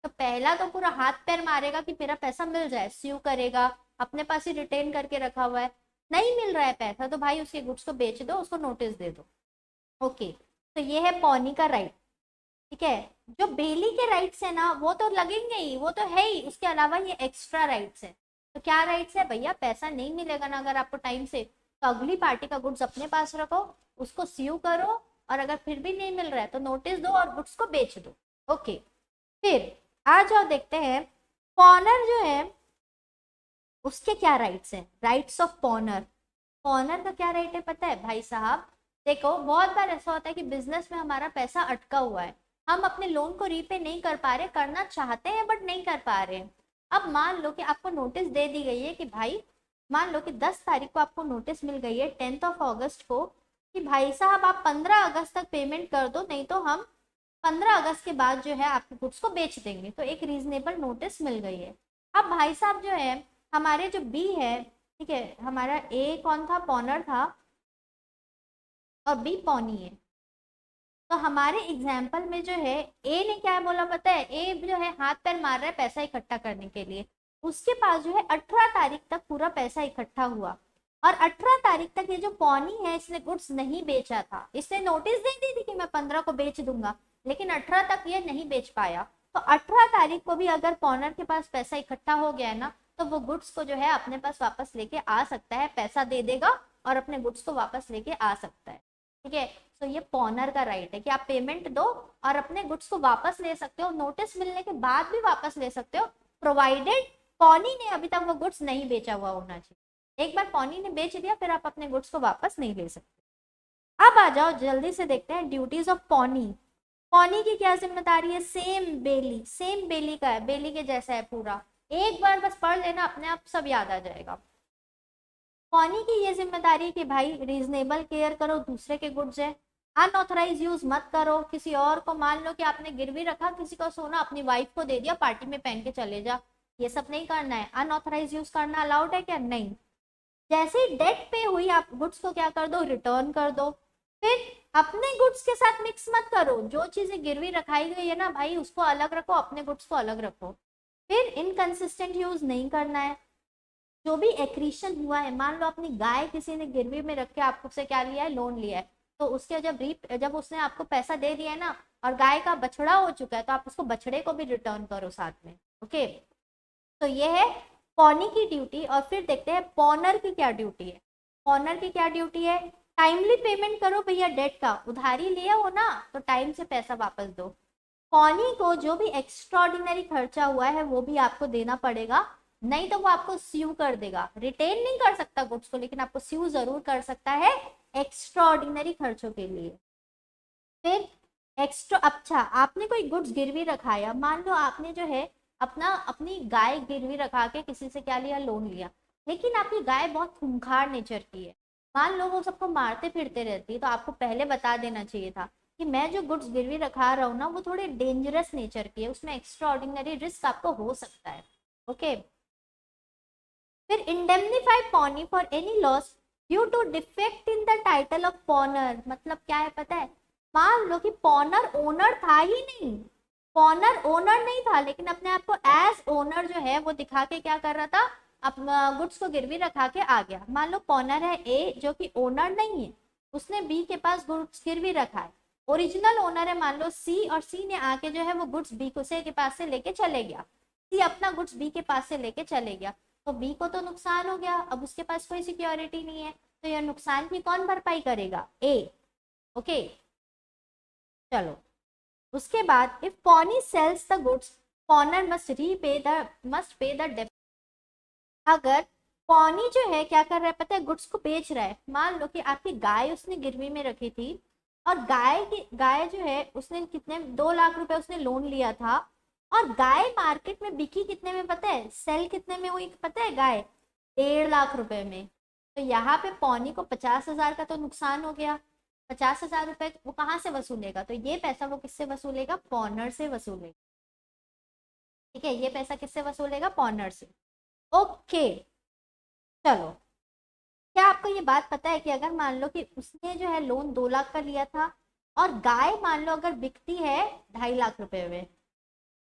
तो पहला तो पूरा हाथ पैर मारेगा कि मेरा पैसा मिल जाए, स्यू करेगा, अपने पास ही रिटेन करके रखा हुआ है, नहीं मिल रहा है पैसा तो भाई उसके गुड्स को बेच दो, उसको नोटिस दे दो। ओके, तो ये है पॉनी का राइट। ठीक है, जो बेली के राइट्स है ना वो तो लगेंगे ही, वो तो है ही, उसके अलावा ये एक्स्ट्रा राइट्स है। तो क्या राइट्स है भैया, पैसा नहीं मिलेगा ना अगर आपको टाइम से, तो अगली पार्टी का गुड्स अपने पास रखो, उसको स्यू करो, और अगर फिर भी नहीं मिल रहा है तो नोटिस दो और गुड्स को बेच दो। ओके, फिर आ जाओ देखते हैं पॉनर जो है उसके क्या राइट्स हैं, राइट्स ऑफ पॉनर। पॉनर का क्या राइट है पता है भाई साहब, देखो बहुत बार ऐसा होता है कि बिजनेस में हमारा पैसा अटका हुआ है, हम अपने लोन को रीपे नहीं कर पा रहे, करना चाहते हैं बट नहीं कर पा रहे हैं। अब मान लो कि आपको नोटिस दे दी गई है कि भाई, मान लो कि 10 तारीख को आपको नोटिस मिल गई है 10th ऑफ अगस्त को, कि भाई साहब आप 15 अगस्त तक पेमेंट कर दो, नहीं तो हम 15 अगस्त के बाद जो है आपके गुड्स को बेच देंगे। तो एक रीजनेबल नोटिस मिल गई है। अब भाई साहब जो है, हमारे जो बी है, ठीक है, हमारा ए कौन था, पॉनर था, और बी पॉनी है। तो हमारे एग्जाम्पल में जो है ए ने क्या बोला पता है, ए जो है हाथ पैर मार रहा है पैसा इकट्ठा करने के लिए, उसके पास जो है 18 तारीख तक पूरा पैसा इकट्ठा हुआ, और 18 तारीख तक ये जो पॉनी है इसने गुड्स नहीं बेचा था, इसने नोटिस दे दी थी कि मैं 15 को बेच दूंगा, लेकिन 18 तक ये नहीं बेच पाया। तो 18 तारीख को भी अगर पॉनर के पास पैसा इकट्ठा हो गया है ना, तो वो गुड्स को जो है अपने पास वापस लेके आ सकता है, पैसा दे देगा और अपने गुड्स को वापस लेके आ सकता है। ठीक है, तो ये पॉनर का राइट है कि आप पेमेंट दो और अपने गुड्स को वापस ले सकते हो, नोटिस मिलने के बाद भी वापस ले सकते हो, प्रोवाइडेड पॉनी ने अभी तक वो गुड्स नहीं बेचा हुआ होना चाहिए। एक बार पॉनी ने बेच दिया फिर आप अपने गुड्स को वापस नहीं ले सकते। अब आ जाओ जल्दी से देखते हैं ड्यूटीज ऑफ पॉनी। पॉनी की क्या जिम्मेदारी है, सेम बेली का है, बेली के जैसा है पूरा, एक बार बस पढ़ लेना अपने आप सब याद आ जाएगा। पॉनी की ये जिम्मेदारी है कि भाई रीजनेबल केयर करो, दूसरे के गुड्स है, अनऑथराइज यूज मत करो किसी और को, मान लो कि आपने गिरवी रखा किसी का सोना, अपनी वाइफ को दे दिया पार्टी में पहन के चले जा, ये सब नहीं करना है। अनऑथराइज यूज करना अलाउड है क्या, नहीं। जैसे ही डेट पे हुई आप गुड्स को क्या कर दो, रिटर्न कर दो। फिर अपने गुड्स के साथ मिक्स मत करो, जो चीजें गिरवी रखाई गई है ना भाई उसको अलग रखो, अपने गुड्स को अलग रखो। फिर इनकंसिस्टेंट यूज नहीं करना है। जो भी एक्रीशन हुआ है, मान लो अपनी गाय किसी ने गिरवी में रख के आपसे क्या लिया है, लोन लिया है, तो उसके जब उसने आपको पैसा दे दिया है ना और गाय का बछड़ा हो चुका है, तो आप उसको बछड़े को भी रिटर्न करो साथ में। ओके, तो ये है पॉनी की ड्यूटी। और फिर देखते हैं पॉनर की क्या ड्यूटी है। पॉनर की क्या ड्यूटी है, टाइमली पेमेंट करो भैया, डेट का उधारी लिया हो ना तो टाइम से पैसा वापस दो। पॉनी को जो भी एक्स्ट्रॉर्डिनरी खर्चा हुआ है वो भी आपको देना पड़ेगा, नहीं तो वो आपको स्यू कर देगा। रिटेन नहीं कर सकता गुड्स को, लेकिन आपको स्यू जरूर कर सकता है एक्स्ट्रॉर्डिनरी खर्चों के लिए। फिर एक्स्ट्रा, अच्छा आपने कोई गुड्स गिरवी रखाया, मान लो आपने जो है अपनी गाय गिरवी रखा के किसी से क्या लिया, लोन लिया, लेकिन आपकी गाय बहुत खूंखार नेचर की है, मान लो वो सबको मारते फिरते रहती है, तो आपको पहले बता देना चाहिए था कि मैं जो गुड्स गिरवी रखा रहा हूँ ना वो थोड़े डेंजरस नेचर की है, उसमें एक्स्ट्रा ऑर्डिनरी रिस्क आपको हो सकता है। ओके, फिर indemnify pawnee for any loss due to defect in the title of pawnor. मतलब क्या है पता है, मान लो कि पॉनर ओनर था ही नहीं, पॉनर ओनर नहीं था, लेकिन अपने आप को एज ओनर जो है वो दिखा के क्या कर रहा था, अपना गुड्स को गिरवी रखा के आ गया। मान लो पॉनर है ए जो कि ओनर नहीं है, उसने बी के पास गुड्स गिरवी रखा है। ओरिजिनल ओनर है मान लो सी, और सी ने आके जो है वो गुड्स बी को से के पास से लेके चले गया, सी अपना गुड्स बी के पास से लेके चले गया, तो बी को तो नुकसान हो गया, अब उसके पास कोई सिक्योरिटी नहीं है, तो यह नुकसान की कौन भरपाई करेगा, ए। ओके, चलो उसके बाद if pawnee sells the goods pawnor must pay the डेब्ट। अगर पॉनी जो है क्या कर रहा है पता है, गुड्स को बेच रहा है, मान लो कि आपकी गाय उसने गिरवी में रखी थी, और गाय जो है उसने कितने 2 लाख रुपए उसने लोन लिया था, और गाय मार्केट में बिकी कितने में पता है, सेल कितने में हुई पता है, गाय 1.5 लाख रुपए में। तो यहाँ पे पौनी को 50,000 का तो नुकसान हो गया, 50,000 रुपए वो कहाँ से वसूलेगा? तो ये पैसा वो किससे वसूलेगा? पॉनर से वसूलेगा। ठीक है, ये पैसा किससे वसूलेगा? पॉनर से। ओके, चलो। क्या आपको ये बात पता है कि अगर मान लो कि उसने जो है लोन 2 लाख का लिया था और गाय मान लो अगर बिकती है 2.5 लाख रुपए में,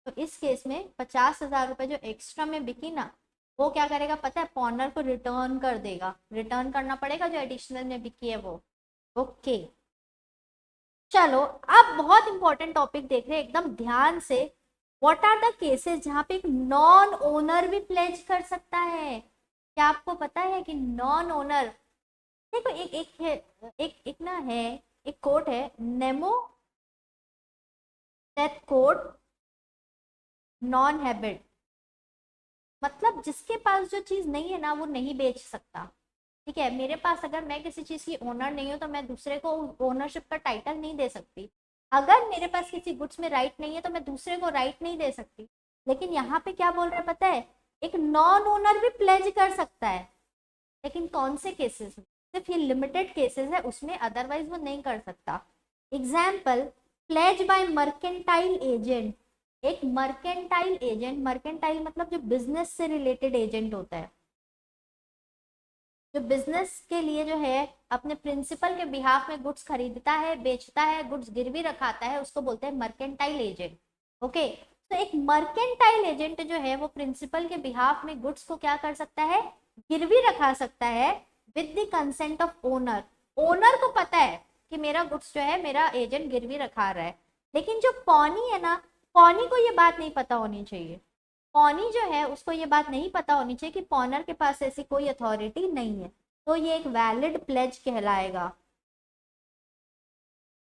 तो इस केस में 50,000 रुपए जो एक्स्ट्रा में बिकी ना, वो क्या करेगा पता है? पॉनर को रिटर्न कर देगा। रिटर्न करना पड़ेगा जो एडिशनल में बिकी है वो। ओके, चलो अब बहुत इंपॉर्टेंट टॉपिक देख रहे हैं एकदम ध्यान से। व्हाट आर द केसेस जहां पे एक नॉन ओनर भी प्लेज कर सकता है? क्या आपको पता है कि नॉन ओनर, देखो एक है, एक ना है, एक कोट है, Nemo death code non habit, मतलब जिसके पास जो चीज नहीं है ना वो नहीं बेच सकता। ठीक है, मेरे पास अगर मैं किसी चीज की ओनर नहीं हूँ तो मैं दूसरे को ओनरशिप का टाइटल नहीं दे सकती। अगर मेरे पास किसी गुड्स में राइट नहीं है तो मैं दूसरे को राइट नहीं दे सकती। लेकिन यहाँ पे क्या बोल रहे हैं पता है? एक नॉन ओनर भी प्लेज कर सकता है, लेकिन कौन से केसेस में? सिर्फ ये लिमिटेड केसेस है उसमें, अदरवाइज वो नहीं कर सकता। Example, pledge by mercantile agent. एक मर्केंटाइल एजेंट, मर्केंटाइल मतलब जो बिजनेस से रिलेटेड एजेंट होता है, जो बिजनेस के लिए जो है अपने प्रिंसिपल के बिहाफ में गुड्स खरीदता है, बेचता है, गुड्स गिरवी रखाता है, उसको बोलते हैं मर्केंटाइल एजेंट। ओके, तो एक मर्केंटाइल एजेंट जो है वो प्रिंसिपल के बिहाफ में गुड्स को क्या कर सकता है? गिरवी रखा सकता है with the consent of owner. Owner को पता है कि मेरा गुड्स जो है मेरा एजेंट गिरवी रखा रहा है, लेकिन जो पौनी है ना, पौनी को ये बात नहीं पता होनी चाहिए। पौनी जो है उसको ये बात नहीं पता होनी चाहिए कि पॉनर के पास ऐसी कोई अथॉरिटी नहीं है, तो ये एक वैलिड प्लेज कहलाएगा।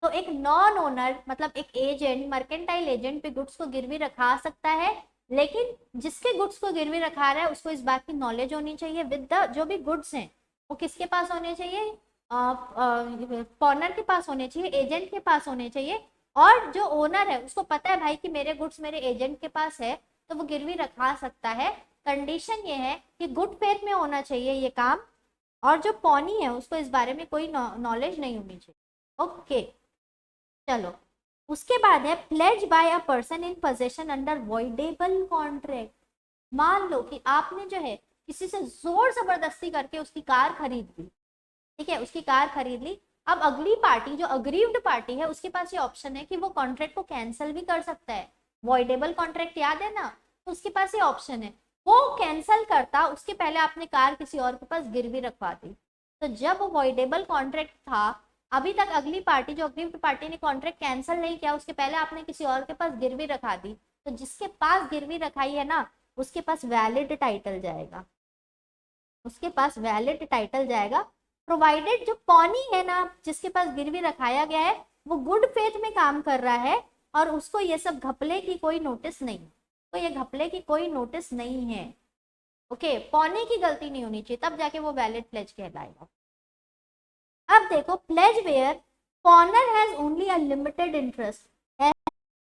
तो एक नॉन ओनर मतलब एक एजेंट, मर्केंटाइल एजेंट पे गुड्स को गिरवी रखा सकता है, लेकिन जिसके गुड्स को गिरवी रखा रहा है उसको इस बात की नॉलेज होनी चाहिए विद द, जो भी गुड्स हैं वो किसके पास होने चाहिए? पॉनर के पास होने चाहिए, एजेंट के पास होने चाहिए। और जो ओनर है उसको पता है भाई कि मेरे गुड्स मेरे एजेंट के पास है, तो वो गिरवी रखा सकता है। कंडीशन ये है कि गुड फेथ में होना चाहिए ये काम, और जो पौनी है उसको इस बारे में कोई नॉलेज नहीं होनी चाहिए। ओके, चलो। उसके बाद है pledge by a person in possession under voidable contract. मान लो कि आपने जो है किसी से जोर जबरदस्ती करके उसकी कार खरीद ली। ठीक है, उसकी कार खरीद ली। अब अगली पार्टी जो अग्रीव्ड पार्टी है उसके पास ये ऑप्शन है कि वो कॉन्ट्रैक्ट को कैंसिल भी कर सकता है। वॉइडेबल कॉन्ट्रैक्ट याद है ना, तो उसके पास ये ऑप्शन है। वो कैंसिल करता उसके पहले आपने कार किसी और के पास गिरवी रखवा दी, तो जब वॉइडेबल कॉन्ट्रैक्ट था, अभी तक अगली पार्टी जो अग्रीव्ड पार्टी ने कॉन्ट्रैक्ट कैंसिल नहीं किया, उसके पहले आपने किसी और के पास गिरवी रखा दी, तो जिसके पास गिरवी रखाई है ना उसके पास वैलिड टाइटल जाएगा, उसके पास वैलिड टाइटल जाएगा, प्रोवाइडेड जो पौनी है ना जिसके पास गिरवी रखाया गया है वो गुड फेथ में काम कर रहा है और उसको ये सब घपले की कोई नोटिस नहीं, तो ये घपले की कोई नोटिस नहीं है। ओके, पौने की गलती नहीं होनी चाहिए, तब जाके वो वैलिड प्लेज कहलाएगा। अब देखो, pledge where pawnor has only a limited interest.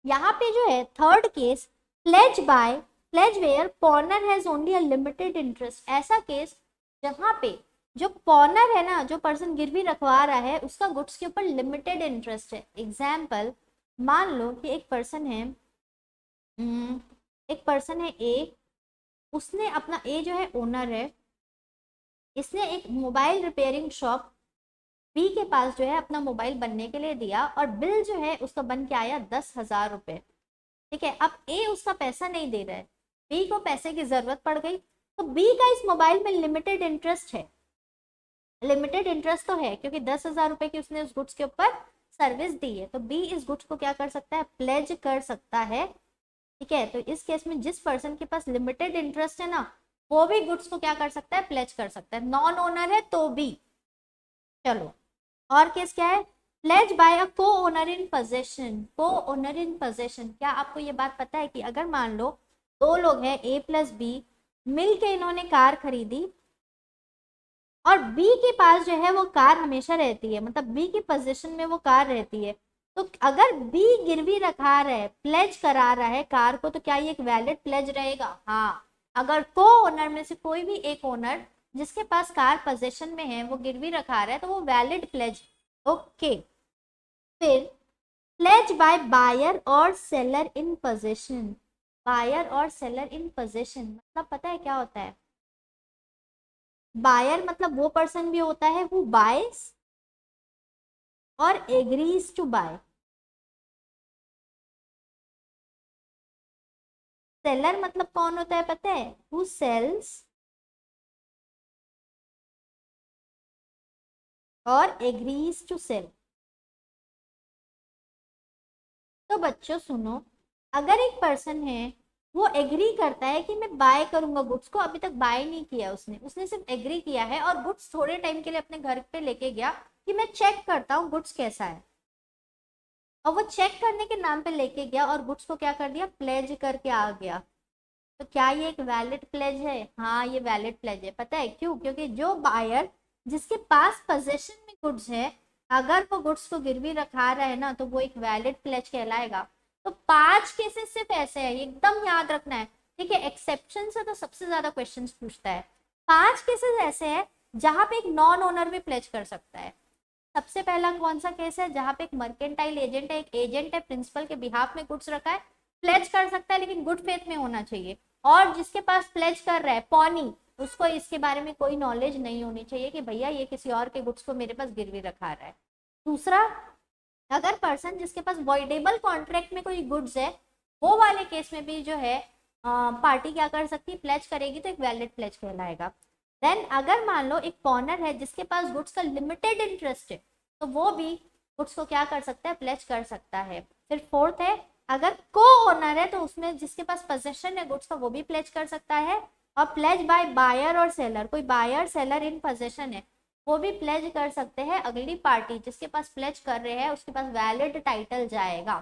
यहाँ पे जो है third case, pledge by, pledge where pawnor has only a limited interest. ऐसा केस जहाँ पे जो पॉनर है ना, जो पर्सन गिरवी रखवा रहा है, उसका गुड्स के ऊपर लिमिटेड इंटरेस्ट है। एग्जाम्पल, मान लो कि एक पर्सन है, एक पर्सन है ए, उसने अपना, ए जो है ओनर है, इसने एक मोबाइल रिपेयरिंग शॉप बी के पास जो है अपना मोबाइल बनने के लिए दिया और बिल जो है उसका बन के आया 10,000 रुपए। ठीक है, अब ए उसका पैसा नहीं दे रहा है, बी को पैसे की जरूरत पड़ गई, तो बी का इस मोबाइल में लिमिटेड इंटरेस्ट है। लिमिटेड इंटरेस्ट तो है क्योंकि 10,000 रुपए की उसने उस गुड्स के ऊपर सर्विस दी है, तो बी इस गुड्स को क्या कर सकता है? प्लेज कर सकता है। ठीक है, तो इस केस में जिस पर्सन के पास लिमिटेड इंटरेस्ट है ना, वो भी गुड्स को क्या कर सकता है? प्लेज कर सकता है, नॉन ओनर है तो भी। चलो, और केस क्या है? प्लेज बाय अ को ओनर इन पोजेशन। को ओनर इन पोजेशन, क्या आपको ये बात पता है कि अगर मान लो दो लोग हैं ए प्लस बी, मिल के इन्होंने कार खरीदी और बी के पास जो है वो कार हमेशा रहती है, मतलब बी की पोजीशन में वो कार रहती है, तो अगर बी गिरवी रखा रहा है, प्लेज करा रहा है कार को, तो क्या ये एक वैलिड प्लेज रहेगा? हाँ, अगर को ओनर में से कोई भी एक ओनर जिसके पास कार पोजीशन में है वो गिरवी रखा रहा है तो वो वैलिड प्लेज। ओके, फिर प्लेज बाय बायर और सेलर इन पोजीशन। बायर और सेलर इन पोजीशन मतलब पता है क्या होता है? बायर मतलब वो पर्सन भी होता है वो बाइज और एग्रीज टू बाय। सेलर मतलब कौन होता है पता है? हु सेल्स और एग्रीज टू सेल। तो बच्चों सुनो, अगर एक पर्सन है वो एग्री करता है कि मैं बाय करूंगा गुड्स को, अभी तक बाय नहीं किया उसने, उसने सिर्फ एग्री किया है और गुड्स थोड़े टाइम के लिए अपने घर पे लेके गया कि मैं चेक करता हूँ गुड्स कैसा है, और वो चेक करने के नाम पे लेके गया और गुड्स को क्या कर दिया, प्लेज करके आ गया। तो क्या ये एक वैलिड प्लेज है? हाँ ये वैलिड प्लेज है। पता है क्यों? क्योंकि जो बायर जिसके पास पोजेशन में गुड्स है, अगर वो गुड्स को गिरवी रखा रहा है ना, तो वो एक वैलिड प्लेज कहलाएगा। तो 5 केसेस सिर्फ ऐसे है, एकदम याद रखना है। ठीक है, एक्सेप्शन से तो सबसे ज्यादा क्वेश्चंस पूछता है। 5 केसेस ऐसे है जहां पे एक नॉन ओनर भी प्लेज कर सकता है। सबसे पहला कौन सा केस है? जहां पे एक मर्केंटाइल एजेंट है, एक एजेंट है, प्रिंसिपल के बिहाफ में गुड्स रखा है, प्लेज कर सकता है लेकिन गुड फेथ में होना चाहिए। और जिसके पास प्लेज कर रहा है पॉनी, उसको इसके बारे में कोई नॉलेज नहीं होनी चाहिए कि भैया ये किसी और के गुड्स को मेरे पास गिरवी रखा रहा है। दूसरा, अगर पर्सन जिसके पास वॉइडेबल कॉन्ट्रैक्ट में कोई गुड्स है, वो वाले केस में भी जो है पार्टी क्या कर सकती है, प्लेज करेगी, तो एक वैलिड प्लेज कहलाएगा। देन अगर मान लो एक पॉनर है जिसके पास गुड्स का लिमिटेड इंटरेस्ट है, तो वो भी गुड्स को क्या कर सकता है, प्लेज कर सकता है। फिर फोर्थ है, अगर को ओनर है तो उसमें जिसके पास पोजेशन है गुड्स का वो भी प्लेज कर सकता है। और प्लेज बाय बायर और सेलर, कोई बायर सेलर इन पोजेशन है वो भी प्लेज कर सकते हैं। अगली पार्टी जिसके पास प्लेज कर रहे हैं उसके पास वैलिड टाइटल जाएगा।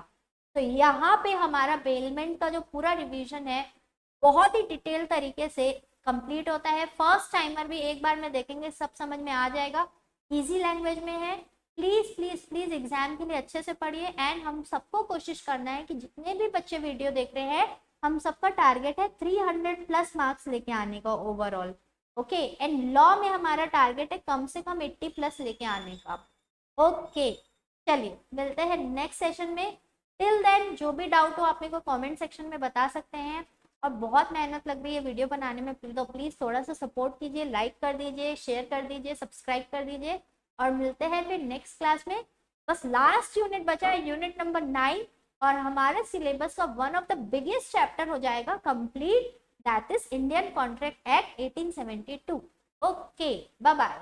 तो यहाँ पे हमारा बेलमेंट का जो पूरा रिवीजन है बहुत ही डिटेल तरीके से कंप्लीट होता है। फर्स्ट टाइमर भी एक बार में देखेंगे सब समझ में आ जाएगा, इजी लैंग्वेज में है। प्लीज प्लीज प्लीज एग्जाम के लिए अच्छे से पढ़िए। एंड हम सबको कोशिश करना है कि जितने भी बच्चे वीडियो देख रहे हैं, हम सबका टारगेट है 300 प्लस मार्क्स लेके आने का ओवरऑल। ओके, एंड लॉ में हमारा टारगेट है कम से कम 80 प्लस लेके आने का। ओके, चलिए मिलते हैं नेक्स्ट सेशन में। टिल देन जो भी डाउट हो आप मेरे को कमेंट सेक्शन में बता सकते हैं। और बहुत मेहनत लग रही है वीडियो बनाने में, तो प्लीज थोड़ा सा सपोर्ट कीजिए, लाइक कर दीजिए, शेयर कर दीजिए, सब्सक्राइब कर दीजिए। और मिलते हैं फिर नेक्स्ट क्लास में। बस लास्ट यूनिट बचा है, यूनिट नंबर 9, और हमारे सिलेबस का one of the biggest chapter हो जाएगा complete, that is Indian contract act 1872। Okay, bye bye.